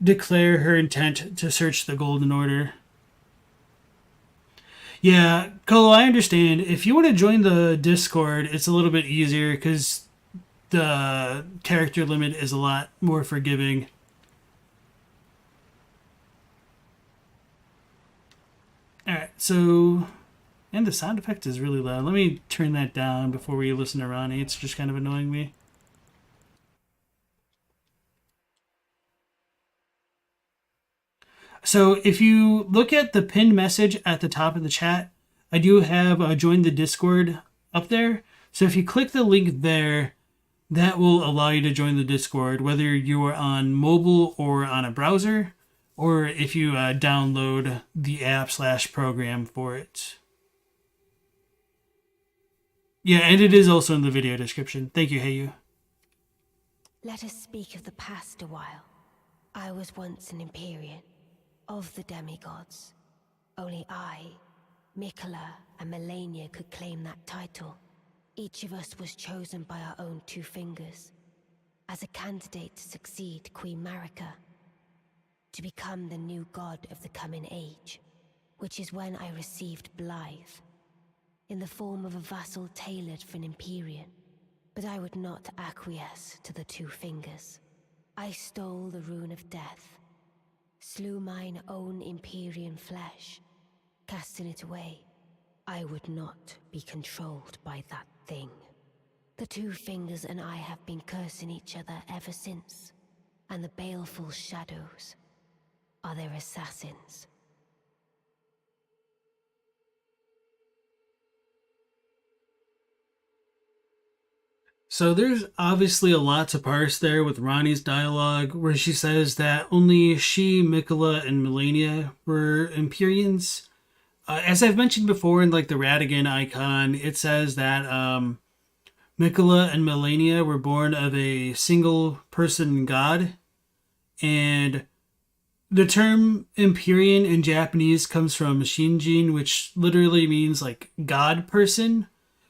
declare her intent to search the Golden Order. Yeah, Colo, I understand. If you want to join the Discord, it's a little bit easier because the character limit is a lot more forgiving. Alright, so... And the sound effect is really loud. Let me turn that down before we listen to Ranni. It's just kind of annoying me. So if you look at the pinned message at the top of the chat, I do have join the Discord up there. So if you click the link there, that will allow you to join the Discord, whether you are on mobile or on a browser, or if you download the app/program for it. Yeah, and it is also in the video description. Thank you, Heyu. Let us speak of the past a while. I was once an Imperium, of the demigods. Only I, Mikola, and Melania could claim that title. Each of us was chosen by our own two fingers, as a candidate to succeed Queen Marika, to become the new god of the coming age, which is when I received Blythe, in the form of a vassal tailored for an Imperium. But I would not acquiesce to the two fingers. I stole the rune of death, slew mine own Imperium flesh, casting it away. I would not be controlled by that thing. The two fingers and I have been cursing each other ever since, and the baleful shadows are their assassins. So there's obviously a lot to parse there with Ranni's dialogue, where she says that only she, Mikola, and Melania were Imperians. As I've mentioned before in, like, the Radigan icon, it says that Mikola and Melania were born of a single person god, and the term Imperium in Japanese comes from Shinjin, which literally means, like, god person.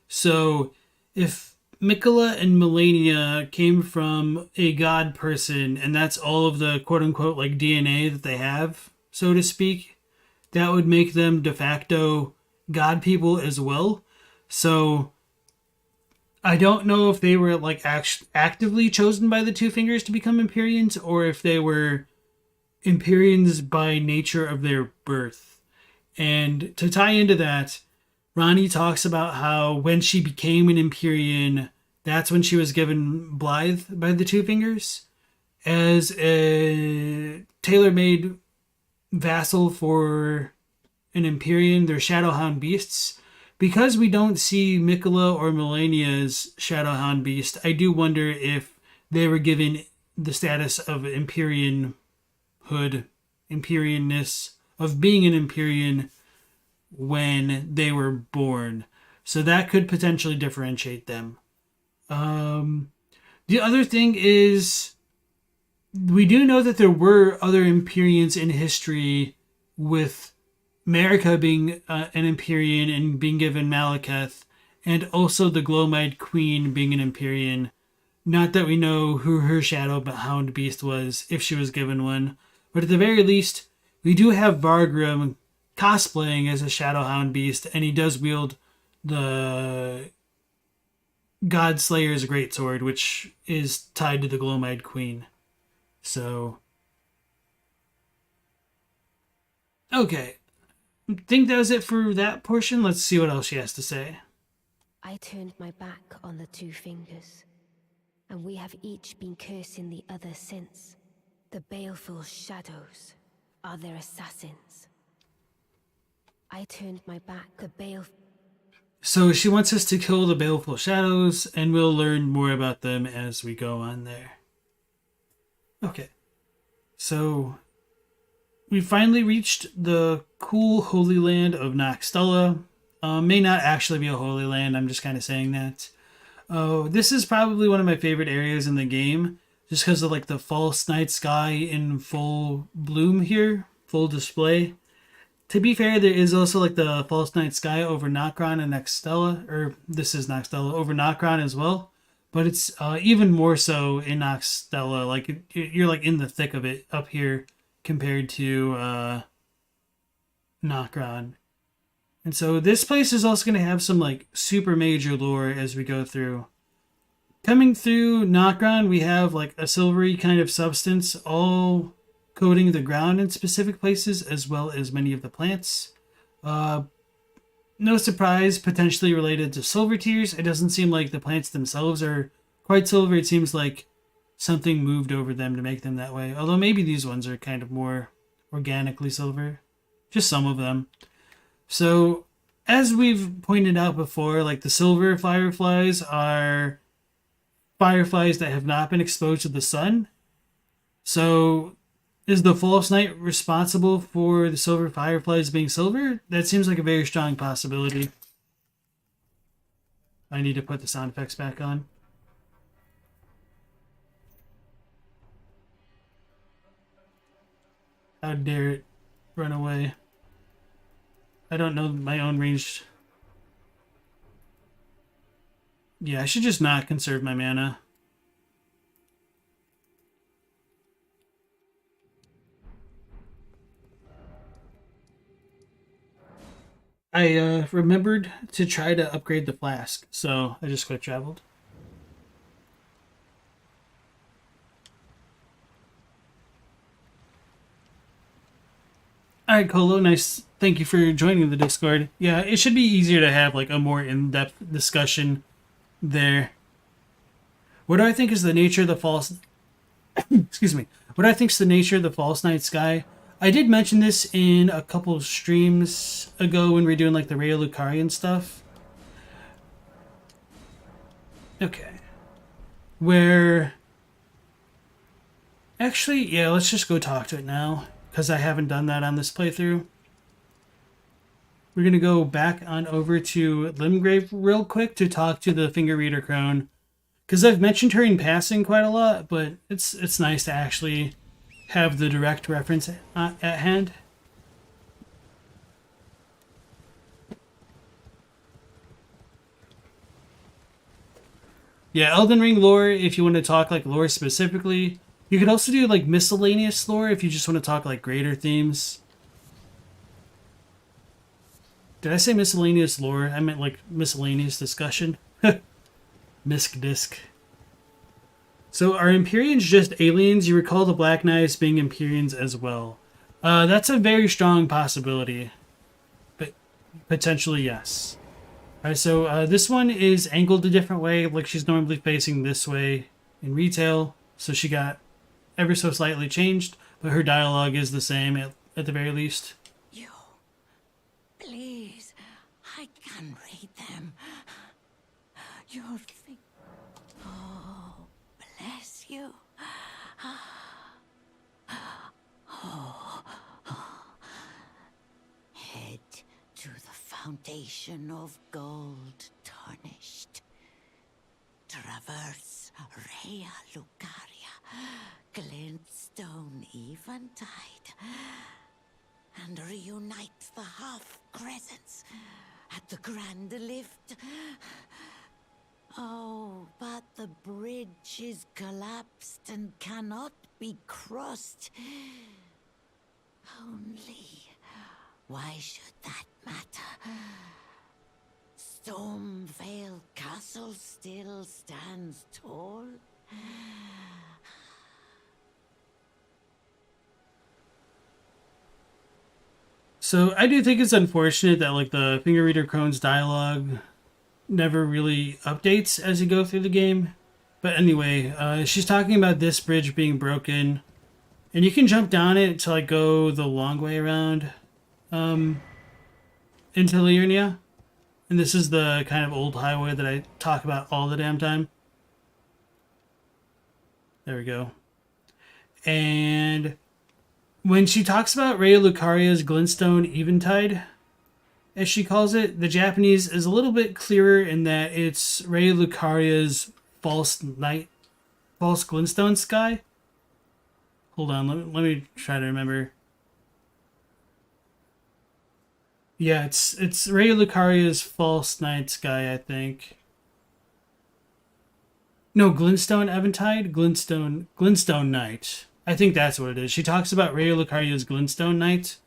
So if Mikola and Melania came from a god person, and that's all of the quote-unquote, like, DNA that they have, so to speak, that would make them de facto god people as well. So I don't know if they were, like, actively chosen by the Two Fingers to become Imperiums, or if they were Imperiums by nature of their birth. And to tie into that, Ranni talks about how when she became an Imperium, that's when she was given Blythe by the Two Fingers as a tailor-made vassal for an Imperium. They're Shadowhound beasts. Because we don't see Mikola or Melania's Shadowhound beast, I do wonder if they were given the status of Imperiumhood, Imperiumness, of being an Imperium when they were born. So that could potentially differentiate them. The other thing is, we do know that there were other Imperiums in history, with Marika being an Imperium and being given Malekith, and also the Glowmide Queen being an Imperium. Not that we know who her Shadowhound beast was, if she was given one, but at the very least, we do have Vargrim cosplaying as a Shadowhound beast, and he does wield the Godslayer's Greatsword, which is tied to the Glowmide Queen. So Okay. I think that was it for that portion. Let's see what else she has to say. I turned my back on the two fingers, and we have each been cursing the other since. The baleful shadows are their assassins. I turned my back, the So she wants us to kill the baleful shadows, and we'll learn more about them as we go on there. Okay. So we finally reached the cool holy land of Nokstella. May not actually be a holy land, I'm just kind of saying that. This is probably one of my favorite areas in the game, just because of like the false night sky in full bloom here, full display. To be fair, there is also like the false night sky over Nokron and Nokstella, or this is Nokstella, over Nokron as well. But it's even more so in Nokstella, like you're like in the thick of it up here compared to Nokron. And so this place is also going to have some like super major lore as we go through. Coming through Nokron, we have like a silvery kind of substance all coating the ground in specific places as well as many of the plants. No surprise, potentially related to silver tears. It doesn't seem like the plants themselves are quite silver. It seems like something moved over them to make them that way. Although maybe these ones are kind of more organically silver. Just some of them. So, as we've pointed out before, like the silver fireflies are fireflies that have not been exposed to the sun. So, is the false knight responsible for the silver fireflies being silver? That seems like a very strong possibility. I need to put the sound effects back on. How dare it run away. I don't know my own range. Yeah, I should just not conserve my mana. I remembered to try to upgrade the flask, so I just quick traveled. All right, Colo, nice. Thank you for joining the Discord. Yeah, it should be easier to have like a more in-depth discussion there. What do I think is the nature of the false? Excuse me. What do I think is the nature of the false night sky? I did mention this in a couple streams ago when we were doing like the Ray Lucarian stuff. Okay. Where actually, yeah, let's just go talk to it now, because I haven't done that on this playthrough. We're going to go back on over to Limgrave real quick to talk to the Finger Reader Crone. Because I've mentioned her in passing quite a lot, but it's nice to actually have the direct reference at hand. Yeah, Elden Ring lore, if you want to talk like lore specifically. You could also do like miscellaneous lore if you just want to talk like greater themes. Did I say miscellaneous lore? I meant like miscellaneous discussion. Misc disc. So are Imperiums just aliens? You recall the Black Knights being Imperiums as well. That's a very strong possibility. But potentially yes. Alright, so this one is angled a different way. Like she's normally facing this way in retail. So she got ever so slightly changed. But her dialogue is the same at the very least. You, please, I can read them. Your thing. Oh, bless you. Oh. Head to the fountain of gold tarnished. Traverse Rea Lucaria, glintstone eventide, and reunite the half crescents at the grand lift. Oh, but the bridge is collapsed and cannot be crossed. Only, why should that matter? Stormvale Castle still stands tall. So I do think it's unfortunate that like the finger reader Crone's dialogue never really updates as you go through the game. But anyway, she's talking about this bridge being broken, and you can jump down it to like go the long way around into Liurnia. And this is the kind of old highway that I talk about all the damn time. There we go. And when she talks about Raya Lucaria's Glintstone Eventide, as she calls it, the Japanese is a little bit clearer in that it's Raya Lucaria's false glintstone sky. Hold on, let me try to remember. Yeah, it's Raya Lucaria's false night sky, I think. No, Glintstone Eventide? Glintstone Night. I think that's what it is. She talks about Raya Lucaria's Glintstone Night.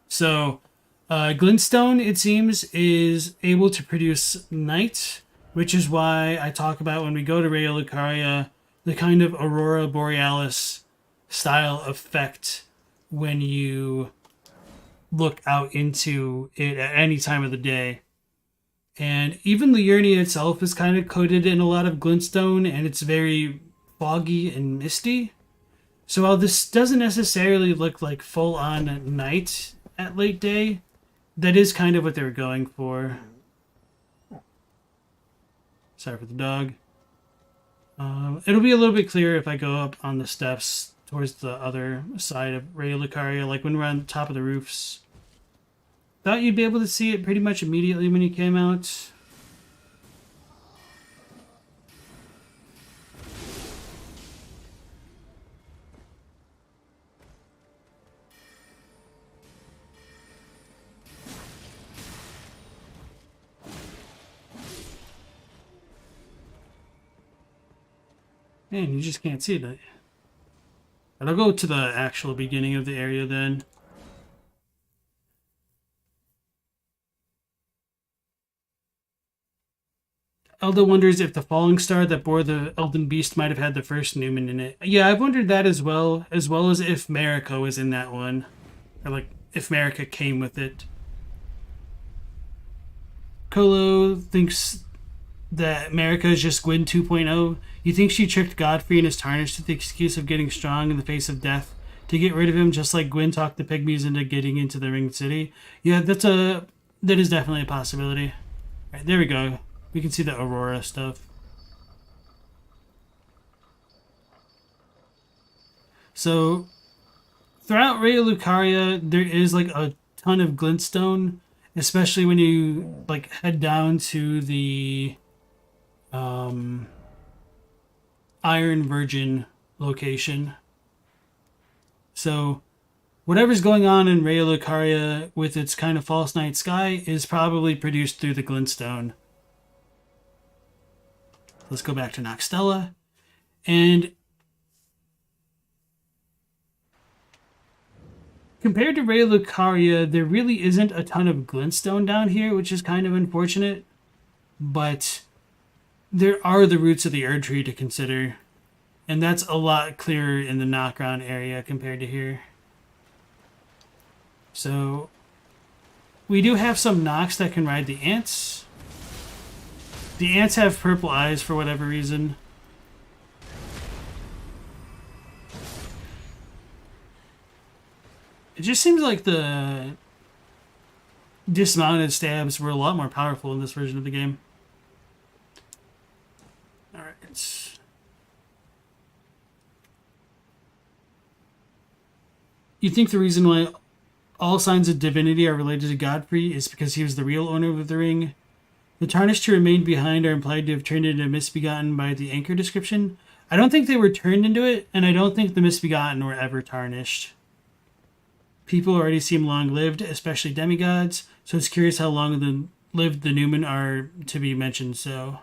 So, Glintstone, it seems, is able to produce night, which is why I talk about when we go to Raya Lucaria, the kind of Aurora Borealis style effect when you look out into it at any time of the day. And even Liurnia itself is kind of coated in a lot of glintstone, and it's very foggy and misty. So while this doesn't necessarily look like full-on night at late day, that is kind of what they were going for. Sorry for the dog. It'll be a little bit clearer if I go up on the steps towards the other side of Raya Lucaria, like when we're on top of the roofs. Thought you'd be able to see it pretty much immediately when you came out. Man, you just can't see it. But I'll go to the actual beginning of the area then. Elda wonders if the falling star that bore the Elden Beast might have had the first Newman in it. Yeah, I've wondered that as well as if Marika was in that one. Or like, if Marika came with it. Kolo thinks that Marika is just Gwyn 2.0. You think she tricked Godfrey and his tarnished with the excuse of getting strong in the face of death to get rid of him, just like Gwyn talked the pygmies into getting into the Ringed City? Yeah, that is definitely a possibility. All right, there we go. We can see the Aurora stuff. So, throughout Raya Lucaria, there is like a ton of glintstone, especially when you like head down to the Iron Virgin location. So, whatever's going on in Raya Lucaria with its kind of false night sky is probably produced through the glintstone. Let's go back to Nokstella. And compared to Raya Lucaria, there really isn't a ton of glintstone down here, which is kind of unfortunate. But there are the roots of the Erd Tree to consider. And that's a lot clearer in the Nokron area compared to here. So, we do have some Noks that can ride the ants. The ants have purple eyes for whatever reason. It just seems like the dismounted stabs were a lot more powerful in this version of the game. Alright. You think the reason why all signs of divinity are related to Godfrey is because he was the real owner of the ring? The tarnished who remained behind are implied to have turned into misbegotten by the anchor description. I don't think they were turned into it, and I don't think the misbegotten were ever tarnished. People already seem long-lived, especially demigods, so it's curious how long-lived the Newman are to be mentioned so.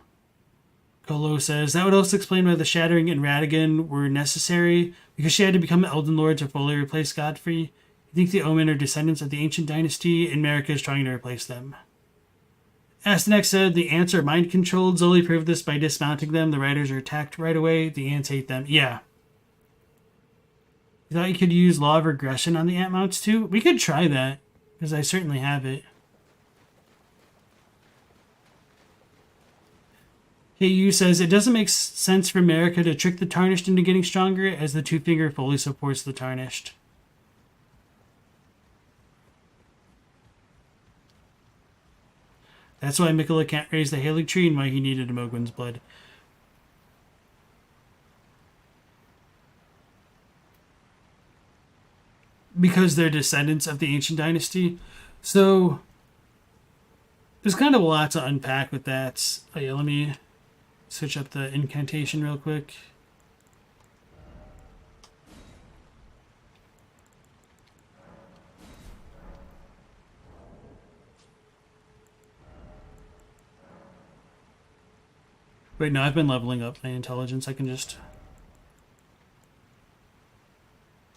Kolo says, that would also explain why the Shattering and Radigan were necessary, because she had to become Elden Lord to fully replace Godfrey. You think the Omen are descendants of the ancient dynasty, and Marika is trying to replace them. Astanek said the ants are mind-controlled. Zoli proved this by dismounting them. The riders are attacked right away. The ants hate them. Yeah. You thought you could use Law of Regression on the ant mounts too? We could try that. Because I certainly have it. KU says, it doesn't make sense for America to trick the Tarnished into getting stronger, as the Two-Finger fully supports the Tarnished. That's why Mikola can't raise the Halig tree and why he needed Mogwin's blood. Because they're descendants of the ancient dynasty. So there's kind of a lot to unpack with that. Oh yeah, let me switch up the incantation real quick. Wait, no, I've been leveling up my intelligence. I can just...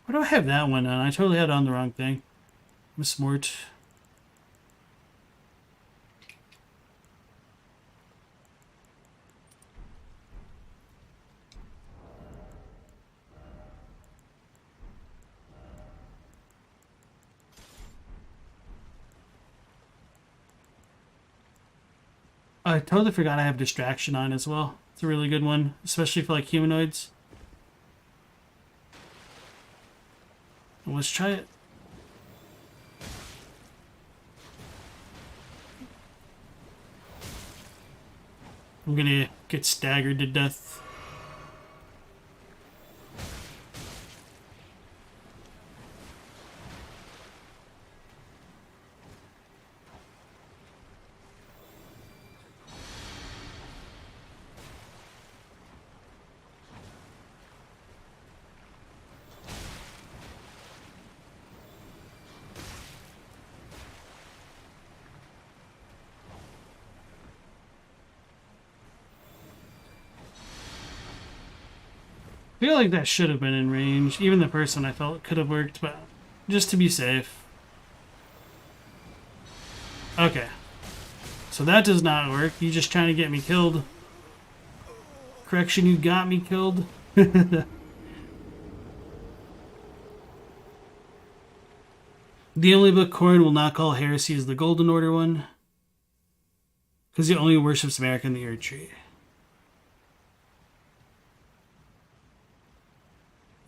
Why do I have that one on? I totally had on the wrong thing. I'm smart. I totally forgot I have distraction on as well. It's a really good one, especially for like humanoids. Let's try it. I'm gonna get staggered to death. I feel like that should have been in range. Even the person I felt could have worked, but just to be safe. Okay. So that does not work. You just trying to get me killed. Correction, you got me killed. The only book Corrin will not call heresy is the Golden Order one. Because he only worships America in the Earth Tree.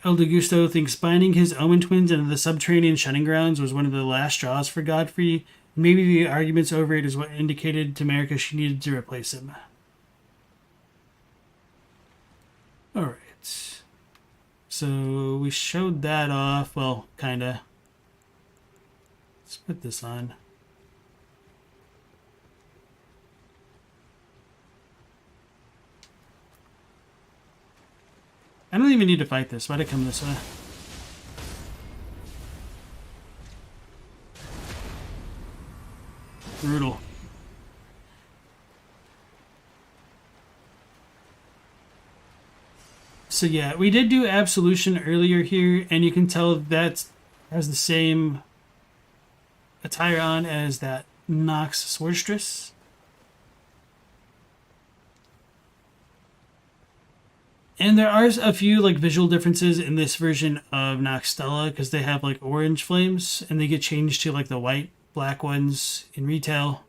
El Gusto thinks binding his Omen twins into the subterranean shunning grounds was one of the last straws for Godfrey. Maybe the arguments over it is what indicated to America she needed to replace him. Alright. So we showed that off. Well, kinda. Let's put this on. I don't even need to fight this. Why'd I come this way? Brutal. So yeah, we did do Absolution earlier here, and you can tell that has the same attire on as that Nox Swordstress. And there are a few like visual differences in this version of Nokstella because they have like orange flames and they get changed to like the white, black ones in retail.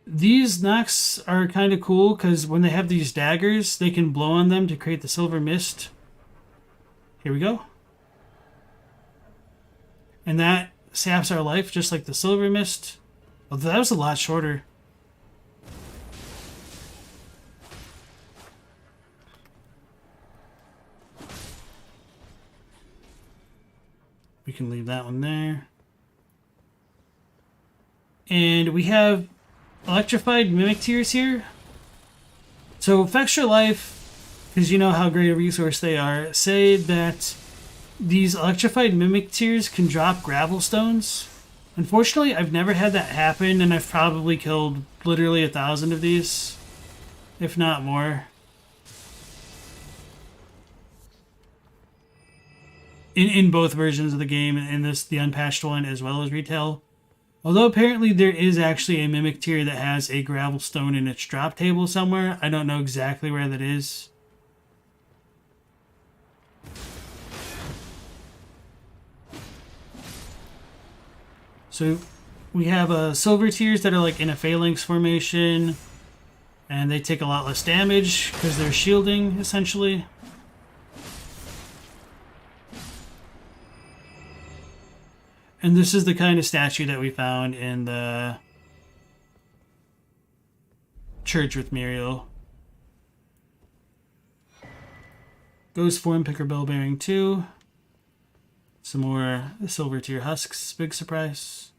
These Nox are kind of cool because when they have these daggers, they can blow on them to create the silver mist. Here we go. And that saps our life just like the silver mist. Although that was a lot shorter. We can leave that one there. And we have electrified mimic tears here. So Extra Life, because you know how great a resource they are, say that these electrified mimic tears can drop gravel stones. Unfortunately, I've never had that happen, and I've probably killed literally 1,000 of these, if not more. In both versions of the game, in this the Unpatched one as well as retail. Although apparently there is actually a mimic tier that has a gravel stone in its drop table somewhere. I don't know exactly where that is. So we have silver tiers that are like in a phalanx formation, and they take a lot less damage because they're shielding, essentially. And this is the kind of statue that we found in the church with Muriel. Ghost form, picker bell bearing 2. Some more silver tier husks, big surprise.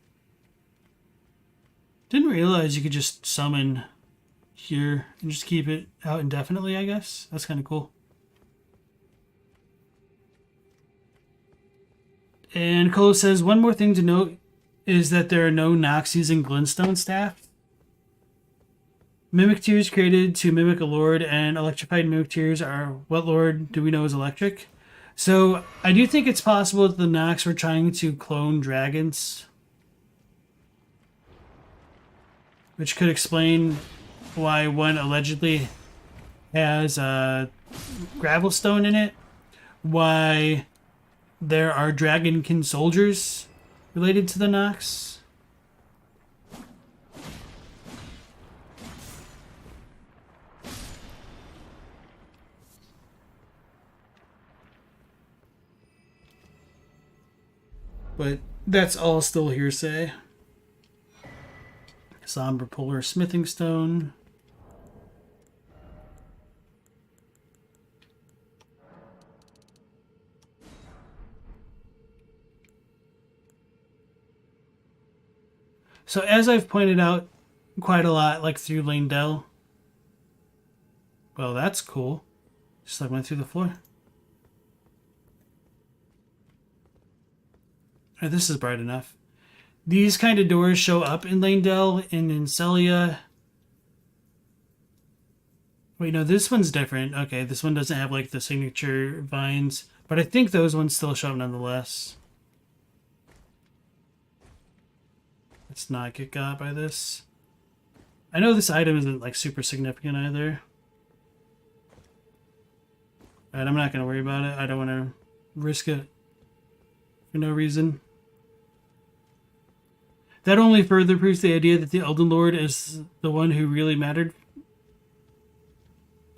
Didn't realize you could just summon here and just keep it out indefinitely, I guess. That's kind of cool. And Cole says, one more thing to note is that there are no Nox using Glintstone Staff. Mimic Tears created to mimic a lord, and electrified Mimic Tears are what lord do we know is electric? So I do think it's possible that the Nox were trying to clone dragons, which could explain why one allegedly has a Gravelstone in it, why there are Dragonkin soldiers related to the Nox. But that's all still hearsay. Somber Polar Smithing Stone. So as I've pointed out quite a lot, like through Lane-Del. Well, that's cool. Just like went through the floor. Oh, this is bright enough. These kind of doors show up in Lane-Del and in Celia. Wait, no, this one's different. Okay, this one doesn't have like the signature vines, but I think those ones still show up nonetheless. Let's not get got by this. I know this item isn't like super significant either. Alright, I'm not going to worry about it. I don't want to risk it for no reason. That only further proves the idea that the Elden Lord is the one who really mattered.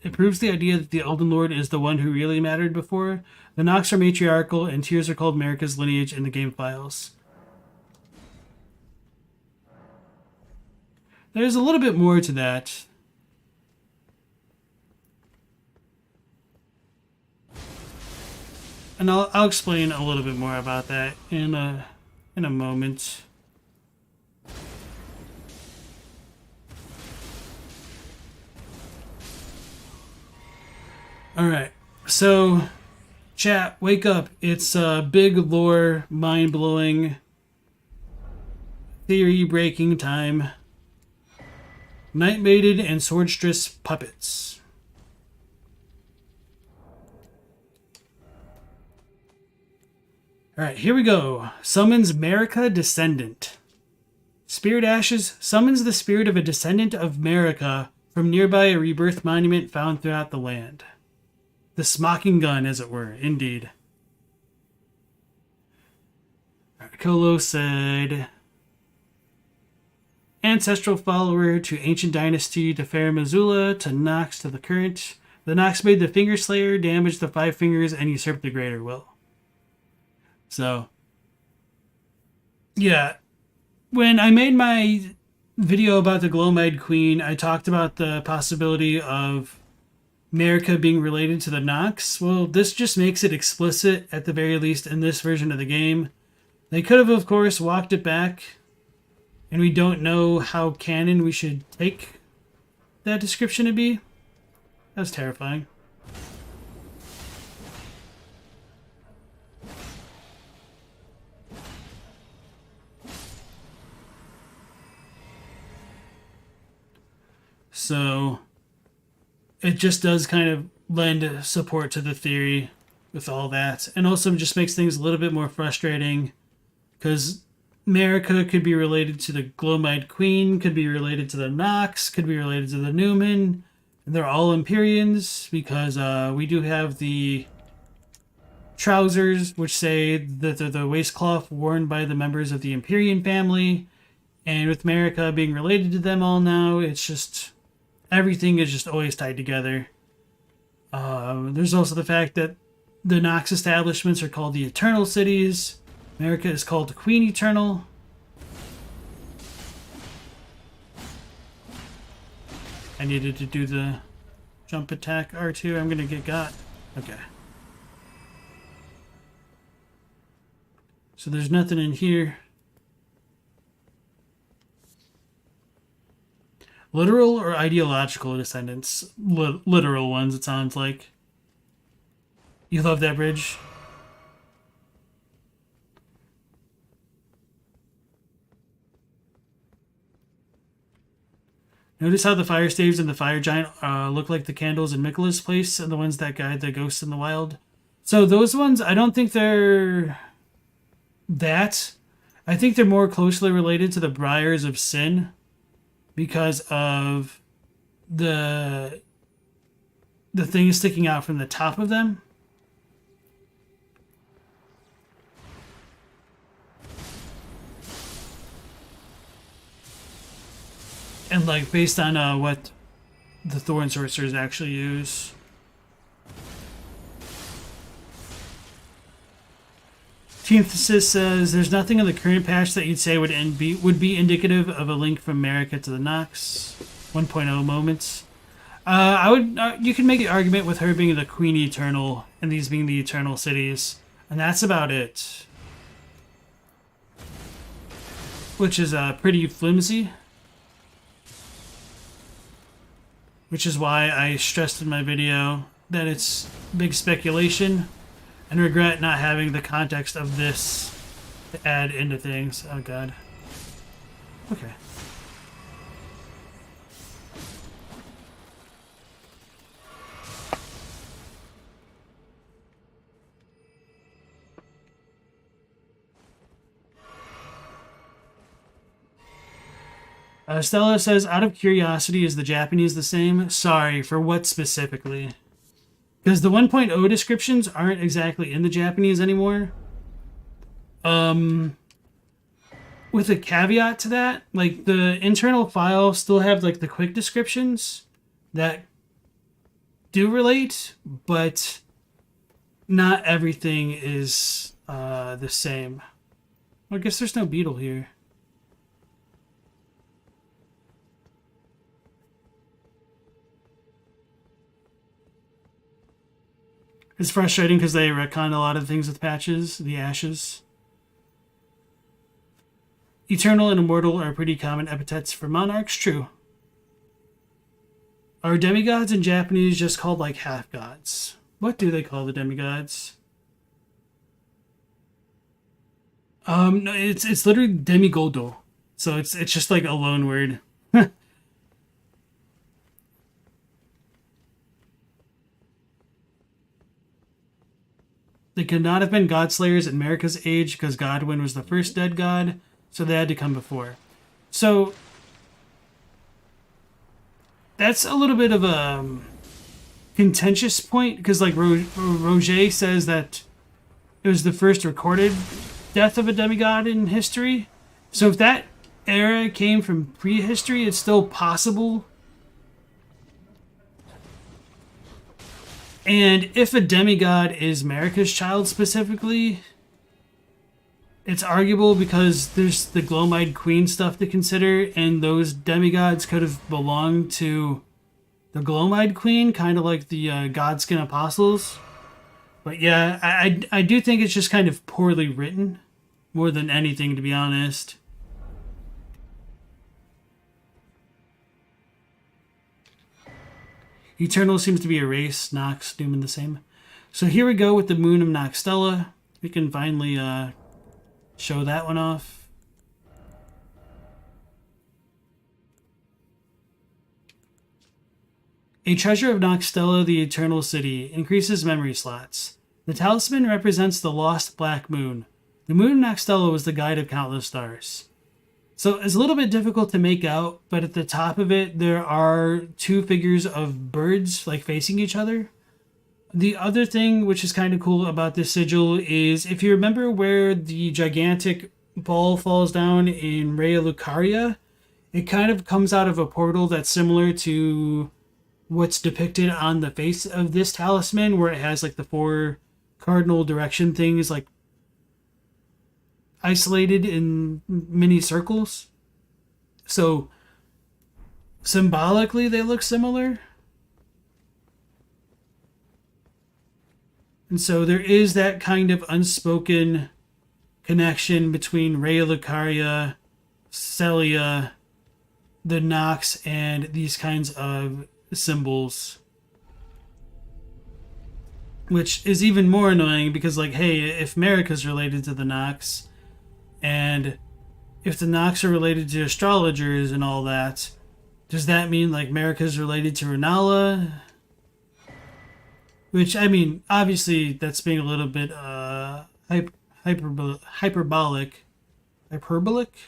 It proves the idea that the Elden Lord is the one who really mattered before. The Nox are matriarchal, and Tears are called Marika's lineage in the game files. There's a little bit more to that. And I'll explain a little bit more about that in a moment. Alright, so chat, wake up. It's big lore, mind-blowing, theory-breaking time. Night Maiden and Swordstress puppets. Alright, here we go. Summons Marika Descendant. Spirit Ashes summons the spirit of a descendant of Marika from nearby a rebirth monument found throughout the land. The smocking gun, as it were, indeed. Kolo said, ancestral follower to ancient dynasty, to Fair Missoula, to Nox, to the current. The Nox made the Finger Slayer, damaged the Five Fingers, and usurped the Greater Will. So, yeah. When I made my video about the Glow-Eyed Queen, I talked about the possibility of Marika being related to the Nox. Well, this just makes it explicit, at the very least, in this version of the game. They could have, of course, walked it back, and we don't know how canon we should take that description to be. That was terrifying. So it just does kind of lend support to the theory with all that. And also just makes things a little bit more frustrating because Marika could be related to the Glow-Eyed Queen, could be related to the Nox, could be related to the Newman. And they're all Imperiums because we do have the trousers, which say that they're the waistcloth worn by the members of the Imperium family. And with America being related to them all now, it's just... everything is just always tied together. There's also the fact that the Nox establishments are called the Eternal Cities. America is called the Queen Eternal. I needed to do the jump attack R2. I'm gonna get got. Okay. So there's nothing in here. Literal or ideological descendants? Literal ones, it sounds like. You love that bridge? Notice how the fire staves and the fire giant look like the candles in Mikkela's place and the ones that guide the ghosts in the wild. So those ones, I don't think they're that. I think they're more closely related to the Briars of Sin because of the thing sticking out from the top of them. And like based on what the Thorn Sorcerers actually use. Teamthesis says there's nothing in the current patch that you'd say would be indicative of a link from America to the Nox 1.0 moments. I would you can make an argument with her being the Queen Eternal and these being the Eternal Cities, and that's about it. Which is pretty flimsy. Which is why I stressed in my video that it's big speculation and regret not having the context of this to add into things. Oh god. Okay. Stella says, out of curiosity, is the Japanese the same? Sorry, for what specifically? Because the 1.0 descriptions aren't exactly in the Japanese anymore. With a caveat to that, like the internal file still have like the quick descriptions that do relate, but not everything is the same. Well, I guess there's no beetle here. It's frustrating because they retconned a lot of things with patches, the ashes. Eternal and immortal are pretty common epithets for monarchs, true. Are demigods in Japanese just called like half-gods? What do they call the demigods? No, it's literally demigodo. So it's just like a loan word. They could not have been Godslayers in America's age because Godwyn was the first dead god, so they had to come before. So that's a little bit of a contentious point because like Roger says that it was the first recorded death of a demigod in history. So if that era came from prehistory, it's still possible. And if a demigod is Marika's child specifically, it's arguable because there's the Glowmide Queen stuff to consider, and those demigods could have belonged to the Glowmide Queen, kind of like the Godskin Apostles. But yeah, I do think it's just kind of poorly written, more than anything, to be honest. Eternal seems to be a race. Nox, Doom, and the same. So here we go with the Moon of Nokstella. We can finally show that one off. A treasure of Nokstella, the Eternal City, increases memory slots. The talisman represents the lost Black Moon. The Moon of Nokstella was the guide of countless stars. So it's a little bit difficult to make out, but at the top of it, there are two figures of birds, like facing each other. The other thing which is kind of cool about this sigil is if you remember where the gigantic ball falls down in Raya Lucaria, it kind of comes out of a portal that's similar to what's depicted on the face of this talisman, where it has like the 4 cardinal direction things like isolated in mini circles. So symbolically they look similar. And so there is that kind of unspoken connection between Raya Lucaria, Celia, the Nox, and these kinds of symbols. Which is even more annoying because, like, hey, if Marika's related to the Nox, and if the Nox are related to astrologers and all that, does that mean, like, Marika's related to Renala? Which, I mean, obviously that's being a little bit hyperbolic. Hyperbolic?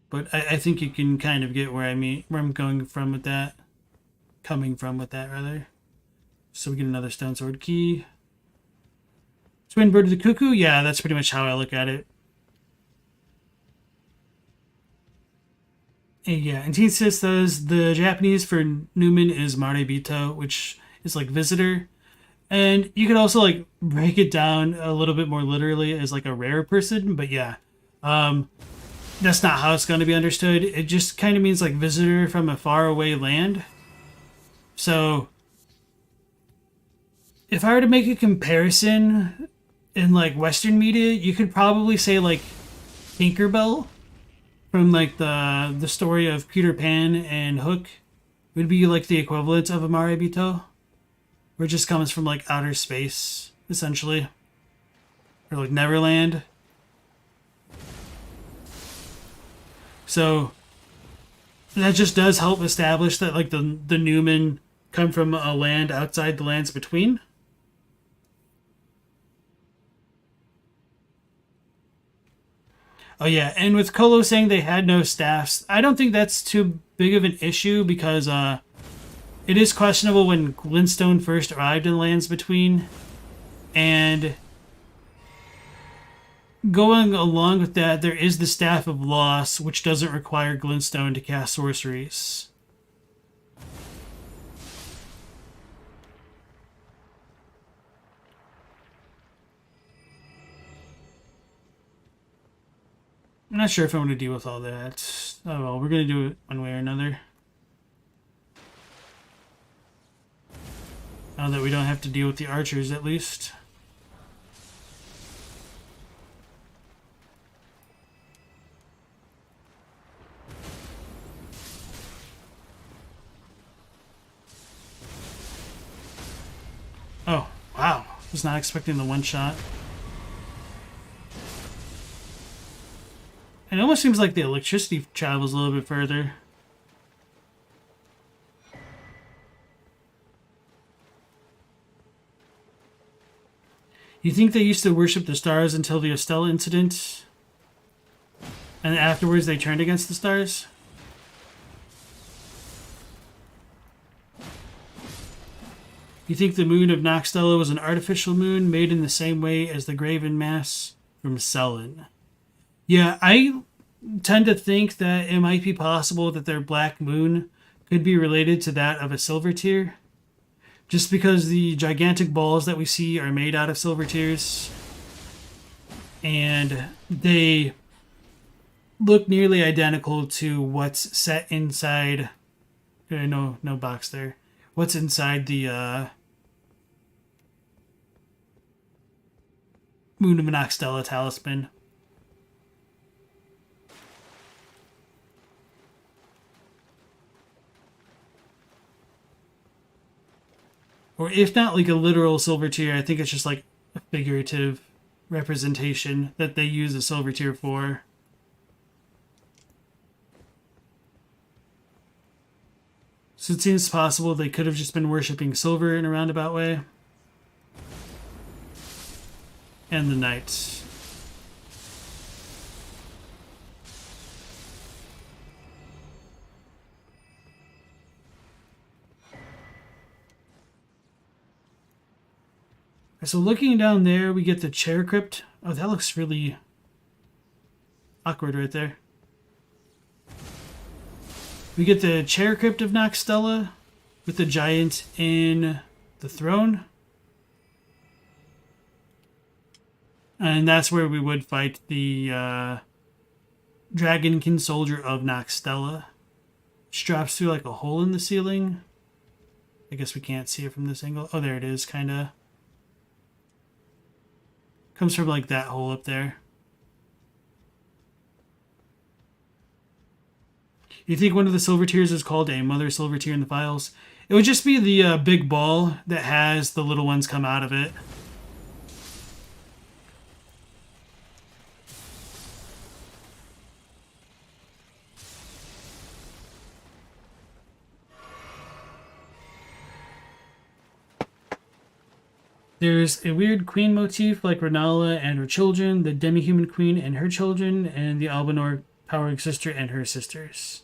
But I think you can kind of get where I'm coming from with that, rather. So we get another stone sword key. Twin bird of the cuckoo? Yeah, that's pretty much how I look at it. And yeah, and Tisa says the Japanese for Newman is Marebito, which is like visitor. And you could also like break it down a little bit more literally as like a rare person, but yeah. That's not how it's going to be understood. It just kind of means like visitor from a faraway land. So if I were to make a comparison in like Western media, you could probably say like Tinkerbell from like the story of Peter Pan and Hook would be like the equivalent of a Marebito, where it just comes from like outer space, essentially. Or like Neverland. So that just does help establish that like the Newman come from a land outside the lands between. Oh yeah, and with Kolo saying they had no staffs, I don't think that's too big of an issue because it is questionable when Glintstone first arrived in the lands between, and going along with that, there is the Staff of Loss, which doesn't require Glintstone to cast sorceries. I'm not sure if I'm going to deal with all that. Oh well, we're going to do it one way or another. Now that we don't have to deal with the archers, at least. Oh, wow. Was not expecting the one shot. It almost seems like the electricity travels a little bit further. You think they used to worship the stars until the Estella incident? And afterwards they turned against the stars? You think the moon of Nokstella was an artificial moon made in the same way as the Graven Mass from Selen? Yeah, I tend to think that it might be possible that their black moon could be related to that of a silver tear. Just because the gigantic balls that we see are made out of silver tears. And they look nearly identical to what's set inside... No box there. What's inside the Moon of Nokstella talisman. Or if not like a literal silver tear, I think it's just like a figurative representation that they use a silver tear for. So it seems possible they could have just been worshipping silver in a roundabout way. And the knights. So looking down there, we get the chair crypt. Oh, that looks really awkward right there. We get the chair crypt of Nokstella with the giant in the throne. And that's where we would fight the Dragonkin Soldier of Nokstella. Which drops through like a hole in the ceiling. I guess we can't see it from this angle. Oh, there it is, kind of. Comes from like that hole up there. You think one of the silver tears is called a mother silver tear in the files? It would just be the big ball that has the little ones come out of it. There's a weird queen motif like Renala and her children, the Demi-human Queen and her children, and the Albinor powering sister and her sisters.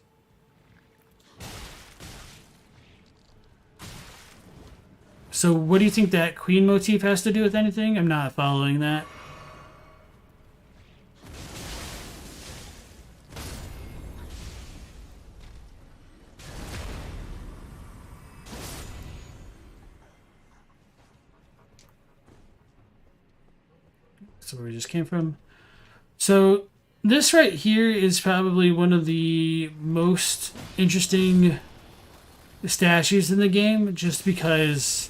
So what do you think that queen motif has to do with anything? I'm not following that. So where we just came from. So this right here is probably one of the most interesting statues in the game, just because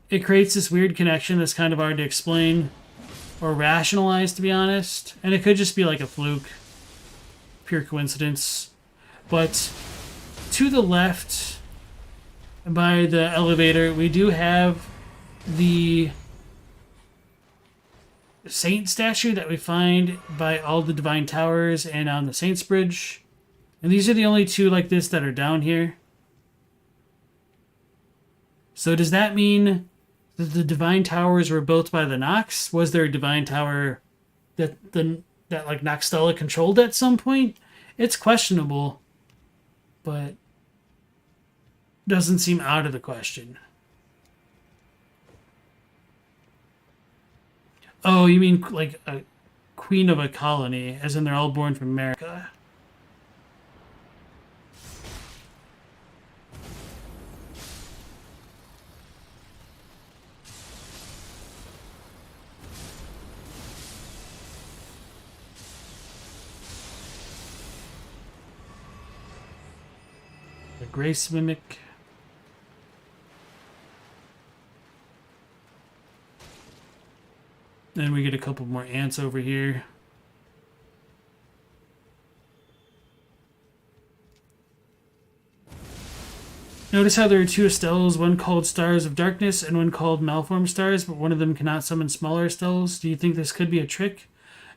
it creates this weird connection that's kind of hard to explain or rationalize, to be honest. And it could just be like a fluke, pure coincidence. But to the left, by the elevator, we do have the saint statue that we find by all the divine towers and on the Saints Bridge. And these are the only two like this that are down here. So does that mean that the divine towers were built by the Nox? Was there a divine tower that like Nokstella controlled at some point? It's questionable, but doesn't seem out of the question. Oh, you mean like a queen of a colony, as in they're all born from America. The Grace Mimic. Then we get a couple more ants over here. Notice how there are two Stellas, one called Stars of Darkness and one called Malformed Stars, but one of them cannot summon smaller Stellas. Do you think this could be a trick?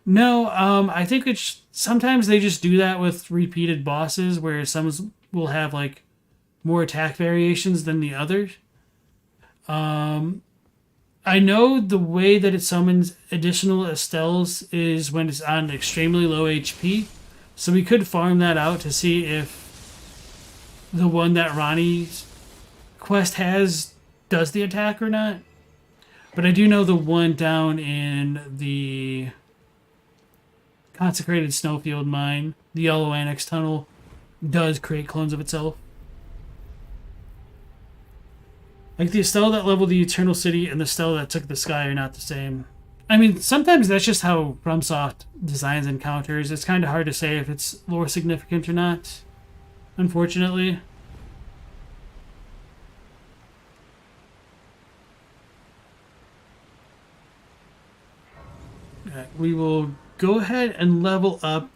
No, I think it's sometimes they just do that with repeated bosses, where some will have like more attack variations than the others. I know the way that it summons additional Estelles is when it's on extremely low HP. So we could farm that out to see if the one that Ranni's quest has does the attack or not. But I do know the one down in the Consecrated Snowfield Mine, the Yellow Annex Tunnel, does create clones of itself. Like the Estelle that leveled the Eternal City and the Estelle that took the sky are not the same. I mean, sometimes that's just how FromSoft designs encounters. It's kind of hard to say if it's lore significant or not, unfortunately. Alright, we will go ahead and level up.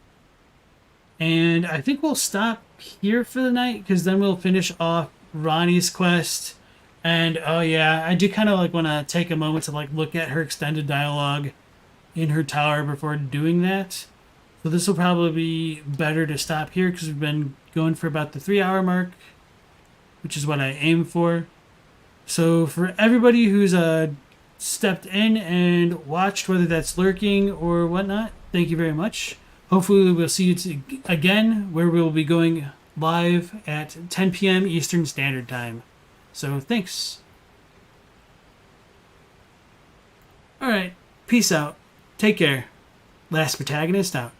And I think we'll stop here for the night, because then we'll finish off Ranni's quest. And oh yeah, I do kind of like want to take a moment to like look at her extended dialogue in her tower before doing that. So this will probably be better to stop here, because we've been going for about the 3-hour mark, which is what I aim for. So for everybody who's stepped in and watched, whether that's lurking or whatnot, thank you very much. Hopefully we'll see you again, where we'll be going live at 10 p.m. Eastern Standard Time. So thanks. Alright, peace out. Take care. Last protagonist out.